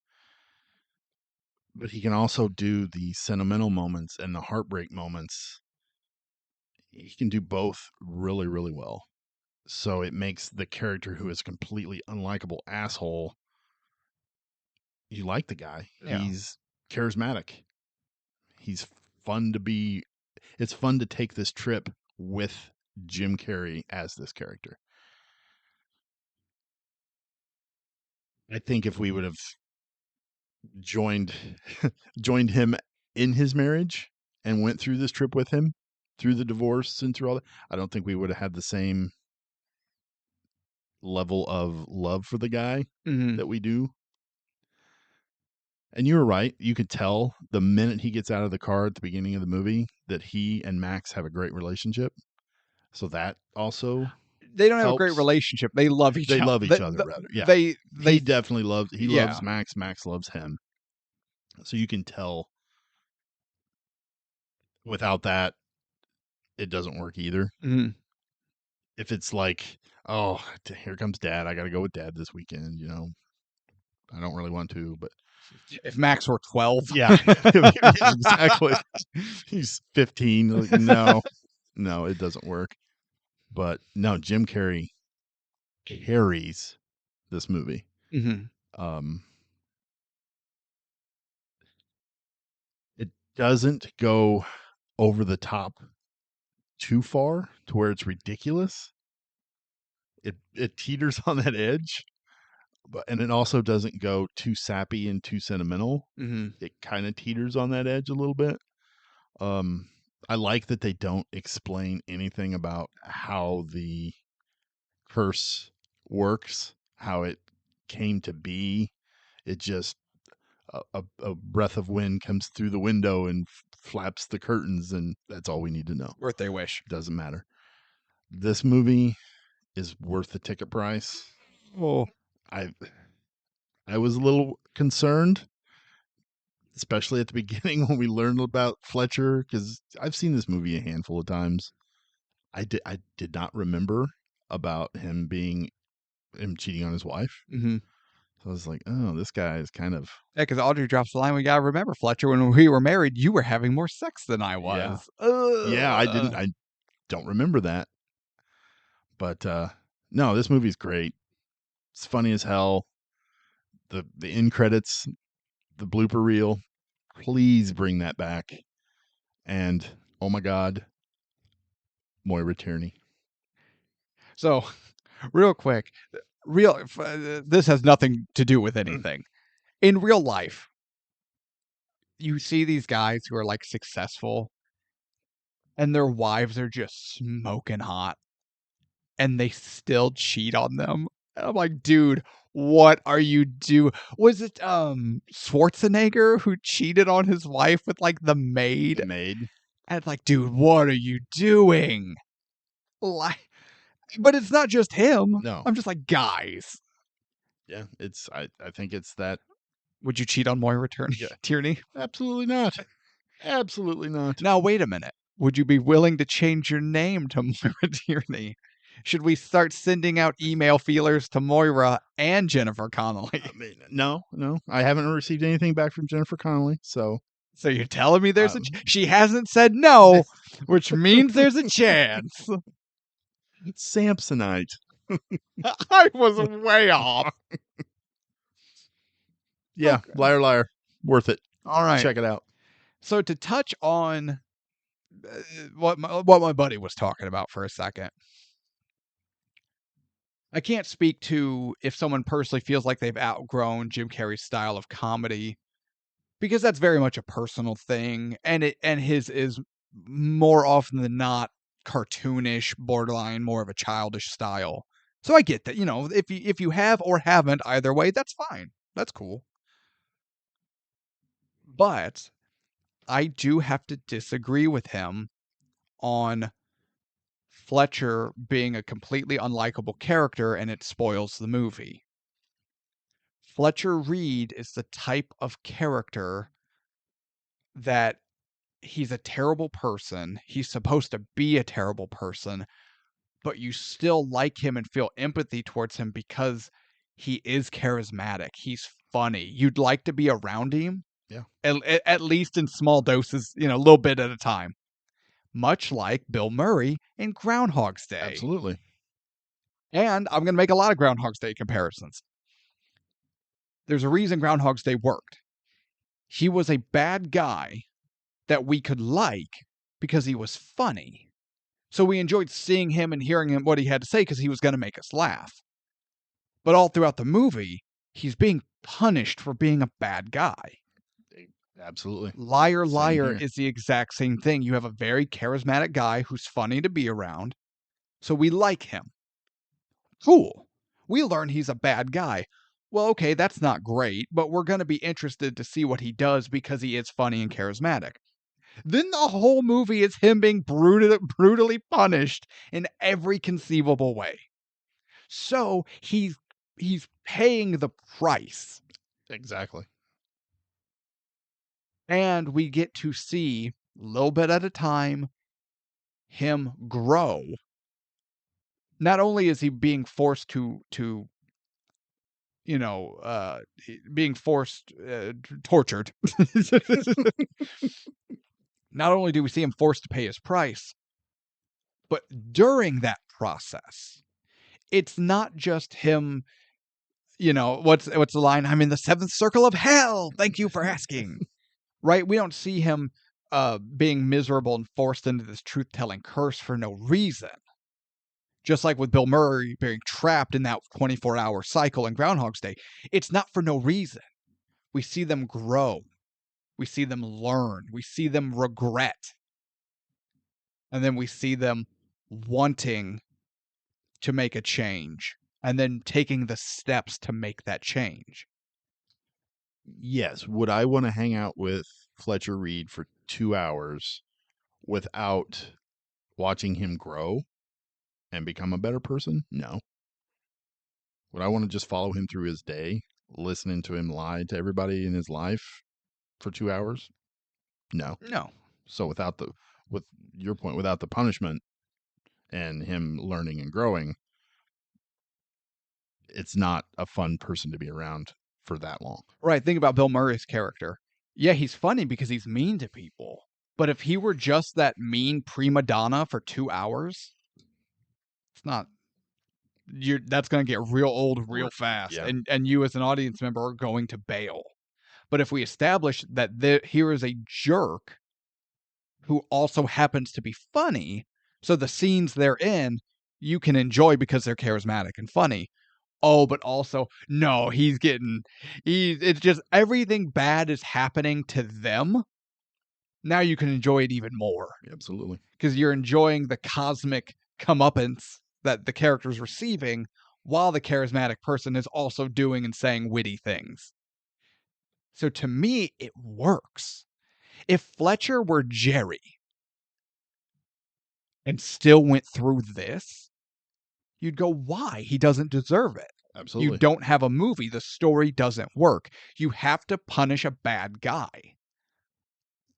But he can also do the sentimental moments and the heartbreak moments. He can do both really, really well. So it makes the character who is completely unlikable asshole, you like the guy. Yeah. He's charismatic. He's fun to be. It's fun to take this trip with Jim Carrey as this character. I think if we would have joined joined him in his marriage and went through this trip with him, through the divorce and through all that, I don't think we would have had the same level of love for the guy Mhm. that we do. And you were right. You could tell the minute he gets out of the car at the beginning of the movie that he and Max have a great relationship. So that also They don't have a great helps. relationship. They love each They other. love each other, rather. Yeah. They He definitely loves. He yeah. loves Max. Max loves him. So you can tell. Without that, it doesn't work either. Mhm. If it's like, oh, here comes Dad. I got to go with Dad this weekend. You know, I don't really want to, but If Max were 12. yeah, yeah, exactly. He's 15. Like, no, it doesn't work. But no, Jim Carrey carries this movie. Mhm. It doesn't go over the top too far to where it's ridiculous. It teeters on that edge, and it also doesn't go too sappy and too sentimental. Mhm. It kind of teeters on that edge a little bit. I like that they don't explain anything about how the curse works, how it came to be. It just a breath of wind comes through the window and flaps the curtains, and that's all we need to know. Birthday wish. Doesn't matter. This movie is worth the ticket price. Oh. I was a little concerned, especially at the beginning when we learned about Fletcher, because I've seen this movie a handful of times. I did not remember about him cheating on his wife. Mhm. So I was like, oh, this guy is kind of Yeah, because Audrey drops the line. We gotta remember, Fletcher, when we were married, you were having more sex than I was. yeah. I don't remember that, but no, this movie's great. It's funny as hell. The end credits, the blooper reel. Please bring that back. And oh my God, Moira Tierney. So, real quick, this has nothing to do with anything. In real life, you see these guys who are like successful and their wives are just smoking hot and they still cheat on them. And I'm like, dude, what are you do? Was it Schwarzenegger who cheated on his wife with like the maid? The maid. And it's like, dude, what are you doing? Like, but it's not just him. No. I'm just like, guys. Yeah, I think it's that. Would you cheat on Moira Yeah. Tierney? Absolutely not. Absolutely not. Now, wait a minute. Would you be willing to change your name to Moira Tierney? Should we start sending out email feelers to Moira and Jennifer Connelly? I mean, no. I haven't received anything back from Jennifer Connelly, so So you're telling me there's um, she hasn't said no, which means there's a chance. Samsonite. I was way off. Yeah, Okay. liar. Worth it. All right. Check it out. So to touch on what my buddy was talking about for a second, I can't speak to if someone personally feels like they've outgrown Jim Carrey's style of comedy because that's very much a personal thing, and his is more often than not cartoonish, borderline, more of a childish style. So I get that, if you have or haven't, either way, that's fine. That's cool. But I do have to disagree with him on Fletcher being a completely unlikable character and it spoils the movie. Fletcher Reed is the type of character that he's a terrible person. He's supposed to be a terrible person, but you still like him and feel empathy towards him because he is charismatic. He's funny. You'd like to be around him. Yeah. At least in small doses, a little bit at a time. Much like Bill Murray in Groundhog's Day. Absolutely. And I'm going to make a lot of Groundhog's Day comparisons. There's a reason Groundhog's Day worked. He was a bad guy that we could like because he was funny. So we enjoyed seeing him and hearing him what he had to say because he was going to make us laugh. But all throughout the movie, he's being punished for being a bad guy. Absolutely. Liar is the exact same thing. You have a very charismatic guy who's funny to be around, so we like him. Cool. We learn he's a bad guy. Well, okay, that's not great, but we're going to be interested to see what he does because he is funny and charismatic. Then the whole movie is him being brutally punished in every conceivable way. So he's paying the price. Exactly. And we get to see, a little bit at a time, him grow. Not only is he being forced tortured. Not only do we see him forced to pay his price, but during that process, it's not just him, what's the line? I'm in the seventh circle of hell. Thank you for asking. Right? We don't see him being miserable and forced into this truth-telling curse for no reason. Just like with Bill Murray being trapped in that 24-hour cycle in Groundhog's Day, it's not for no reason. We see them grow. We see them learn. We see them regret. And then we see them wanting to make a change and then taking the steps to make that change. Yes. Would I want to hang out with Fletcher Reed for 2 hours without watching him grow and become a better person? No. Would I want to just follow him through his day, listening to him lie to everybody in his life for 2 hours? No. No. So with your point, without the punishment and him learning and growing, it's not a fun person to be around for that long. Right. Think about Bill Murray's character. Yeah, he's funny because he's mean to people. But if he were just that mean prima donna for 2 hours, it's not. That's going to get real old real fast. Yeah. And you as an audience member are going to bail. But if we establish that here is a jerk who also happens to be funny, so the scenes they're in, you can enjoy because they're charismatic and funny. Oh, but also, no, it's just everything bad is happening to them. Now you can enjoy it even more. Absolutely. Because you're enjoying the cosmic comeuppance that the character's receiving while the charismatic person is also doing and saying witty things. So to me, it works. If Fletcher were Jerry and still went through this, you'd go, why? He doesn't deserve it. Absolutely. You don't have a movie. The story doesn't work. You have to punish a bad guy.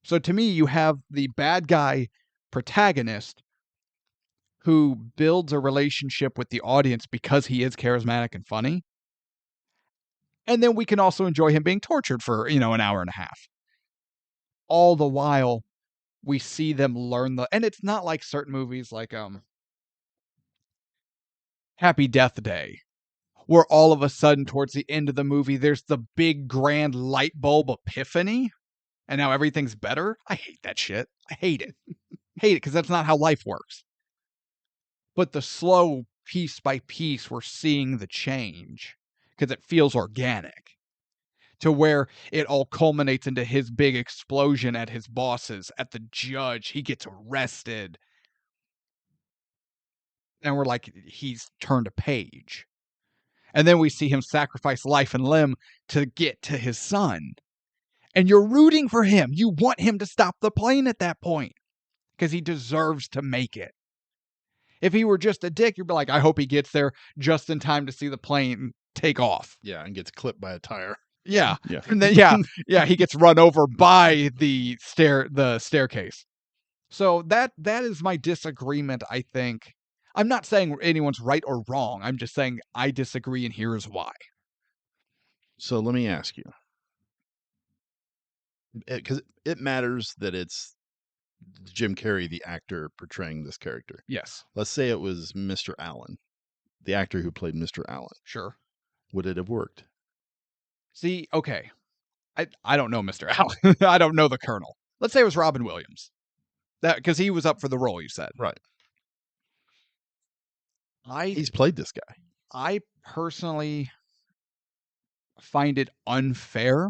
So to me, you have the bad guy protagonist who builds a relationship with the audience because he is charismatic and funny. And then we can also enjoy him being tortured for, an hour and a half. All the while we see them learn and it's not like certain movies like Happy Death Day, where all of a sudden towards the end of the movie there's the big grand light bulb epiphany and now everything's better. I hate that shit. I hate it. Hate it because that's not how life works. But the slow piece by piece we're seeing the change because it feels organic to where it all culminates into his big explosion at his bosses, at the judge. He gets arrested. And we're like, he's turned a page. And then we see him sacrifice life and limb to get to his son. And you're rooting for him. You want him to stop the plane at that point because he deserves to make it. If he were just a dick, you'd be like, I hope he gets there just in time to see the plane take off. Yeah, and gets clipped by a tire. Yeah. Yeah. And then he gets run over by the staircase. So that is my disagreement, I think. I'm not saying anyone's right or wrong. I'm just saying I disagree and here's why. So let me ask you, because it matters that it's Jim Carrey, the actor portraying this character. Yes. Let's say it was Mr. Allen, the actor who played Mr. Allen. Sure. Would it have worked? See, okay. I don't know Mr. Allen. I don't know the Colonel. Let's say it was Robin Williams. That because he was up for the role, you said. Right. I He's played this guy. I personally find it unfair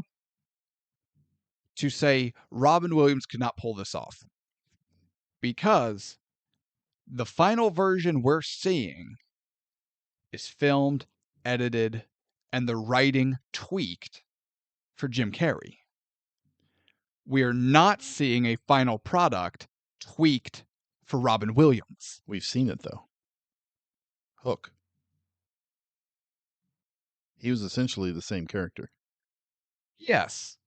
to say Robin Williams could not pull this off because the final version we're seeing is filmed, edited, and the writing tweaked for Jim Carrey. We're not seeing a final product tweaked for Robin Williams. We've seen it though. Hook. He was essentially the same character. Yes.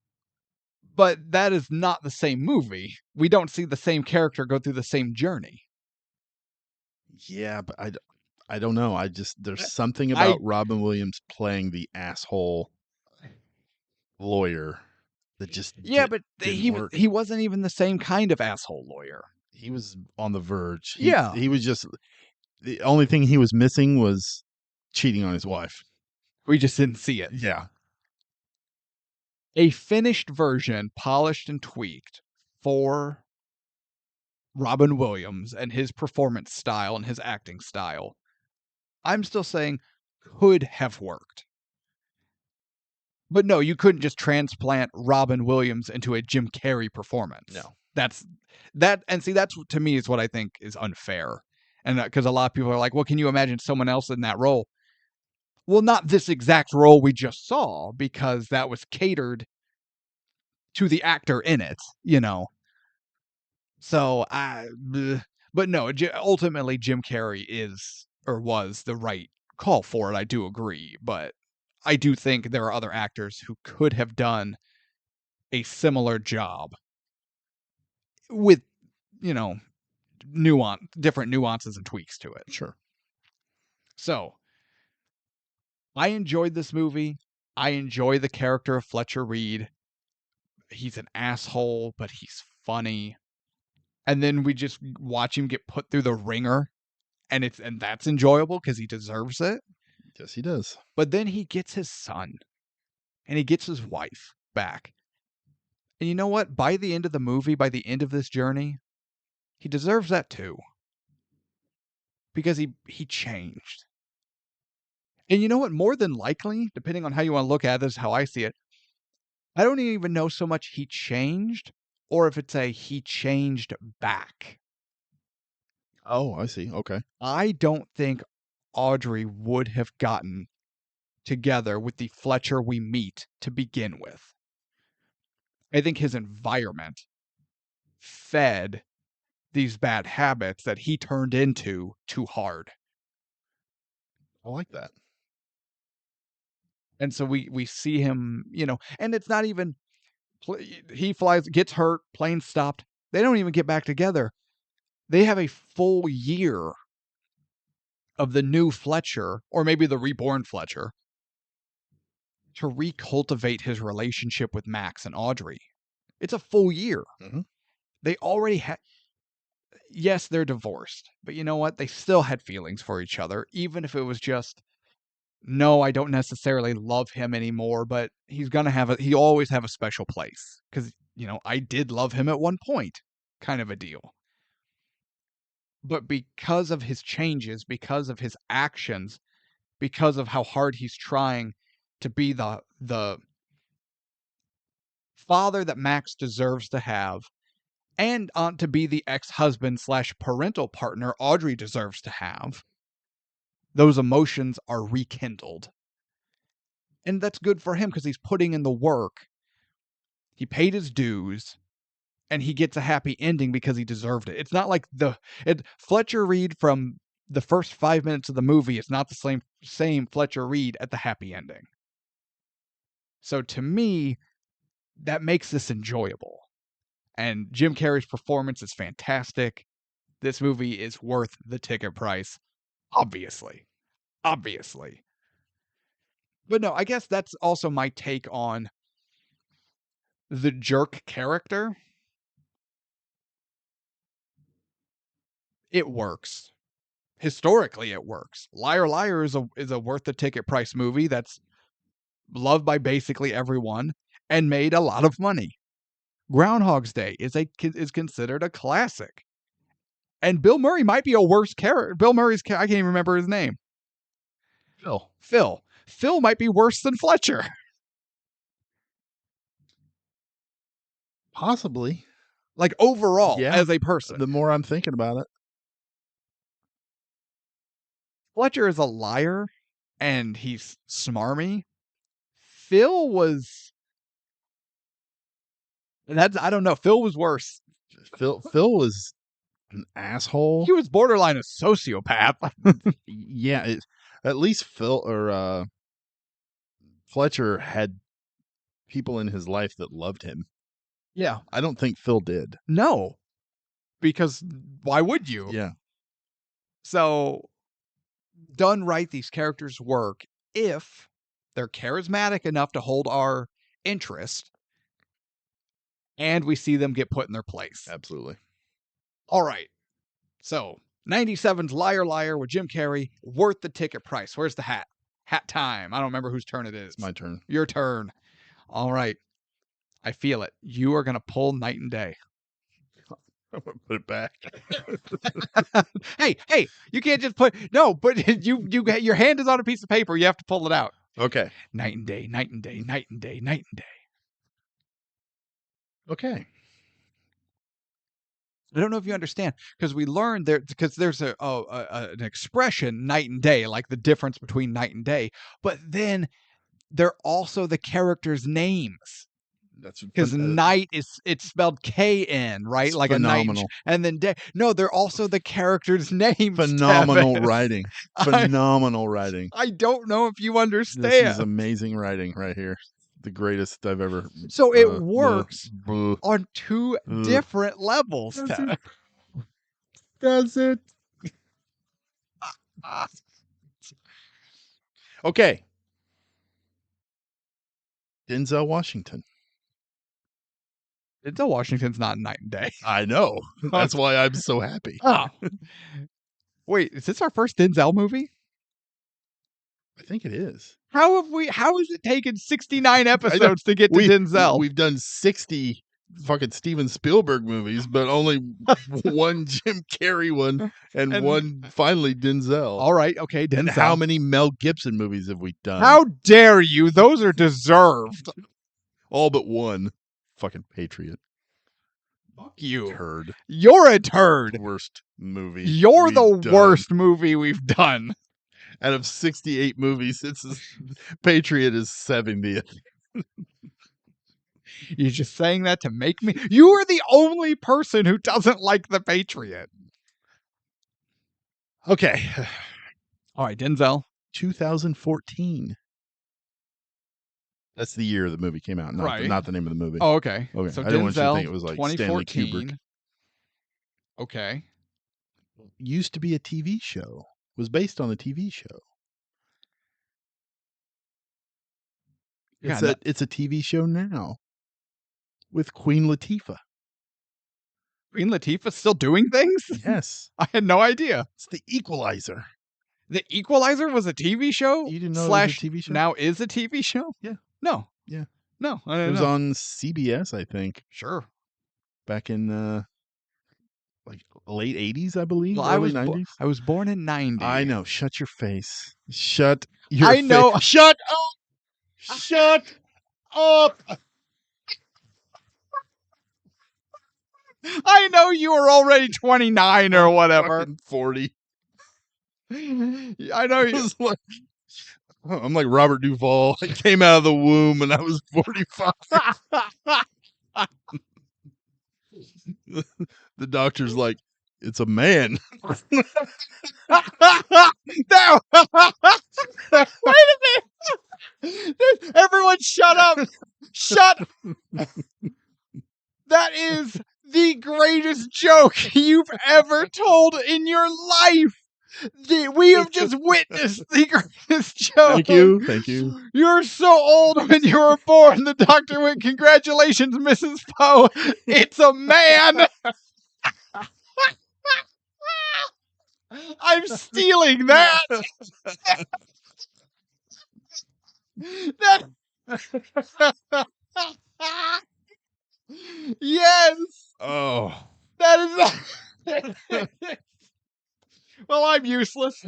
But that is not the same movie. We don't see the same character go through the same journey. Yeah, but I don't know. There's something about Robin Williams playing the asshole lawyer that just but didn't work. he wasn't even the same kind of asshole lawyer. He was on the verge. Yeah. He was just the only thing he was missing was cheating on his wife. We just didn't see it. Yeah. A finished version, polished and tweaked for Robin Williams and his performance style and his acting style, I'm still saying could have worked. But no, you couldn't just transplant Robin Williams into a Jim Carrey performance. No. That's to me is what I think is unfair. And because a lot of people are like, well, can you imagine someone else in that role? Well, not this exact role we just saw because that was catered to the actor in it, So but no, ultimately Jim Carrey is or was the right call for it. I do agree, but I do think there are other actors who could have done a similar job with, different nuances and tweaks to it. Sure. So, I enjoyed this movie. I enjoy the character of Fletcher Reed. He's an asshole, but he's funny. And then we just watch him get put through the ringer, and that's enjoyable because he deserves it. Yes, he does. But then he gets his son, and he gets his wife back. And you know what? By the end of the movie, by the end of this journey, he deserves that too. Because he changed. And you know what? More than likely, depending on how you want to look at this, how I see it, I don't even know so much he changed, or if it's he changed back. Oh, I see. Okay. I don't think Audrey would have gotten together with the Fletcher we meet to begin with. I think his environment fed these bad habits that he turned into too hard. I like that. And so we see him, and it's not even He flies, gets hurt, plane stopped. They don't even get back together. They have a full year of the new Fletcher, or maybe the reborn Fletcher, to recultivate his relationship with Max and Audrey. It's a full year. Mhm. They already had. Yes, they're divorced, but you know what? They still had feelings for each other, even if it was just, no, I don't necessarily love him anymore, but he always have a special place. Because, I did love him at one point, kind of a deal. But because of his changes, because of his actions, because of how hard he's trying to be the father that Max deserves to have, and to be the ex-husband / parental partner Audrey deserves to have, those emotions are rekindled. And that's good for him because he's putting in the work. He paid his dues, and he gets a happy ending because he deserved it. It's not like Fletcher Reed from the first 5 minutes of the movie is not the same Fletcher Reed at the happy ending. So to me, that makes this enjoyable. And Jim Carrey's performance is fantastic. This movie is worth the ticket price, obviously. Obviously. But no, I guess that's also my take on the jerk character. It works. Historically, it works. Liar Liar is a worth the ticket price movie that's loved by basically everyone and made a lot of money. Groundhog's Day is considered a classic. And Bill Murray might be a worse character. Bill Murray's I can't even remember his name. Phil. Phil might be worse than Fletcher. Possibly. Like overall, Yeah. as a person. The more I'm thinking about it. Fletcher is a liar and he's smarmy. Phil was I don't know. Phil was worse. Phil was an asshole. He was borderline a sociopath. Yeah, at least Phil or Fletcher had people in his life that loved him. Yeah. I don't think Phil did. No. Because why would you? Yeah. So, done right, these characters work if they're charismatic enough to hold our interest and we see them get put in their place. Absolutely. All right. So, 97's Liar Liar with Jim Carrey, worth the ticket price. Where's the hat? Hat time. I don't remember whose turn it is. It's my turn. Your turn. All right. I feel it. You are going to pull Night and Day. I'm going to put it back. Hey, you can't just put, no, but your hand is on a piece of paper. You have to pull it out. Okay. Night and Day, Night and Day, Night and Day, Night and Day. Okay. I don't know if you understand, because we learned because there's an expression, night and day, like the difference between night and day, but then they're also the characters' names. That's because night it's spelled KN, right? It's Like phenomenal. a night, and then day. No, they're also the characters' names. Phenomenal Tevis. writing. Phenomenal writing. I don't know if you understand. This is amazing writing right here. The greatest I've ever. So it works on two different levels. Does it? Okay. Denzel Washington. Denzel Washington's not night and day. I know. That's why I'm so happy. Oh. Wait, is this our first Denzel movie? I think it is. How has it taken 69 episodes to get to Denzel? We've done 60 fucking Steven Spielberg movies, but only one Jim Carrey one and one finally Denzel. All right, okay, Denzel. And how many Mel Gibson movies have we done? How dare you? Those are deserved. All but one. Fucking Patriot. Fuck you. Turd. You're a turd. Worst movie. You're the worst movie we've done. Out of 68 movies, Patriot is 70th. You're just saying that to make me. You are the only person who doesn't like the Patriot. Okay. All right, Denzel. 2014. That's the year the movie came out, Right. not the name of the movie. Oh, okay. Okay, So I didn't want you to Denzel, think it was like Stanley Kubrick. 2014. Okay. Used to be a TV show. Was based on a TV show. Yeah, It's a TV show now with Queen Latifah. Queen Latifah's still doing things? Yes, I had no idea. it's The Equalizer. The Equalizer was a TV show? You didn't know it was a TV show? Now is a TV show? Yeah. No. Yeah. No, I It didn't was know. on CBS, I think, Sure. back in like late 80s, I believe, Well, early 90s. I was born in 90. I know. Shut your face. Shut your I know. face. Shut up. Shut up. I know you were already 29 or whatever. Fucking 40. I know you. I'm like Robert Duvall. I came out of the womb and I was 45. The doctor's like, it's a man. No. Wait a minute. Everyone shut up. Shut. That is the greatest joke you've ever told in your life. We have just witnessed the greatest joke. Thank you. Thank you. You're so old when you were born. The doctor went, congratulations, Mrs. Poe. It's a man. I'm stealing that. Yes. Oh. That is. Well, I'm useless.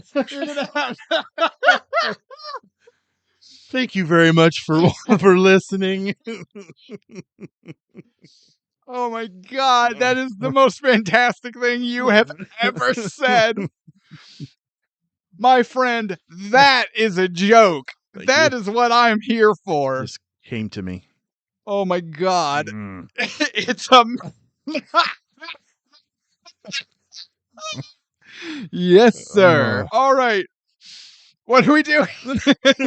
Thank you very much for listening. Oh my God, that is the most fantastic thing you have ever said. My friend, that is a joke. That is what I'm here for. Just came to me. Oh my God. It's a. Yes, sir. All right. What are we doing?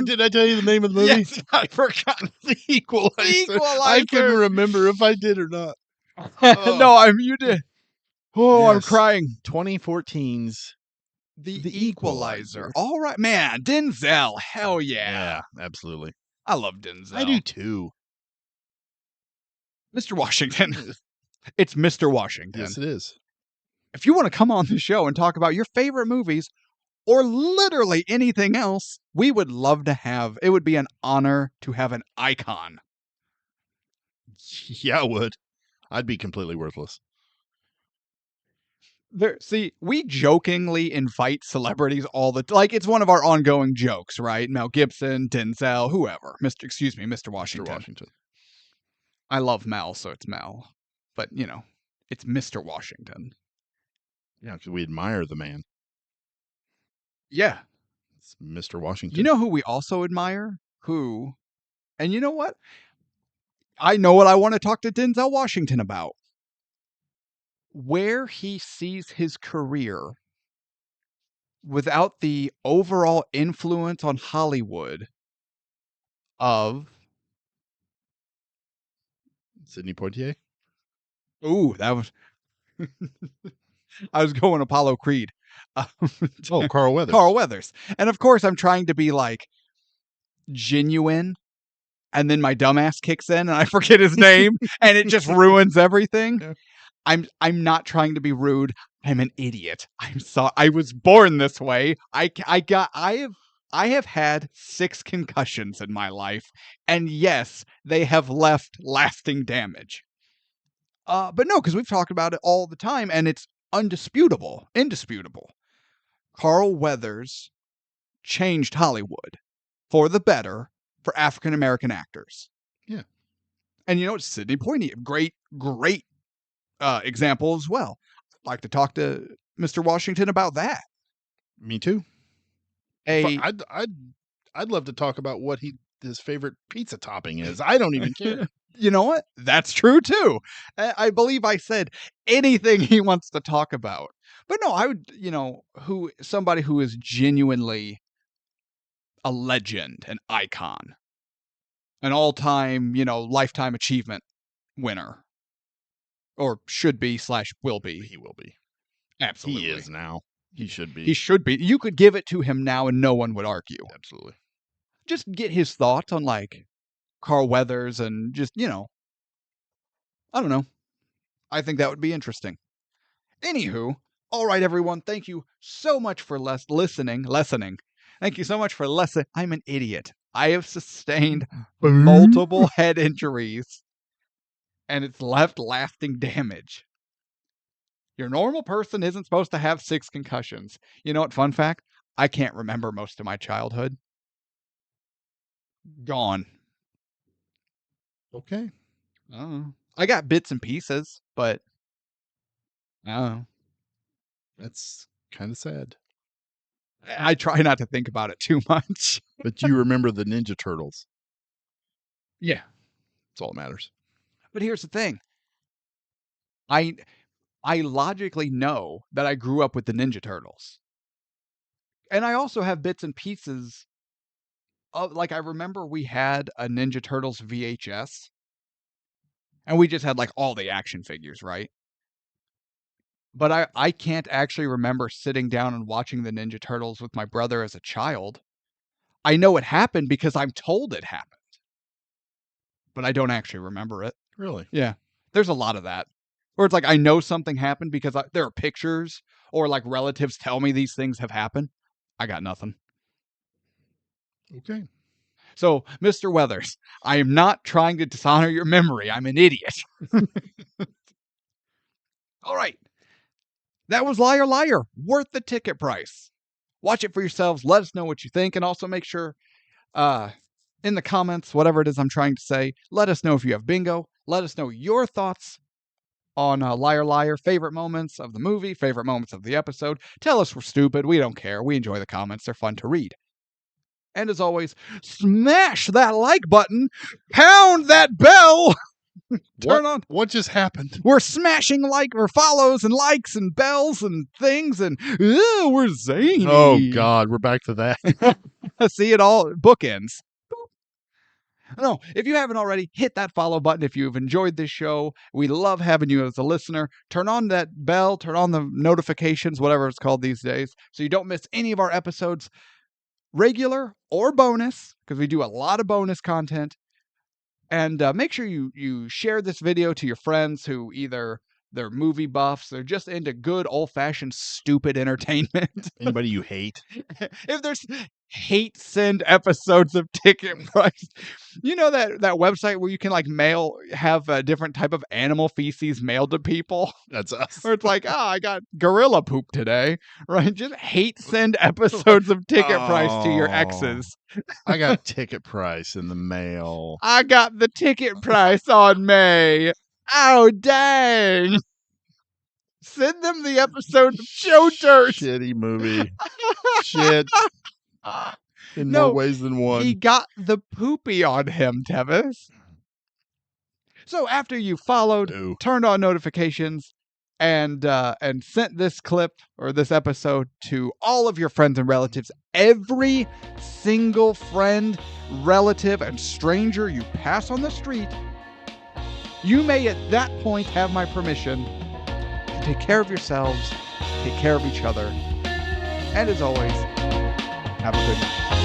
Did I tell you the name of the movie? Yes, I forgot. The Equalizer. Equalizer. I couldn't remember if I did or not. No, you did. Oh, Yes. I'm crying. 2014's The Equalizer. All right, man. Denzel. Hell yeah. Yeah, absolutely. I love Denzel. I do too. Mr. Washington. It's Mr. Washington. Yes, it is. If you want to come on the show and talk about your favorite movies or literally anything else, we would love to have. It would be an honor to have an icon. Yeah, it would. I'd be completely worthless. See, we jokingly invite celebrities all the like. It's one of our ongoing jokes, right? Mel Gibson, Denzel, whoever. Mr. Washington. Mr. Washington. I love Mel, so it's Mel. But, it's Mr. Washington. Yeah, because we admire the man. Yeah. It's Mr. Washington. You know who we also admire? Who? And you know what? I know what I want to talk to Denzel Washington about. Where he sees his career without the overall influence on Hollywood of Sidney Poitier? Ooh, that was I was going Apollo Creed. Carl Weathers. Carl Weathers. And of course I'm trying to be like genuine, and then my dumbass kicks in and I forget his name and it just ruins everything. Yeah. I'm not trying to be rude. I'm an idiot. I'm sorry. I was born this way. I have had 6 concussions in my life, and yes, they have left lasting damage. But no, because we've talked about it all the time, and it's indisputable. Carl Weathers changed Hollywood for the better for African American actors. Yeah. And Sidney Poitier, great example as well. I'd like to talk to Mr. Washington about that. Me too. I'd love to talk about what his favorite pizza topping is. I don't even care. You know what? That's true too. I believe I said anything he wants to talk about. But no, I would, somebody who is genuinely a legend, an icon. an all-time, lifetime achievement winner. Or should be / will be. He will be. Absolutely. He is now. He should be. He should be. You could give it to him now and no one would argue. Absolutely. Just get his thoughts on, Carl Weathers and just, I don't know. I think that would be interesting. Anywho, all right, everyone. Thank you so much for listening. Thank you so much for listening. I'm an idiot. I have sustained multiple head injuries, and it's left lasting damage. Your normal person isn't supposed to have 6 concussions. You know what? Fun fact? I can't remember most of my childhood. Gone. Okay. I got bits and pieces, but that's kind of sad. I try not to think about it too much. But you remember the Ninja Turtles. Yeah. That's all that matters. But here's the thing. I logically know that I grew up with the Ninja Turtles. And I also have bits and pieces of, I remember we had a Ninja Turtles VHS. And we just had, all the action figures, right? But I can't actually remember sitting down and watching the Ninja Turtles with my brother as a child. I know it happened because I'm told it happened. But I don't actually remember it. Really? Yeah. There's a lot of that. Where it's I know something happened because there are pictures or relatives tell me these things have happened. I got nothing. Okay. So, Mr. Weathers, I am not trying to dishonor your memory. I'm an idiot. All right. That was Liar Liar. Worth the ticket price. Watch it for yourselves. Let us know what you think. And also make sure in the comments, whatever it is I'm trying to say, let us know if you have bingo. Let us know your thoughts on Liar Liar, favorite moments of the movie, favorite moments of the episode. Tell us we're stupid. We don't care. We enjoy the comments. They're fun to read. And as always, smash that like button. Pound that bell. Turn on. What just happened? We're smashing follows and likes and bells and things, and we're zany. Oh, God. We're back to that. See it all. Bookends. No, if you haven't already, hit that follow button if you've enjoyed this show. We love having you as a listener. Turn on that bell, turn on the notifications, whatever it's called these days, so you don't miss any of our episodes, regular or bonus, because we do a lot of bonus content. And make sure you share this video to your friends who either they're movie buffs, they're just into good old-fashioned stupid entertainment. Anybody you hate. If there's hate send episodes of Ticket Price. You know that website where you can have a different type of animal feces mailed to people? That's us. Where it's I got gorilla poop today, right? Just hate send episodes of Ticket Price to your exes. I got Ticket Price in the mail. I got the ticket price on May. Oh, dang. Send them the episode of Show Dirt. Shitty movie. Shit. In more ways than one. He got the poopy on him, Tevis. So after you followed, turned on notifications, and sent this clip or this episode to all of your friends and relatives, every single friend, relative, and stranger you pass on the street, you may at that point have my permission to take care of yourselves, take care of each other, and as always, have a good night.